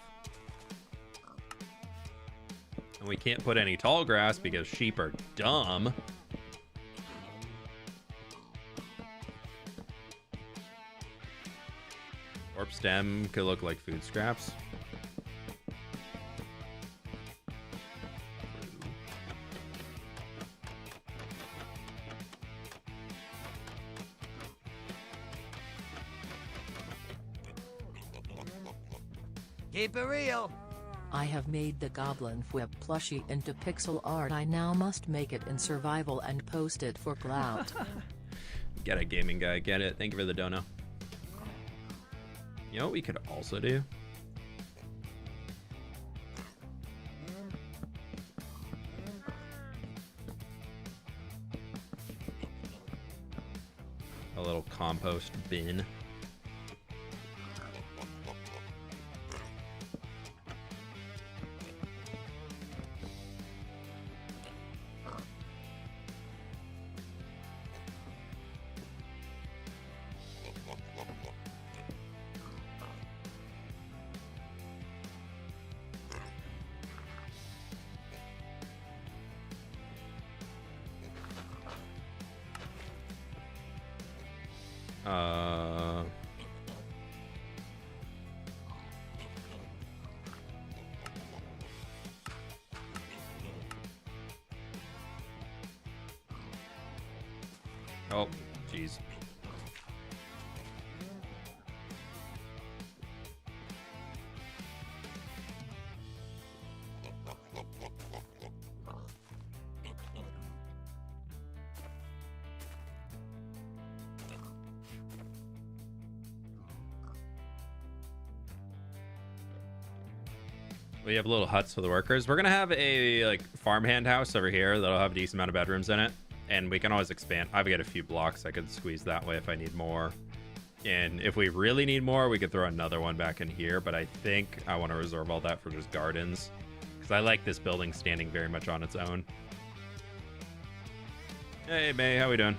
And we can't put any tall grass because sheep are dumb. Warp stem could look like food scraps. Keep it real. I have made the Goblin fWhip plushie into pixel art. I now must make it in survival and post it for clout. Get it, gaming guy. Get it. Thank you for the dono. You know what we could also do? A little compost bin. Oh, jeez. We have little huts for the workers. We're gonna have a like farmhand house over here that'll have a decent amount of bedrooms in it, and we can always expand. I've got a few blocks I could squeeze that way if I need more, and if we really need more, we could throw another one back in here. But I think I want to reserve all that for just gardens, because I like this building standing very much on its own. Hey May, how we doing?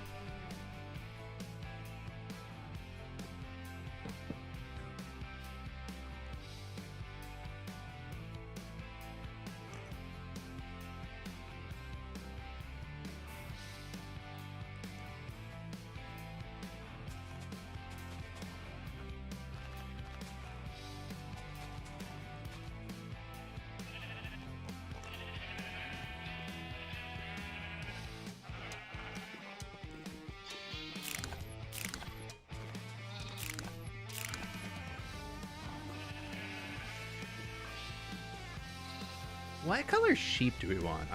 What color sheep do we want?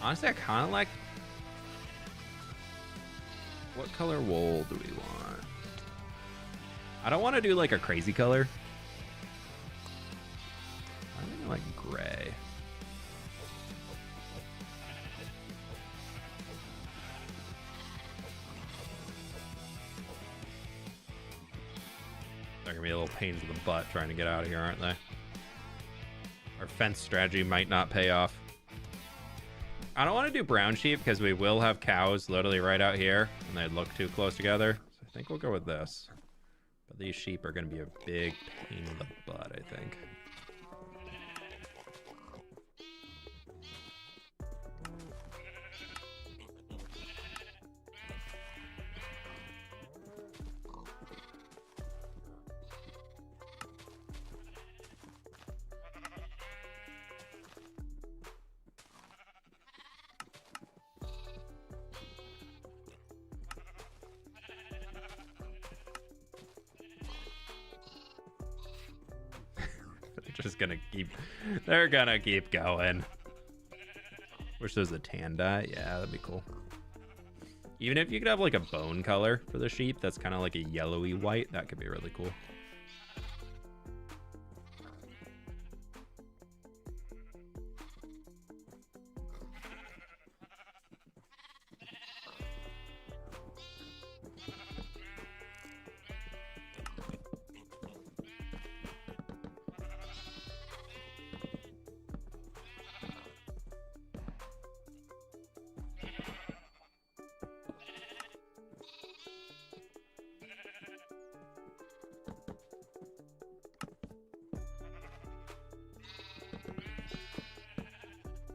Honestly, I kind of like... What color wool do we want? I don't want to do like a crazy color. I'm thinking like gray. They're gonna be a little pains in the butt trying to get out of here, aren't they? Our fence strategy might not pay off. I don't want to do brown sheep because we will have cows literally right out here and they look too close together. So I think we'll go with this. But these sheep are going to be a big pain in the butt, I think. They're gonna keep going. Wish there was a tan dye. Yeah, that'd be cool. Even if you could have like a bone color for the sheep that's kind of like a yellowy white, that could be really cool.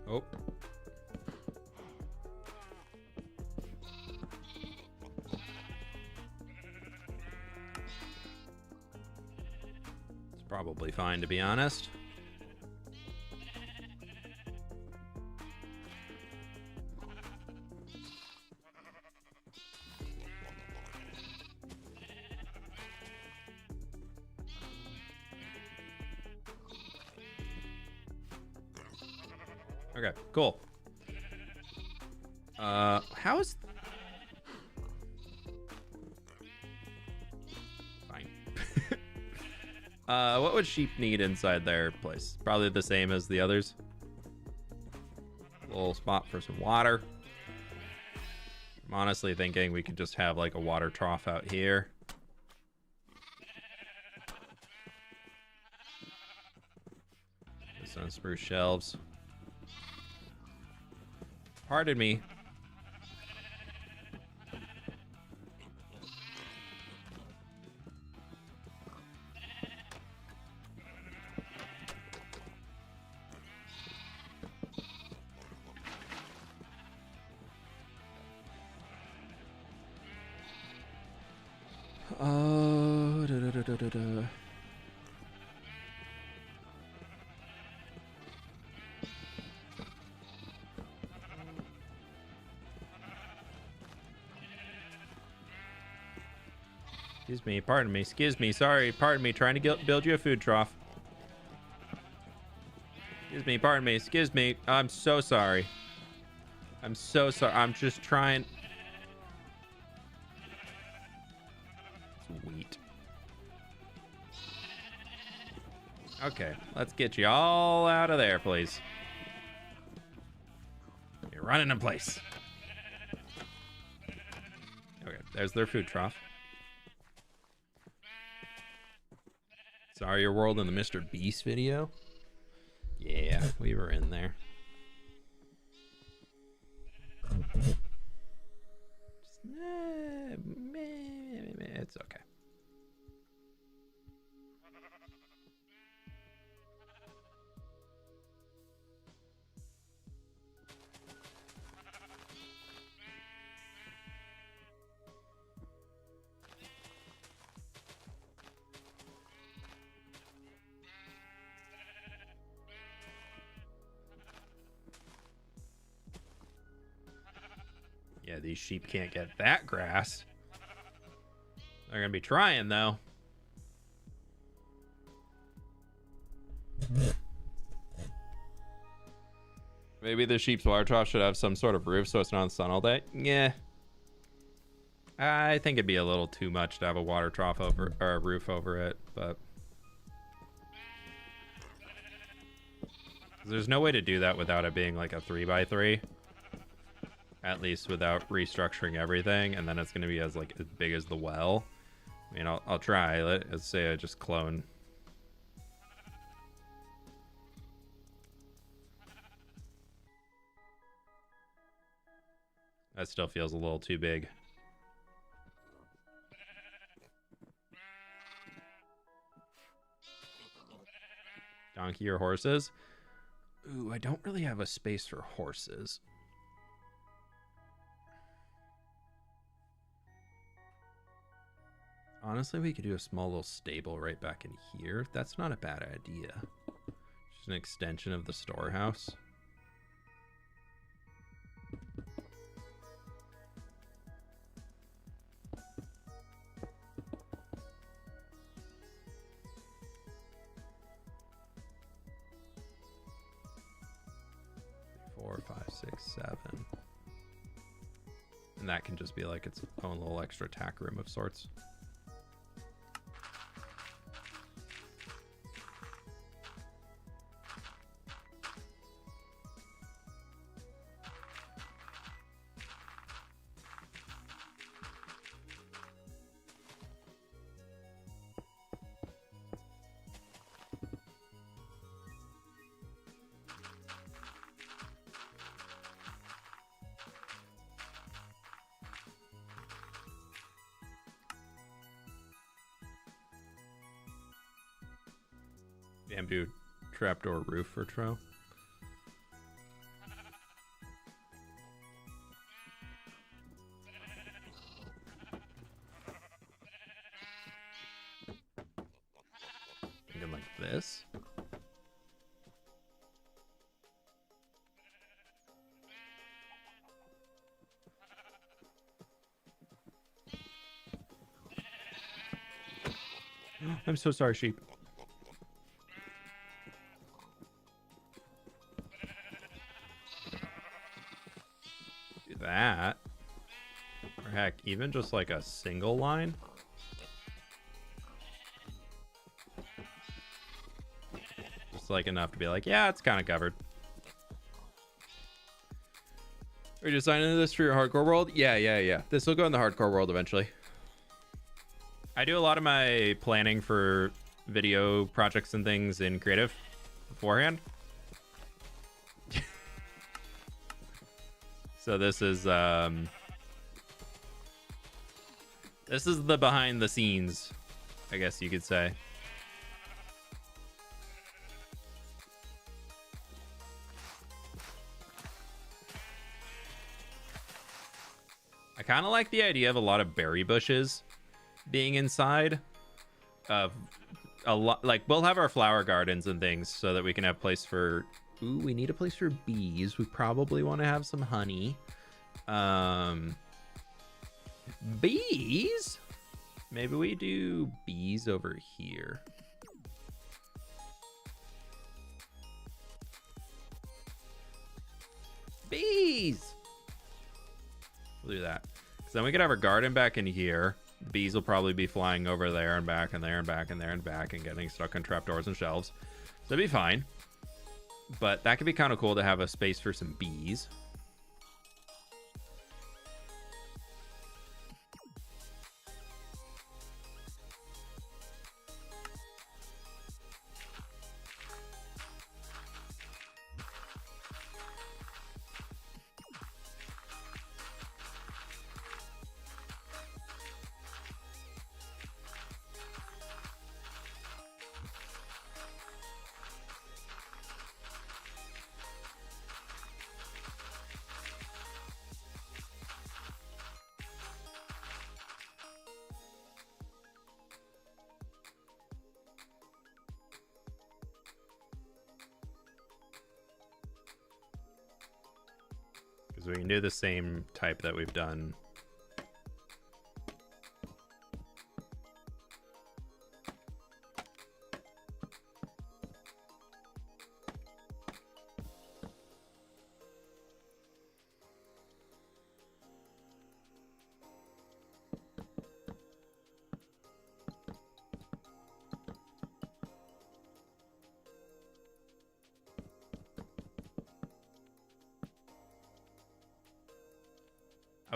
Oh. It's probably fine, to be honest. Okay, cool. How is... Fine. What would sheep need inside their place? Probably the same as the others. A little spot for some water. I'm honestly thinking we could just have like a water trough out here. Some spruce shelves. Pardon me. Da. Excuse me, pardon me, excuse me, sorry, pardon me, trying to build you a food trough. Excuse me, pardon me, excuse me, I'm so sorry. I'm so sorry, I'm just trying. Sweet. Okay, let's get you all out of there, please. You're running in place. Okay, there's their food trough. Sorry, your world in the MrBeast video. Yeah, we were in there. It's okay. Yeah, these sheep can't get that grass. They're gonna be trying though. Maybe the sheep's water trough should have some sort of roof so it's not in the sun all day. Yeah. I think it'd be a little too much to have a water trough over or a roof over it, but there's no way to do that without it being like a 3x3. At least without restructuring everything, and then it's going to be as big as the well. I mean, I'll try. Let's say I just clone. That still feels a little too big. Donkey or horses? Ooh, I don't really have a space for horses. Honestly, we could do a small little stable right back in here. That's not a bad idea. Just an extension of the storehouse. Four, five, six, seven. And that can just be like its own little extra tack room of sorts. Bamboo trapdoor roof for Tro. Thinking like this. I'm so sorry, sheep. That, or heck, even just like a single line. Just like enough to be like, yeah, it's kind of covered. Are you designing this for your hardcore world? Yeah. This will go in the hardcore world eventually. I do a lot of my planning for video projects and things in creative beforehand. So this is the behind the scenes, I guess you could say. I kind of like the idea of a lot of berry bushes being inside of a lot. Like, we'll have our flower gardens and things so that we can have place for. Ooh, we need a place for bees. We probably want to have some honey. Bees? Maybe we do bees over here. Bees! We'll do that. So then we could have our garden back in here. Bees will probably be flying over there and back and there and back and there and back and getting stuck on trapdoors and shelves. So that'd be fine. But that could be kind of cool to have a space for some bees. We can do the same type that we've done.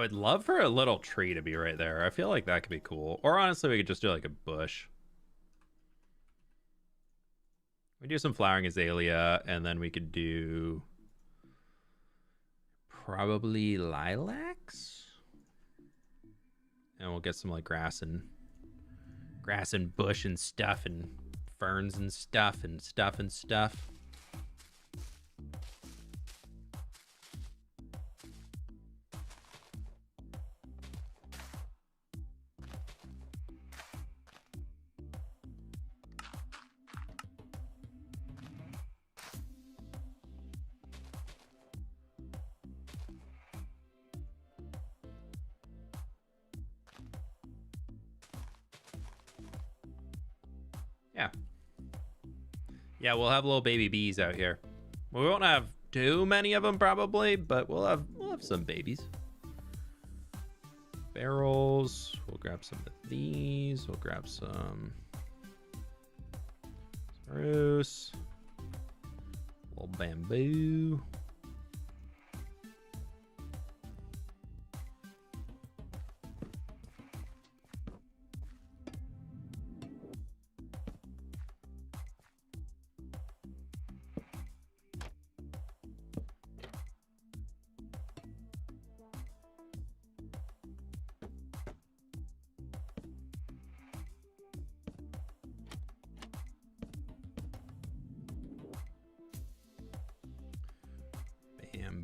would love for a little tree to be right there. I feel like that could be cool. Or honestly, we could just do like a bush. We do some flowering azalea, and then we could do probably lilacs. And we'll get some like grass and bush and stuff and ferns and stuff and stuff and stuff. Yeah, we'll have little baby bees out here. We won't have too many of them probably, but we'll have some babies. Barrels. We'll grab some of these. We'll grab some spruce. Little bamboo.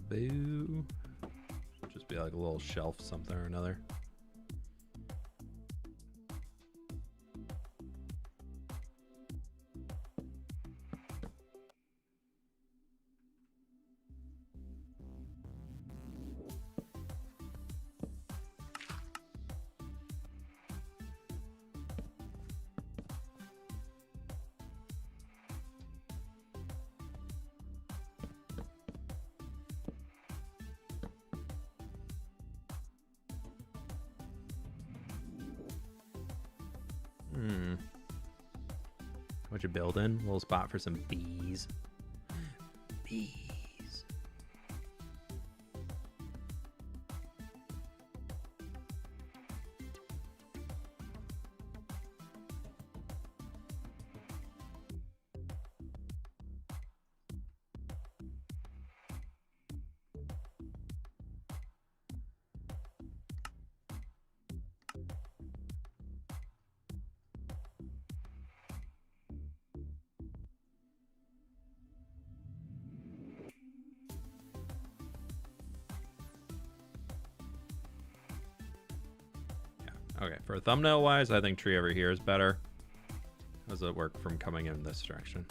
Bamboo. Just be like a little shelf, something or another. What you building? A little spot for some bees. Bees. Okay, for thumbnail wise, I think tree over here is better. How does it work from coming in this direction?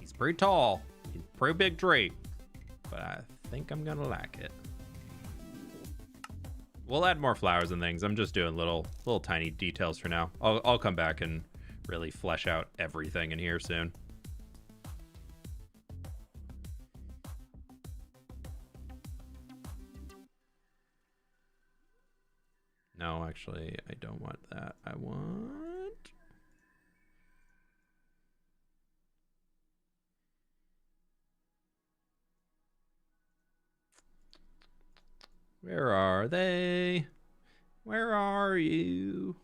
He's pretty tall. He's a pretty big tree. But I think I'm gonna like it. We'll add more flowers and things. I'm just doing little tiny details for now. I'll come back and really flesh out everything in here soon. No, actually, I don't want that. I want... Where are they? Where are you?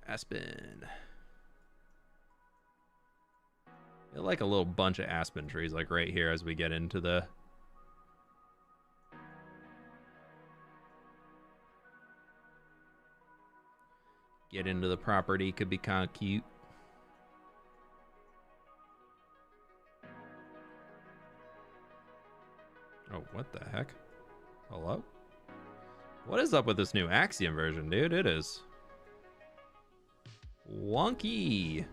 Aspen. I feel like a little bunch of aspen trees, like right here as we get into the... Get into the property, could be kind of cute. Oh, what the heck? Hello? What is up with this new Axiom version, dude? It is wonky.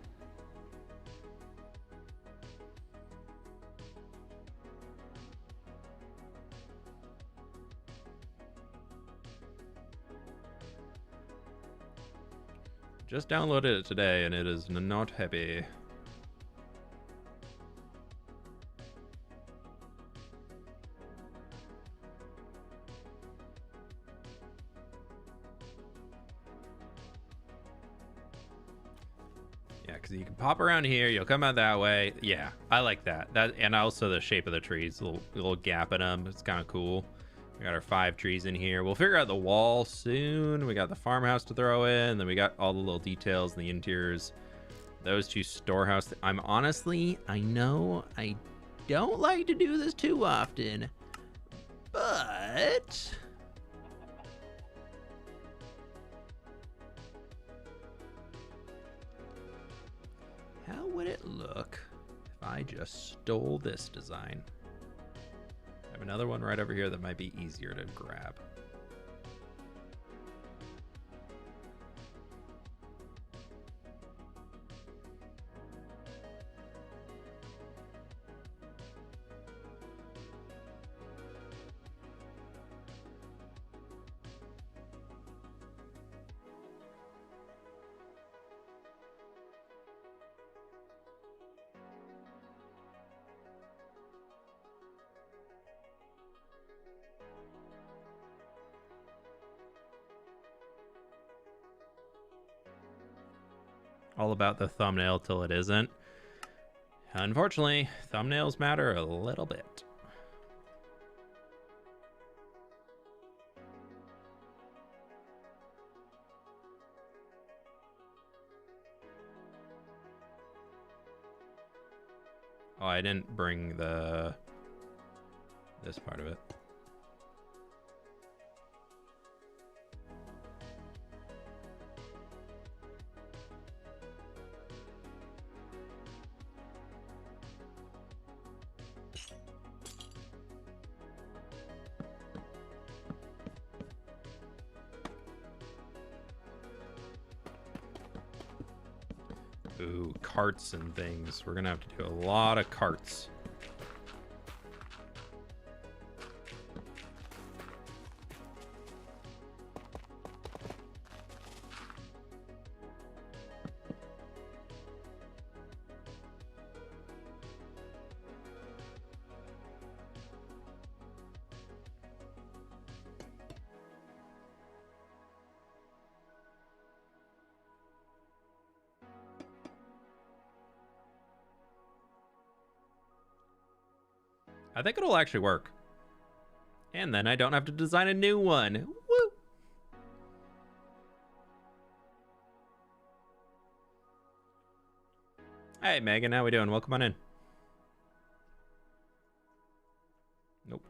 Just downloaded it today and it is not happy. Yeah, because you can pop around here. You'll come out that way. Yeah, I like that. And also the shape of the trees, little gap in them. It's kind of cool. We got our 5 trees in here. We'll figure out the wall soon. We got the farmhouse to throw in. Then we got all the little details in the interiors. Those 2 storehouse. I know I don't like to do this too often, but how would it look if I just stole this design? I have another one right over here that might be easier to grab. All about the thumbnail till it isn't. Unfortunately, thumbnails matter a little bit. Oh, I didn't bring this part of it. Ooh, carts and things. We're gonna have to do a lot of carts. I think it'll actually work. And then I don't have to design a new one. Woo! Hey, Megan, how we doing? Welcome on in. Nope.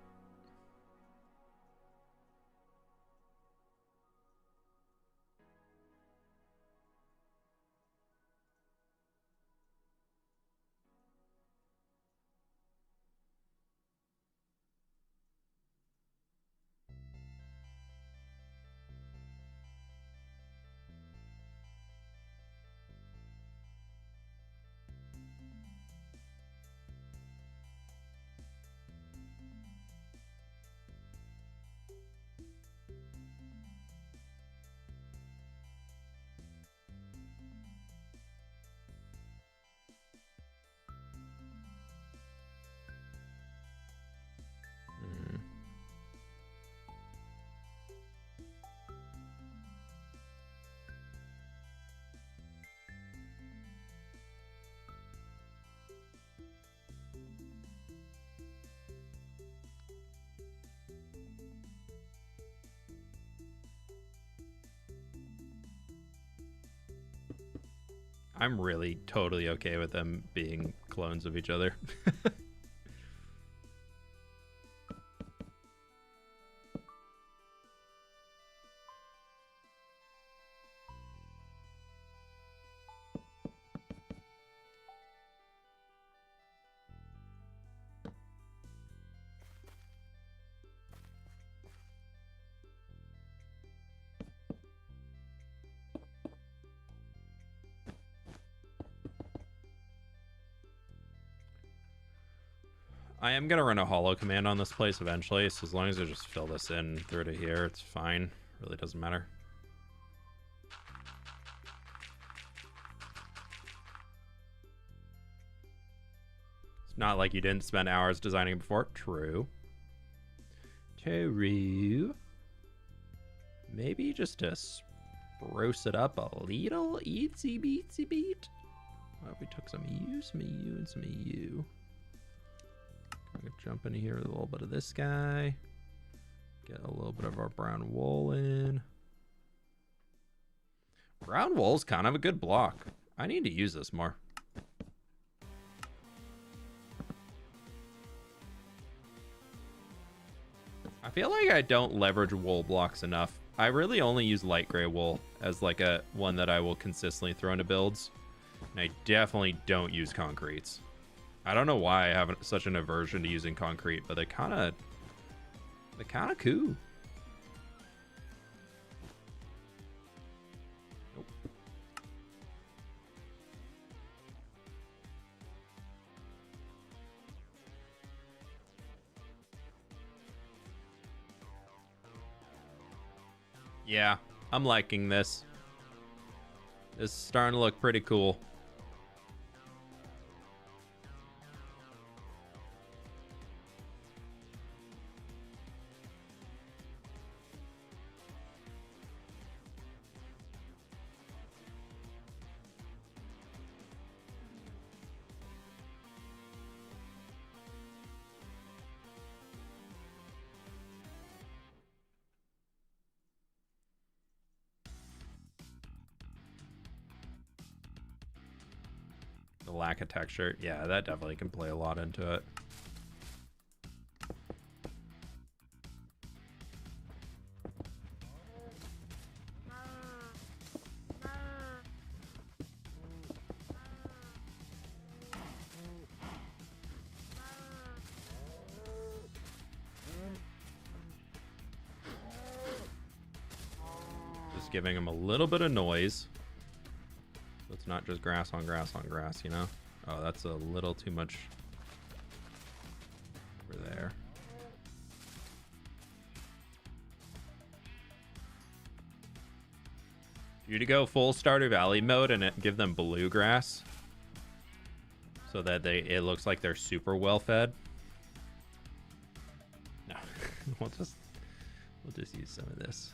I'm really totally okay with them being clones of each other. I am going to run a hollow command on this place eventually, so as long as I just fill this in through to here, it's fine. Really doesn't matter. It's not like you didn't spend hours designing before. True. True. Maybe just to spruce it up a little, itsy beatsy beat. Well, we took some EU, and some EU. I'm gonna jump in here with a little bit of this guy. Get a little bit of our brown wool in. Brown wool's kind of a good block. I need to use this more. I feel like I don't leverage wool blocks enough. I really only use light gray wool as like a one that I will consistently throw into builds. And I definitely don't use concretes. I don't know why I have such an aversion to using concrete, but they're kind of cool. Nope. Yeah, I'm liking this. This is starting to look pretty cool. Lack of texture, yeah, that definitely can play a lot into it. Just giving him a little bit of noise. It's not just grass on grass on grass, you know? Oh, that's a little too much over there. You to go full Stardew Valley mode and give them bluegrass so that it looks like they're super well fed. No, we'll just use some of this.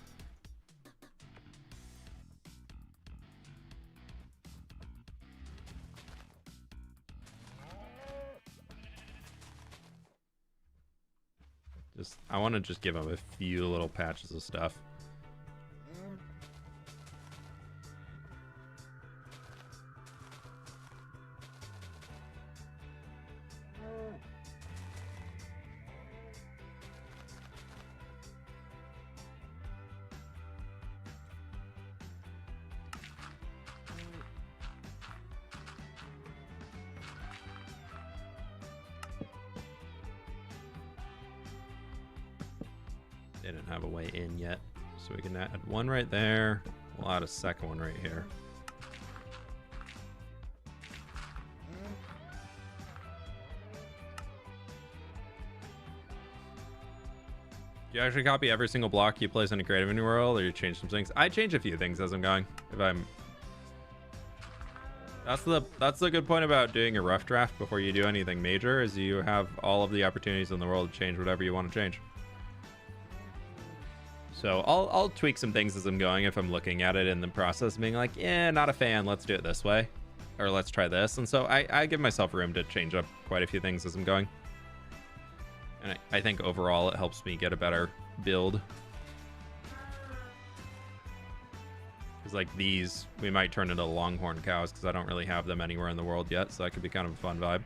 I want to just give them a few little patches of stuff. They didn't have a way in yet, so we can add one right there. We'll add a second one right here. Do you actually copy every single block you place in a creative in your world, or you change some things? I change a few things as I'm going. That's the good point about doing a rough draft before you do anything major, is you have all of the opportunities in the world to change whatever you want to change. So I'll tweak some things as I'm going if I'm looking at it in the process, being like, yeah, not a fan, let's do it this way. Or let's try this. And so I give myself room to change up quite a few things as I'm going. And I think overall it helps me get a better build. Because like these, we might turn into longhorn cows because I don't really have them anywhere in the world yet. So that could be kind of a fun vibe.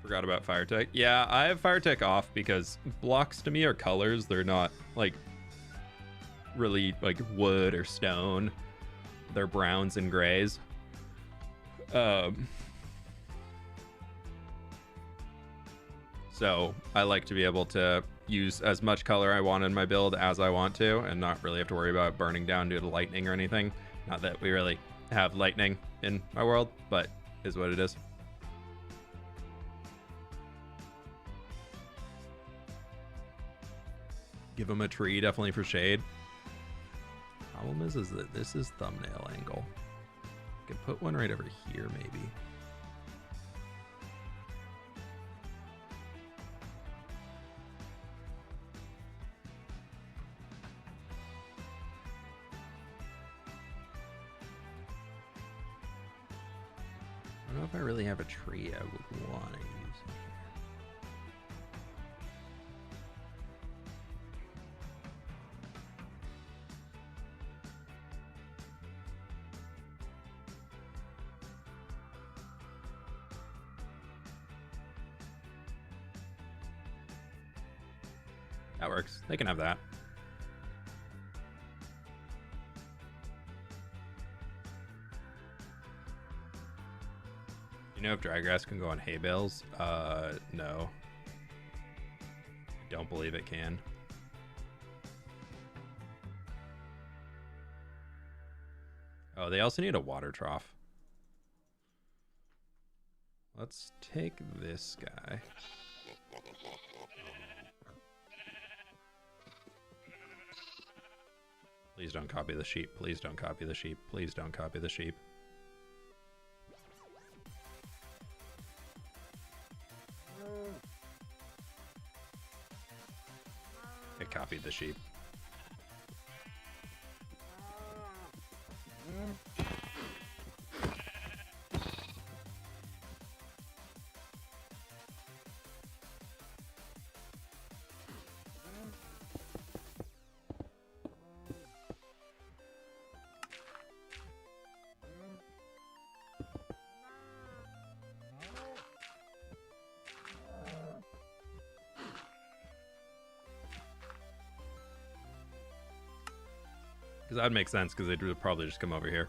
Forgot about fire tech. Yeah, I have fire tech off because blocks to me are colors. They're not like really like wood or stone. They're browns and grays. So I like to be able to use as much color I want in my build as I want to and not really have to worry about burning down due to lightning or anything. Not that we really have lightning in my world, but is what it is. Give him a tree, definitely for shade. Problem is that this is thumbnail angle. Could put one right over here, maybe. I don't know if I really have a tree I would want to use in here. That works. They can have that. You know if dry grass can go on hay bales? No. I don't believe it can. Oh, they also need a water trough. Let's take this guy. Please don't copy the sheep. Please don't copy the sheep. Please don't copy the sheep. It copied the sheep. Because that would make sense, because they'd probably just come over here.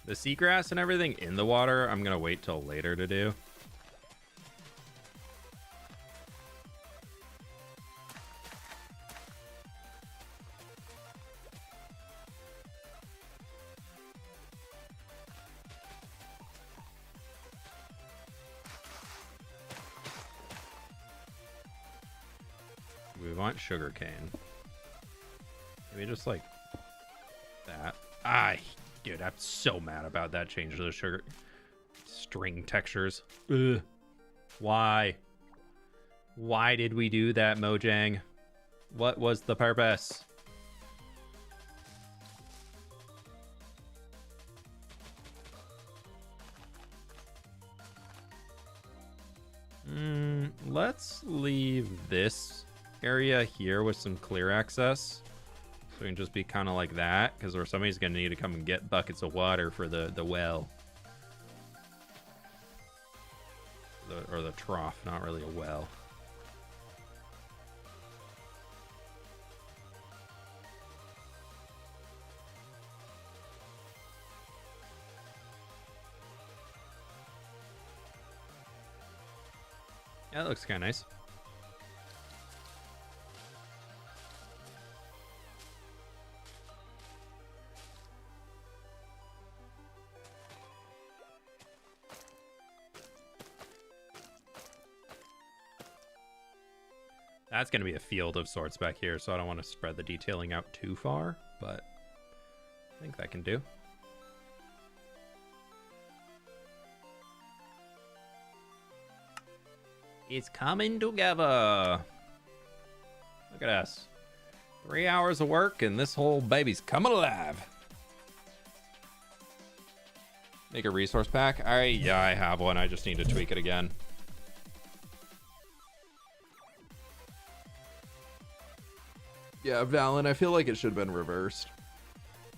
The seagrass and everything in the water, I'm gonna wait till later to do. We want sugarcane. Maybe just like that. Dude, I'm so mad about that change to the sugar string textures. Ugh. Why? Why did we do that, Mojang? What was the purpose? Let's leave this area here with some clear access. So we can just be kind of like that, because or somebody's going to need to come and get buckets of water for the well. Or the trough, not really a well. Yeah, that looks kind of nice. That's going to be a field of sorts back here, so I don't want to spread the detailing out too far, but I think that can do. It's coming together. Look at us. 3 hours of work and this whole baby's coming alive. Make a resource pack? Yeah, I have one. I just need to tweak it again. Yeah, Valen, I feel like it should have been reversed.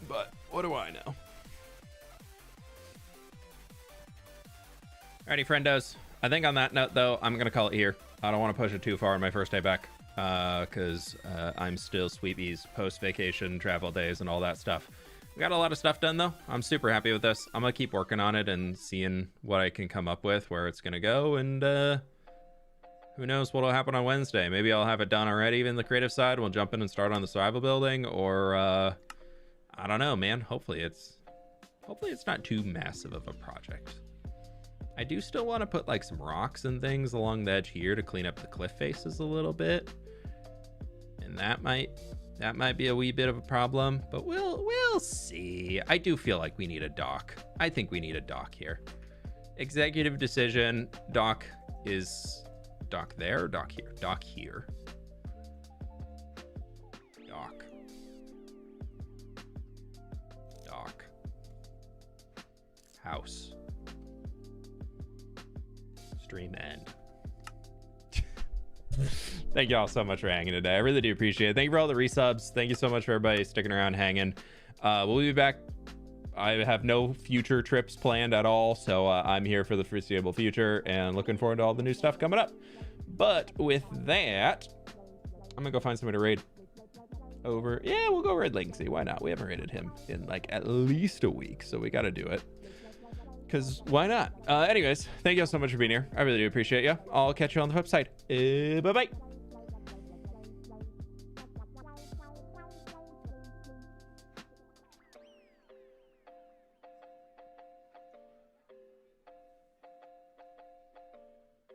But what do I know? Alrighty, friendos. I think on that note, though, I'm going to call it here. I don't want to push it too far on my first day back, because I'm still Sweepies post-vacation travel days and all that stuff. We got a lot of stuff done, though. I'm super happy with this. I'm going to keep working on it and seeing what I can come up with, where it's going to go, and who knows what'll happen on Wednesday. Maybe I'll have it done already in the creative side. We'll jump in and start on the survival building, or I don't know, man. Hopefully it's not too massive of a project. I do still want to put like some rocks and things along the edge here to clean up the cliff faces a little bit, and that might be a wee bit of a problem, but we'll see. I do feel like we need a dock. I think we need a dock here. Executive decision. Dock is dock there, or dock here? Dock here. Dock. Dock. House. Stream end. Thank you all so much for hanging today. I really do appreciate it. Thank you for all the resubs. Thank you so much for everybody sticking around hanging. We'll be back. I have no future trips planned at all, so I'm here for the foreseeable future and looking forward to all the new stuff coming up. But with that, I'm gonna go find somebody to raid over. Yeah, we'll go raid Latency. Why not? We haven't raided him in like at least a week, so we got to do it. Because why not? Anyways, thank you all so much for being here. I really do appreciate you. I'll catch you on the flip side. Bye-bye.